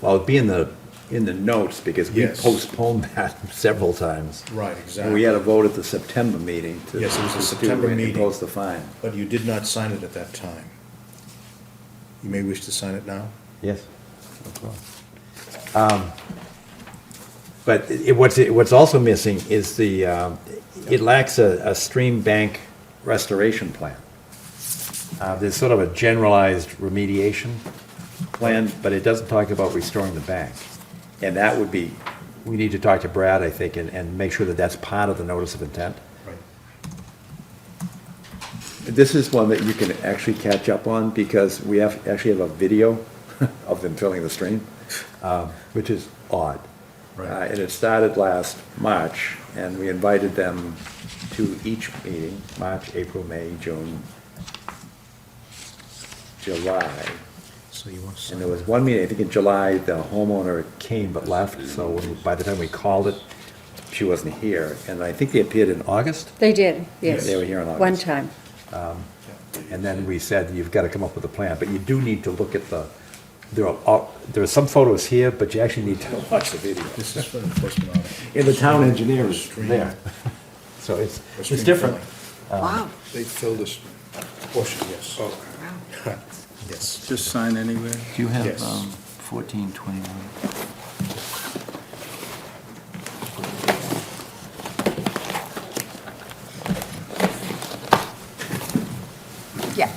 Well, it'd be in the notes, because we Yes. postponed that several times. Right, And exactly. we had a vote at the September meeting to. Yes, it was the to September meeting. Impose the fine. But you did not sign it at that time. You may wish to sign it now? Yes. But what's also missing is it lacks a stream bank restoration plan. There's sort of a generalized remediation plan, but it doesn't talk about restoring the bank. And that would be, we need to talk to Brad, I think, and make sure that that's part of the notice of intent. Right. This is one that you can actually catch up on, because we actually have a video of them filling the stream, which is odd. Right. And it started last March, and we invited them to each meeting, March, April, May, June, July. So you want to sign And there was one meeting, I think in July, the homeowner came but left, so by the time we called it, she wasn't here. And I think they appeared in August, They did, yes. They were here in August. One time. and then we said, you've got to come up with a plan. But you do need to look at there are some photos here, but you actually need to watch the video. This is for enforcement order. And the town engineer is Stream. there. So it's Stream different. filling. Wow. They filled this Portion, yes. Oh. Yes. Just sign anywhere? Do you have Yes. 1421? Yeah.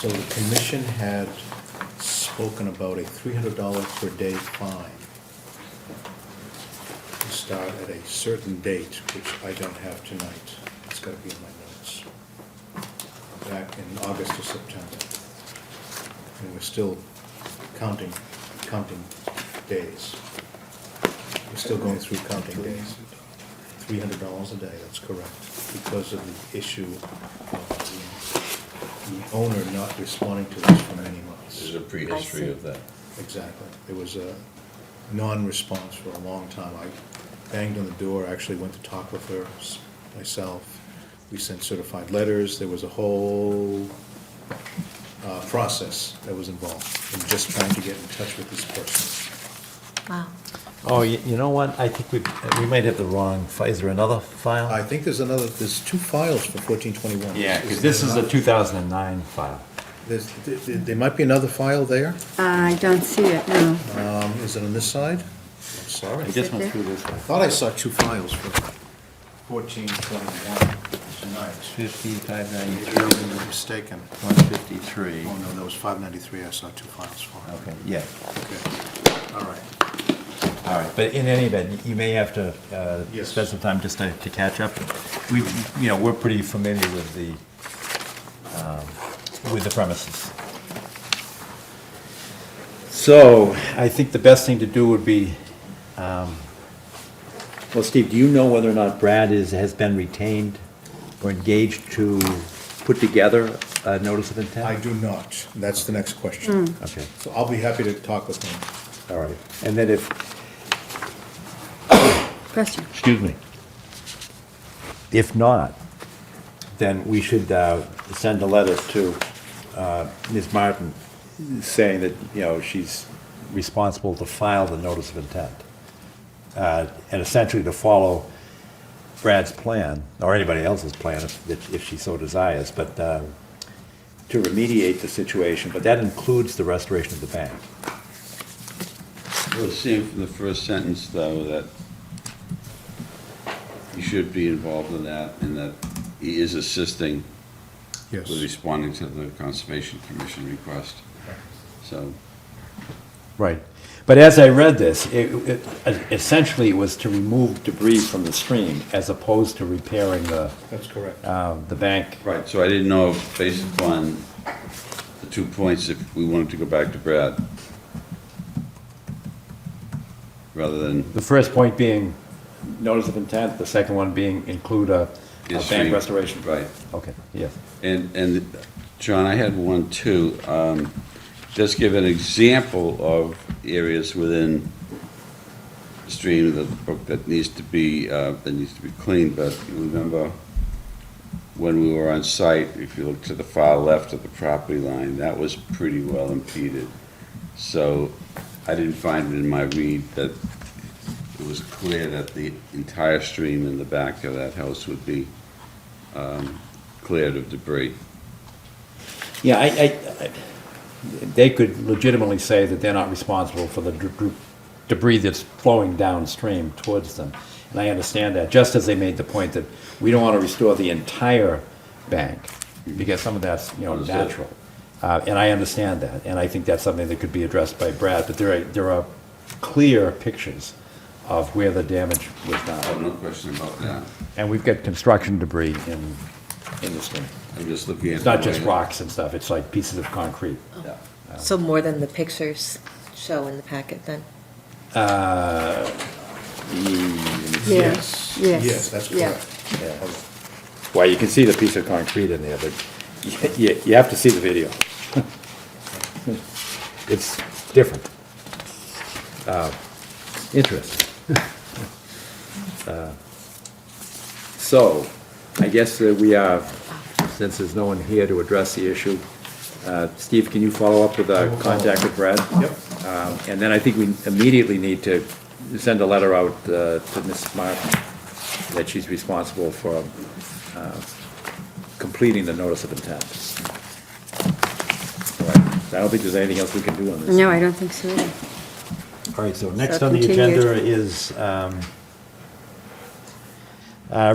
So the commission had spoken about a $300 per day fine to start at a certain date, which I don't have tonight. It's got to be in my notes. Back in August or September. And we're still counting days. We're still going through counting days. $300 a day, that's correct, because of the issue of the owner not responding to us for many months. There's a prehistory of that. Exactly. There was a non-response for a long time. I banged on the door, actually went to talk with her myself. We sent certified letters. There was a whole process that was involved in just trying to get in touch with this person. Wow. Oh, you know what? I think we might have the wrong, is there another file? I think there's two files for 1421. Yeah, because this is a 2009 file. There might be another file there. I don't see it, no. Is it on this side? I'm sorry. I just went through this I one. thought I saw two files for 1421. Tonight. 5593, You're mistaken. 153. Oh, no, that was 593, I saw two files for. Okay, yeah. Okay, all right. All right, but in any event, you may have to Yes. spend some time just to catch up. We're pretty familiar with the premises. So I think the best thing to do would be, well, Steve, do you know whether or not Brad has been retained or engaged to put together a notice of intent? I do not. That's the next question. Okay, So I'll be happy to talk with him. all right. And then Question. excuse me, if not, then we should send a letter to Ms. Martin saying that, she's responsible to file the notice of intent. And essentially to follow Brad's plan, or anybody else's plan if she so desires, but to remediate the situation, but that includes the restoration of the bank. Well, seeing from the first sentence, though, that he should be involved in that, and that he is assisting Yes. with responding to the Conservation Commission request. So, Right. But as I read this, essentially it was to remove debris from the stream as opposed to repairing That's correct. the bank. right, so I didn't know, if, based upon the 2 points, if we wanted to go back to Brad, rather than The first point being notice of intent, the second one being include a Yes, bank stream. restoration. Right. Okay, yes. And John, I had one too. Just give an example of areas within the stream of the brook that needs to be cleaned. But you remember when we were on site, if you look to the far left of the property line, that was pretty well impeded. So I didn't find it in my read that it was clear that the entire stream in the back of that house would be cleared of debris. Yeah, they could legitimately say that they're not responsible for the debris that's flowing downstream towards them. And I understand that, just as they made the point that we don't want to restore the entire bank, because some of that's, Understood. natural. And I understand that, and I think that's something that could be addressed by Brad, but there are clear pictures of where the damage was Oh, done. no question about that. And we've got construction debris in the stream. I'm just looking at. It's not the just way- rocks and stuff, it's like pieces of concrete. Yeah. So more than the pictures show in the packet then? Yes. Yes. Yes, that's Yeah. correct. Yeah. Well, you can see the piece of concrete in there, but you have to see the video. It's different. Interesting. So, I guess that we are, since there's no one here to address the issue, Steve, can you follow up with a contact with Brad? Yep. And then I think we immediately need to send a letter out to Mrs. Martin that she's responsible for completing the notice of intent. All right. I don't think there's anything else we can do on this. No, I don't think so either. All right, so next So on the continued. agenda is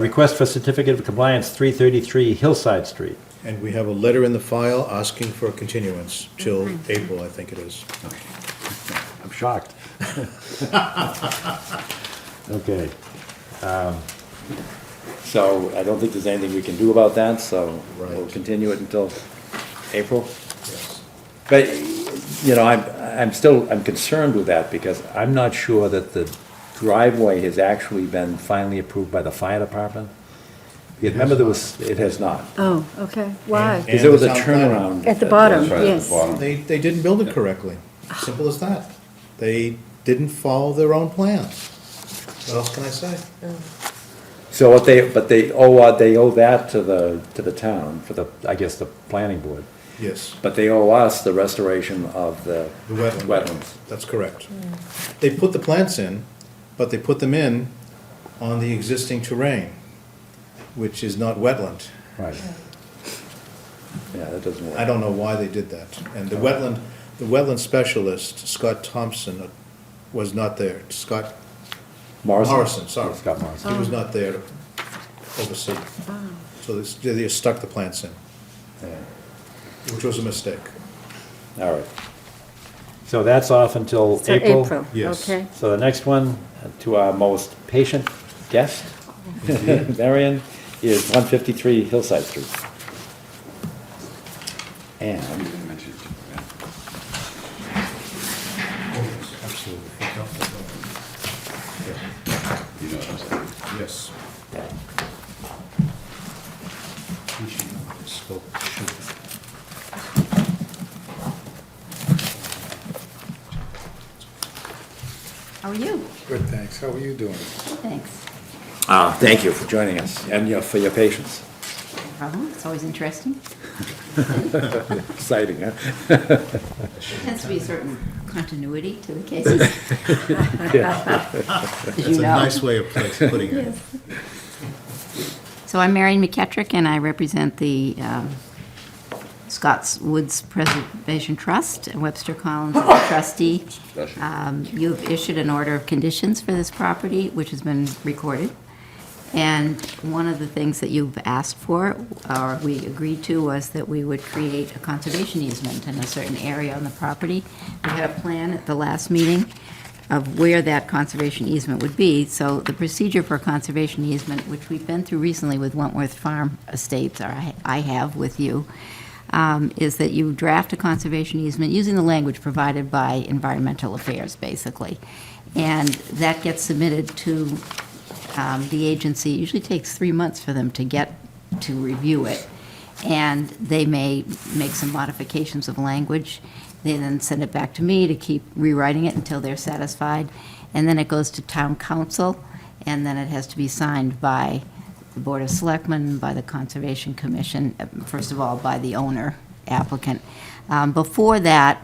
request for certificate of compliance, 333 Hillside Street. And we have a letter in the file asking for a continuance till April, I think it is. I'm shocked. Okay. So I don't think there's anything we can do about that, so we'll Right. continue it until April. Yes. But, I'm concerned with that because I'm not sure that the driveway has actually been finally approved by the fire department. You remember it has not. Oh, okay. Why? Because there was a And the town planner. turnaround. At the bottom, That's right, at the yes. bottom. They didn't build it correctly. Simple as that. They didn't follow their own plans. What else can I say? So they owe that to the town, for I guess, the planning board. Yes, But they owe us the restoration of the the wetland. wetlands. That's correct. They put the plants in, but they put them in on the existing terrain, which is not wetland. Right. Yeah, that doesn't work. I don't know why they did that. And the wetland specialist, Scott Thompson, was not there. Scott Morrison, sorry. Scott Morrison. He was not there oversee. So they just stuck the plants in, which was a mistake. All right. So that's off until So April? April, Yes. okay. So the next one, to our most patient guest, Marion, is 153 Hillside Street. And Absolutely. You know what I'm saying? Yes. We should know what the scope should be. How are you? Good, thanks. How are you doing? Thanks. thank you for joining us and for your patience. Problem, it's always interesting. Exciting, huh? There tends to be a certain continuity to the cases. That's a nice way of putting it. So I'm Marion McKettrick, and I represent the Scott's Woods Preservation Trust, and Webster Collins is the trustee. You've issued an order of conditions for this property, which has been recorded. And one of the things that you've asked for, or we agreed to, was that we would create a conservation easement in a certain area on the property. We had a plan at the last meeting of where that conservation easement would be. So the procedure for a conservation easement, which we've been through recently with Wentworth Farm Estates, or I have with you, is that you draft a conservation easement using the language provided by Environmental Affairs, basically. And that gets submitted to the agency. It usually takes 3 months for them to get to review it. And they may make some modifications of language. They then send it back to me to keep rewriting it until they're satisfied. And then it goes to town council, and then it has to be signed by the Board of Selectmen, by the Conservation Commission, first of all, by the owner applicant. Before that,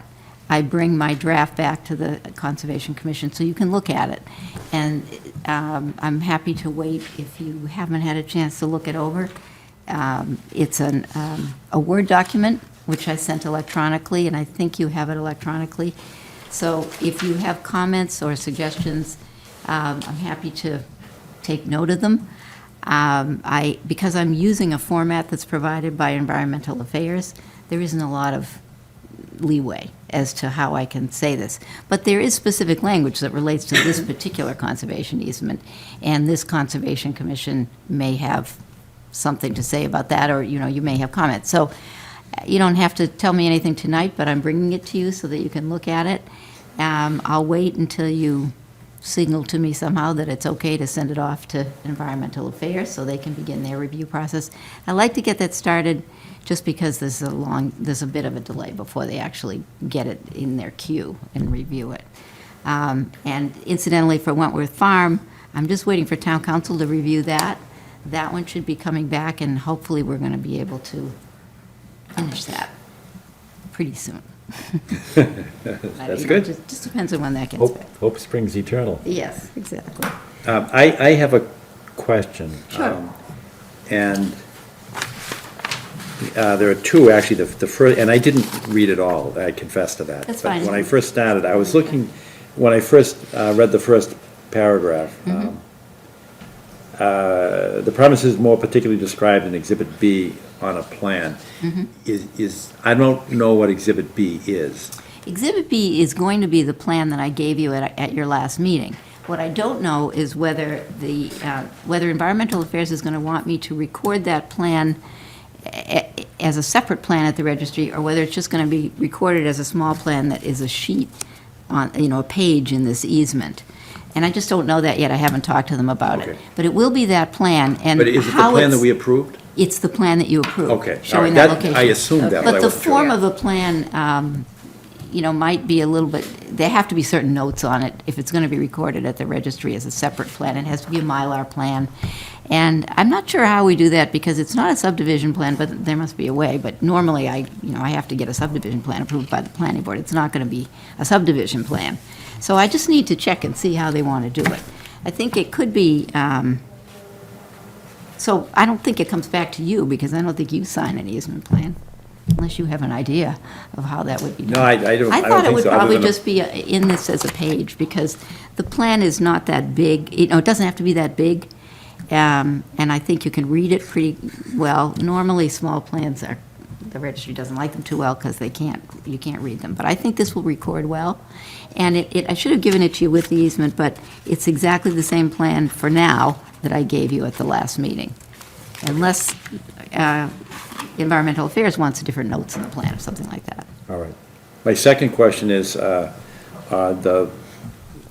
I bring my draft back to the Conservation Commission so you can look at it. And I'm happy to wait if you haven't had a chance to look it over. It's a Word document, which I sent electronically, and I think you have it electronically. So if you have comments or suggestions, I'm happy to take note of them. Because I'm using a format that's provided by Environmental Affairs, there isn't a lot of leeway as to how I can say this. But there is specific language that relates to this particular conservation easement, and this Conservation Commission may have something to say about that, or, you may have comments. So you don't have to tell me anything tonight, but I'm bringing it to you so that you can look at it. I'll wait until you signal to me somehow that it's okay to send it off to Environmental Affairs so they can begin their review process. I'd like to get that started just because there's a bit of a delay before they actually get it in their queue and review it. And incidentally, for Wentworth Farm, I'm just waiting for town council to review that. That one should be coming back, and hopefully we're going to be able to finish that pretty soon. That's good. It just depends on when that gets back. Hope springs eternal. Yes, exactly. I have a question. Sure. And there are two, actually. The first, and I didn't read it all, I confess to that. That's But fine. when I first started, I was looking, when I first read the first paragraph, the premises more particularly described in Exhibit B on a plan I don't know what Exhibit B is. Exhibit B is going to be the plan that I gave you at your last meeting. What I don't know is whether whether Environmental Affairs is going to want me to record that plan as a separate plan at the registry, or whether it's just going to be recorded as a small plan that is a sheet on, a page in this easement. And I just don't know that yet. I haven't talked to them about it. Okay. But it will be that plan, and But is it the how plan that it's- we approved? It's the plan that you approved. Okay, all Showing right. that That- location. I assumed that, but I But the wasn't sure. form of the plan, might be a little bit, there have to be certain notes on it. If it's going to be recorded at the registry as a separate plan, it has to be a Mylar plan. And I'm not sure how we do that, because it's not a subdivision plan, but there must be a way. But normally, I have to get a subdivision plan approved by the planning board. It's not going to be a subdivision plan. So I just need to check and see how they want to do it. I think it could be, so I don't think it comes back to you, because I don't think you sign an easement plan, unless you have an idea of how that would be done. No, I don't I think thought it would so, other probably than a- just be in this as a page, because the plan is not that big, it doesn't have to be that big, and I think you can read it pretty well. Normally, small plans are, the registry doesn't like them too well because you can't read them. But I think this will record well. And I should have given it to you with the easement, but it's exactly the same plan for now that I gave you at the last meeting. Unless Environmental Affairs wants different notes in the plan or something like that. All right. My second question is, second,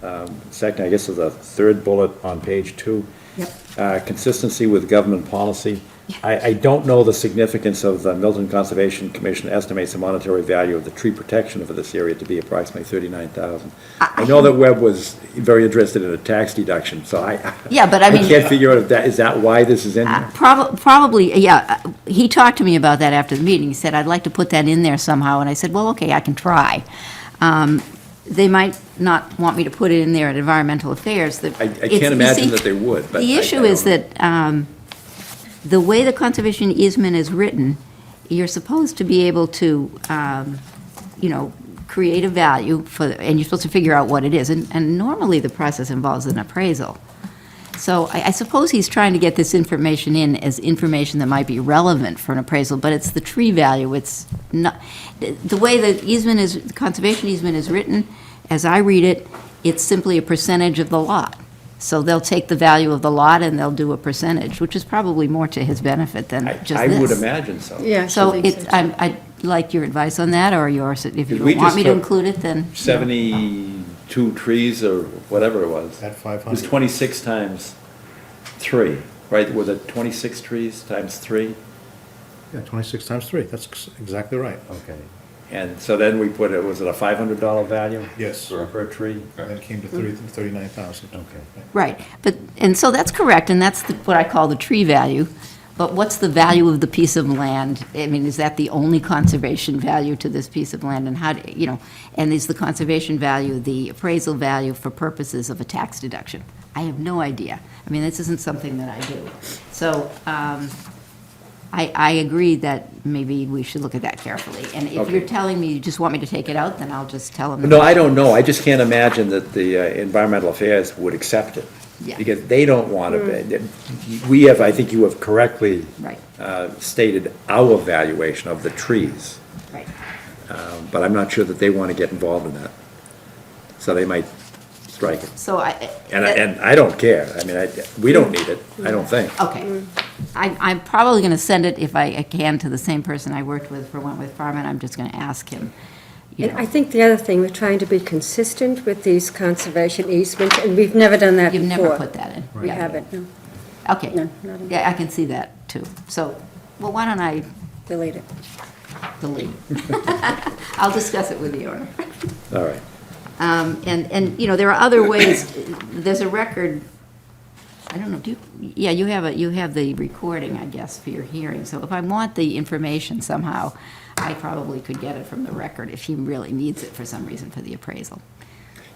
I guess, is the third bullet on page 2. Yep. Consistency with government policy. I don't know the significance of the Milton Conservation Commission estimates the monetary value of the tree protection for this area to be approximately $39,000. I know that Webb was very interested in a tax deduction, so Yeah, but I mean, can't figure out if is that why this is in here? Probably, yeah. He talked to me about that after the meeting. He said, I'd like to put that in there somehow, and I said, well, okay, I can try. They might not want me to put it in there at Environmental Affairs. I can't imagine that they would, but the issue is that the way the conservation easement is written, you're supposed to be able to, create a value and you're supposed to figure out what it is. And normally the process involves an appraisal. So I suppose he's trying to get this information in as information that might be relevant for an appraisal, but it's the tree value. It's not, the way the conservation easement is written, as I read it, it's simply a percentage of the lot. So they'll take the value of the lot and they'll do a percentage, which is probably more to his benefit than just I this. would imagine so. Yeah. So I'd like your advice on that, or yours, if you We don't want just me to took include it, then. 72 trees or whatever it was. At 500. It was 26 times 3, right? Was it 26 trees times 3? Yeah, 26 times 3, that's exactly right. Okay. And so then we put it, was it a $500 value? Yes. Per tree? And it came to 39,000. Okay. Right, and so that's correct, and that's what I call the tree value. But what's the value of the piece of land? I mean, is that the only conservation value to this piece of land? And and is the conservation value the appraisal value for purposes of a tax deduction? I have no idea. I mean, this isn't something that I do. So, I agree that maybe we should look at that carefully. And if Okay. you're telling me you just want me to take it out, then I'll just tell them. No, I don't know. I just can't imagine that the Environmental Affairs would accept it. Yeah. Because they don't want to, I think you have correctly Right. Stated our valuation of the trees. Right. But I'm not sure that they want to get involved in that. So they might strike it. So And I don't care. I mean, we don't need it, I don't think. Okay. I'm probably going to send it, if I can, to the same person I worked with for Wentworth Farm, and I'm just going to ask him. And I think the other thing, we're trying to be consistent with these conservation easements, and we've never done that before. You've never put that in? We Yeah. haven't, no. Okay. No, not in- Yeah, I can see that, too. So, well, why don't I Delete it. delete? I'll discuss it with the owner. All right. And there are other ways. There's a record, I don't know, you have the recording, I guess, for your hearing. So if I want the information somehow, I probably could get it from the record if he really needs it for some reason for the appraisal.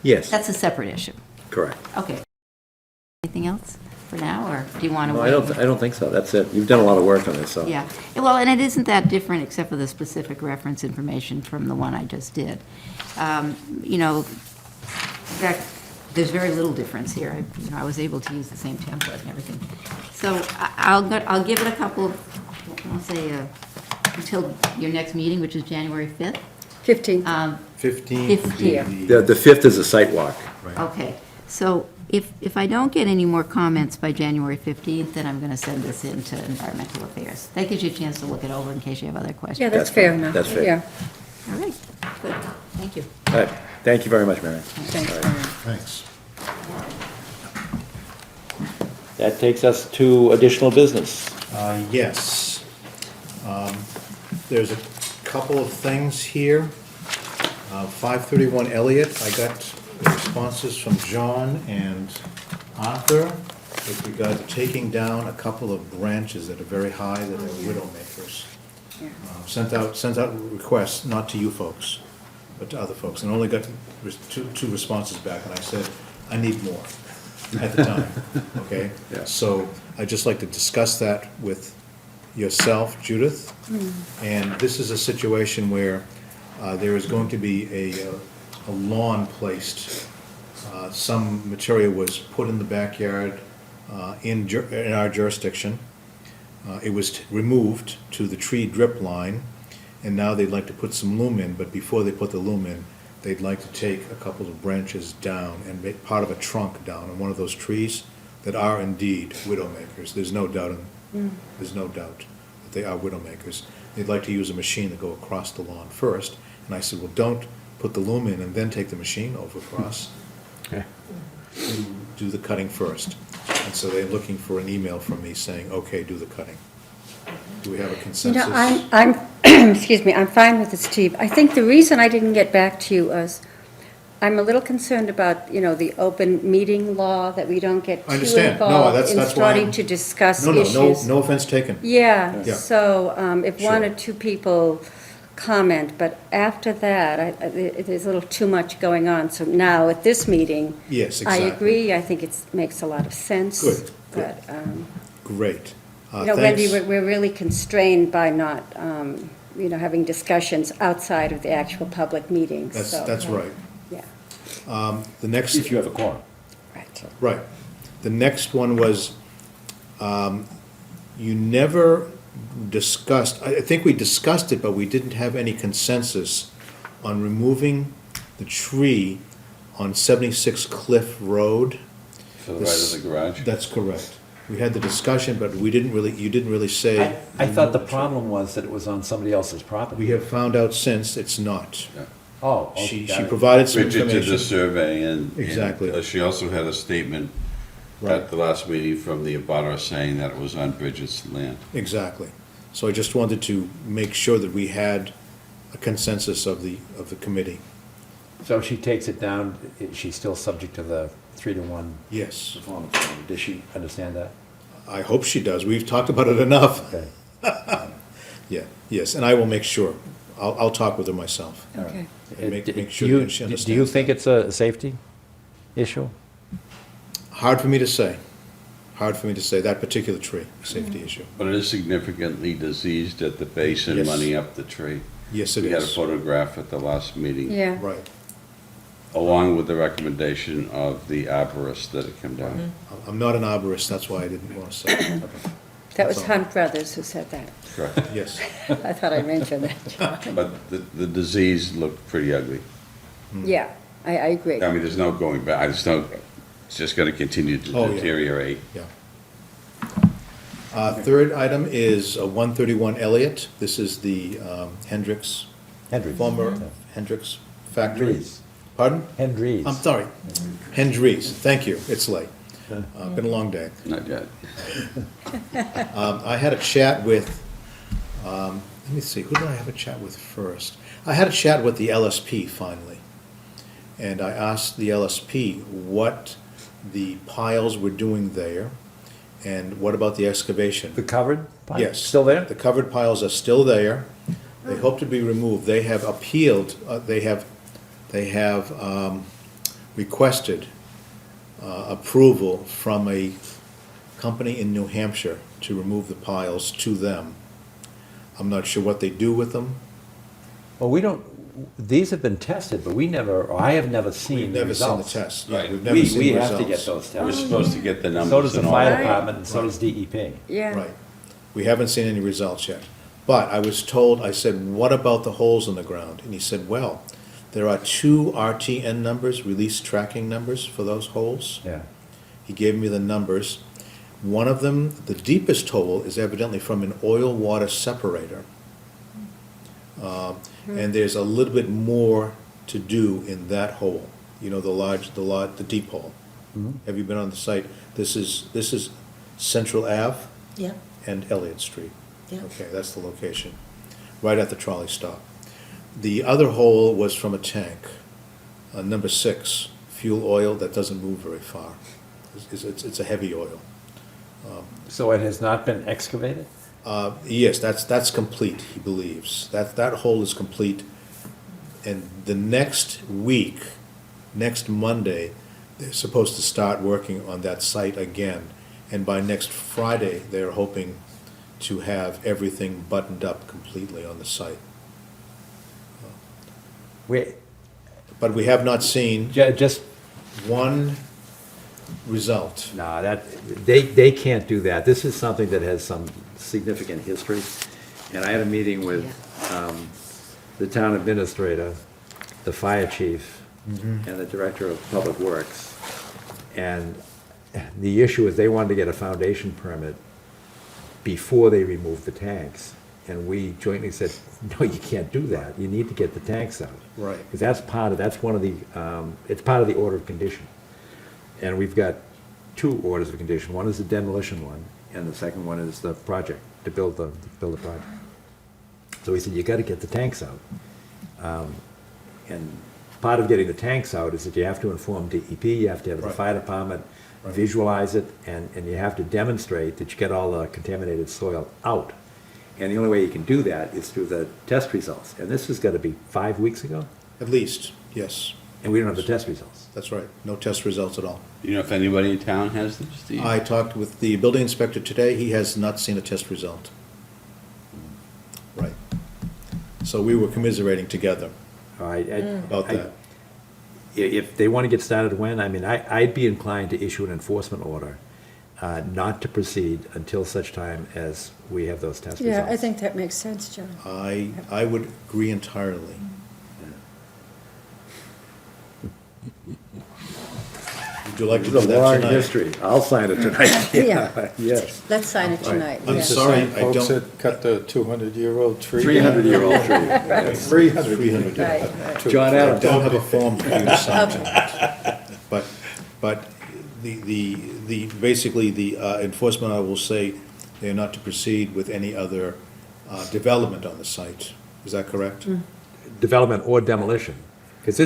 Yes, That's a separate issue. correct. Okay. Anything else for now, or do you want to No, wait? I don't think so. That's it. You've done a lot of work on this, so. Yeah, well, and it isn't that different except for the specific reference information from the one I just did. In fact, there's very little difference here. I was able to use the same template and everything. So I'll give it a couple of, I'll say, until your next meeting, which is January 5th. 15th. 15. 15. The 5th is a site walk. Okay, so if I don't get any more comments by January 15th, then I'm going to send this in to Environmental Affairs. That gives you a chance to look it over in case you have other questions. Yeah, that's fair enough. That's fair. Yeah. All right, good, thank you. All right. Thank you very much, Mary. Thanks, All right. Brian. Thanks. That takes us to additional business. Yes. There's a couple of things here. 531 Elliott, I got responses from John and Arthur with regard to taking down a couple of branches that are very high that are widow makers. Sent out requests, not to you folks, but to other folks, and only got two responses back, and I said, I need more at the time, okay? Yeah. So I'd just like to discuss that with yourself, Judith. And this is a situation where there is going to be a lawn placed. Some material was put in the backyard in our jurisdiction. It was removed to the tree drip line, and now they'd like to put some loom in, but before they put the loom in, they'd like to take a couple of branches down and make part of a trunk down on one of those trees that are indeed widowmakers. There's no doubt that they are widowmakers. They'd like to use a machine to go across the lawn first, and I said, well, don't put the loom in and then take the machine over across. Do the cutting first. And so they're looking for an email from me saying, okay, do the cutting. Do we have a You consensus? know, I'm, excuse me, I'm fine with it, Steve. I think the reason I didn't get back to you was, I'm a little concerned about, the open meeting law, that we don't get I too understand. No, involved that's in why starting I'm- to discuss No, issues. no offense taken. Yeah, Yeah. so if one Sure. or two people comment, but after that, there's a little too much going on. So now, at this meeting, Yes, I exactly. agree, I think it makes a lot of sense. Good, good. But, Great. Wendy, Thanks. we're really constrained by not, having discussions outside of the actual public meetings, so. That's right. Yeah, The next. If you have a quorum. right. Right. The next one was, you never discussed, I think we discussed it, but we didn't have any consensus on removing the tree on 76 Cliff Road. To the right of the garage? That's correct. We had the discussion, but you didn't really say. I thought the problem was that it was on somebody else's property. We have found out since it's not. Yeah. Oh, okay, She got it. provided some Bridget did the information. survey and. Exactly. And she also had a statement Right. at the last meeting from the abutter saying that it was on Bridget's land. Exactly. So I just wanted to make sure that we had a consensus of the committee. So if she takes it down, she's still subject to the 3-to-1 Yes. performance bond. Does she understand that? I hope she does. We've talked about it enough. Okay. Yeah, yes, and I will make sure. I'll talk with her myself. Okay. And make Do sure you- that she understands. Do you think it's a safety issue? Hard for me to say. Hard for me to say, that particular tree, safety issue. But it is significantly diseased at the base and Yes. running up the tree. Yes, it We had a is. photograph at the last meeting. Yeah. Right. Along with the recommendation of the arborist that it come down. I'm not an arborist, that's why I didn't want to say it. That was That's all. Hunt Brothers who said that. Correct. Yes. I thought I mentioned that, John. But the disease looked pretty ugly. Yeah, I agree. I mean, there's no going back, I just don't, it's just gonna continue to Oh, yeah. deteriorate. Yeah. Third item is 131 Elliott. This is the Hendricks, Hendricks. former Hendricks factory. Hendries. Pardon? Hendries. I'm sorry. Hendries, thank you, it's late. Been a long day. Not yet. I had a chat with, let me see, who did I have a chat with first? I had a chat with the LSP finally. And I asked the LSP what the piles were doing there, and what about the excavation? The covered? pile? Yes. Still there? The covered piles are still there. They hope to be removed. They have appealed, they have requested approval from a company in New Hampshire to remove the piles to them. I'm not sure what they do with them. Well, we don't, these have been tested, but we never, or I have never seen We've the never seen the results. test. Yeah, Right. we've never We seen the have to get results. those We're tests. supposed to get the numbers. So does the and all fire that. department, and so does DEP. Yeah. Right. We haven't seen any results yet. But I was told, I said, what about the holes in the ground? And he said, well, there are 2 RTN numbers, release tracking numbers for those holes. Yeah. He gave me the numbers. One of them, the deepest hole, is evidently from an oil-water separator. And there's a little bit more to do in that hole, the deep hole. Have you been on the site? This is Central Ave Yeah, and Elliott Street. yeah. Okay, that's the location, right at the trolley stop. The other hole was from a tank, number 6, fuel oil that doesn't move very far. It's a heavy oil. So it has not been excavated? Yes, that's complete, he believes. That hole is complete. And the next week, next Monday, they're supposed to start working on that site again. And by next Friday, they're hoping to have everything buttoned up completely on the site. We, But we have not seen just, one result. No, they can't do that. This is something that has some significant history. And I had a meeting with the town administrator, the fire chief, and the director of public works. And the issue is they wanted to get a foundation permit before they removed the tanks. And we jointly said, no, you can't do that. You need to get the tanks out. Right. Because that's one of the, it's part of the order of condition. And we've got two orders of condition. One is the demolition one, and the second one is the project, to build the project. So he said, you gotta get the tanks out. And part of getting the tanks out is that you have to inform DEP, you have to have the Right. fire department visualize it, and you have to demonstrate that you get all the contaminated soil out. And the only way you can do that is through the test results. And this has gotta be 5 weeks ago, At least, yes. and we don't have the test results. That's right. No test results at all. You know if anybody in town has this, Steve? I talked with the building inspector today. He has not seen a test result. Right. So we were commiserating together All right, about that. If they want to get started when, I mean, I'd be inclined to issue an enforcement order, not to proceed until such time as we have those test results. Yeah, I think that makes sense, John. I would agree entirely. Would you like to do It's a that long tonight? history. I'll sign it tonight. Yeah. Yes. Let's sign it tonight. I'm yeah. sorry, Same I folks don't. that cut the 200-year-old tree. 300-year-old tree. 300. 300. Right. John I Adams. don't have a form for you to sign tonight. But basically, the enforcement, I will say, they're not to proceed with any other development on the site. Is that correct? Development or demolition. Because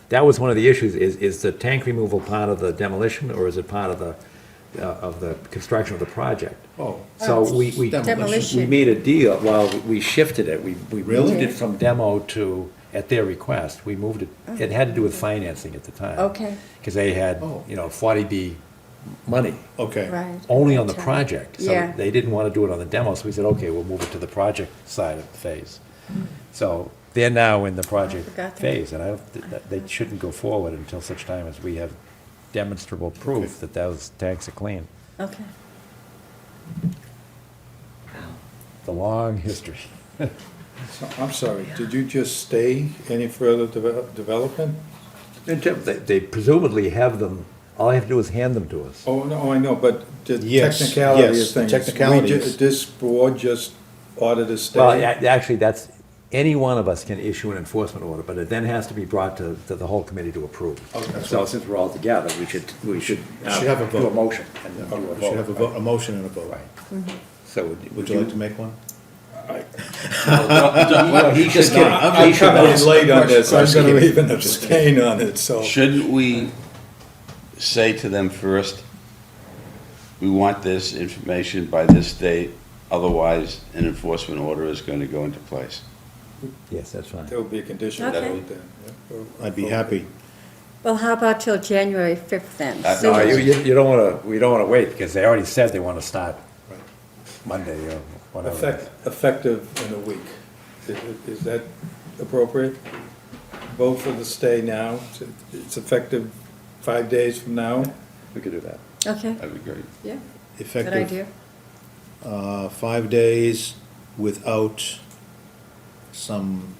that was one of the issues, is the tank removal part of the demolition, or is it part of the construction of the project? Oh. So we Demolition. made a deal, well, we shifted it, we moved Really? it from demo to, at their request, we moved it, it had to do with financing at the time. Okay. Because they had, Oh. 40B money, Okay. Right. only on the Okay. project. So Yeah. they didn't want to do it on the demo, so we said, okay, we'll move it to the project side of the phase. So they're now in the project forgot that. phase, and they shouldn't go forward until such time as we have demonstrable proof that those tanks are clean. Okay. The long history. So, I'm sorry, did you just stay any further development? They presumably have them, all I have to do is hand them to us. Oh, no, I know, but the Yes, technicality of yes, the things. technicalities. This board just ordered a stay? Well, actually, any one of us can issue an enforcement order, but it then has to be brought to the whole committee to approve. Okay. So since we're all together, we should have a do a vote. motion. And then do a We should have a vote. vote, a motion and a vote. Right. So Would you like to make one? Well, he should not. I'm He should coming in not. late on this, I'm gonna Question. even abstain on it, so. Shouldn't we say to them first, we want this information by this date, otherwise an enforcement order is going to go into place? Yes, that's fine. There will be a condition Okay. that we then. yeah. I'd be happy. Well, how about till January 5th then? No, Soon. you don't want to, we don't want to wait, because they already said they want to start Monday or whatever. Effective in a week. Is that appropriate? Vote for the stay now. It's effective 5 days from now. We could do that. Okay, That'd be great. yeah, good Effective, idea. 5 days without some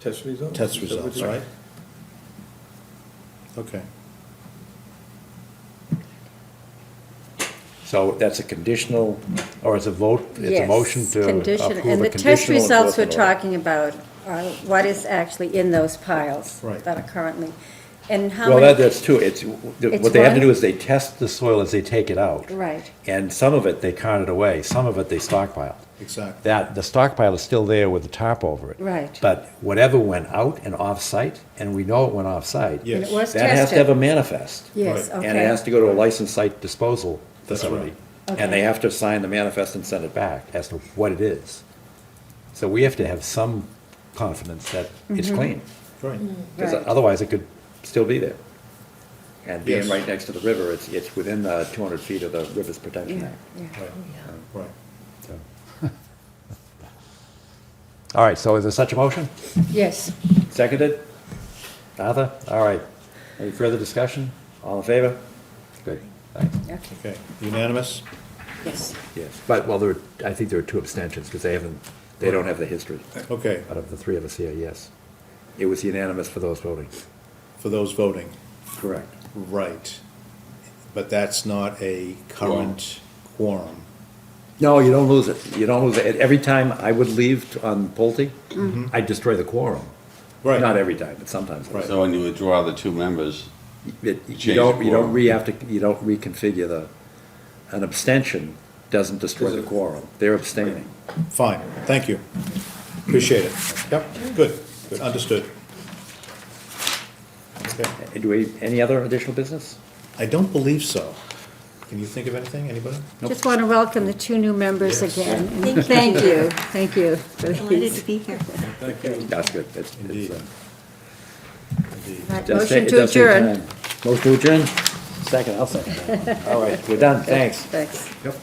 Test results? test Is that what results, you- right? Okay. So that's a conditional, or it's a vote, it's a Yes, motion to condition. approve And a the test conditional results we're enforcement order. talking about are what is actually in those piles Right. that are currently, and how Well, many? that's true, It's what they have to what? do is they test the soil as they take it out. Right, And some of it, they carted away, some of it they stockpiled. Exactly. The stockpile is still there with the tarp over it. right. But whatever went out and off-site, and we know it went off-site. Yes. And it was That has to have a tested. manifest. Yes, Right. okay. And it has to go to a licensed site disposal That's facility. right. And they Okay. have to sign the manifest and send it back as to what it is. So we have to have some confidence that it's clean. Right. Because Right. otherwise it could still be there. And being Yes. right next to the river, it's within the 200 feet of the Rivers Protection Yeah, Act. yeah. Right. So. All right, so is there such a motion? Yes, Seconded? Arthur? All right. Any further discussion? All in favor? Good, thanks. Okay, unanimous? Yes. Yes, but, well, I think there were 2 abstentions, because they don't have the history. Okay, Out of the 3 of us here, yes. It was unanimous for those voting. for those voting, Correct. right. But that's not a current quorum. No, you don't lose it. You don't lose it. Every time I would leave on Pulte, I destroy the quorum. Right. Not every time, but sometimes. Right. So when you withdraw the 2 members, You change don't, the you don't quorum. you don't reconfigure an abstention doesn't destroy the quorum. They're abstaining. Fine, thank you. Appreciate it. Yep, good, good, understood. Okay. Do we, any other additional business? I don't believe so. Can you think of anything, anybody? Just want to welcome the 2 new members Yes. again. And thank you, thank you for Delighted these. to be here. Thank you. That's good. It's, Indeed. Right, it does Motion take- it to does take adjourn. time. Motion to adjourn? Second, I'll second that. All right, we're done, thanks. Thanks. Yep.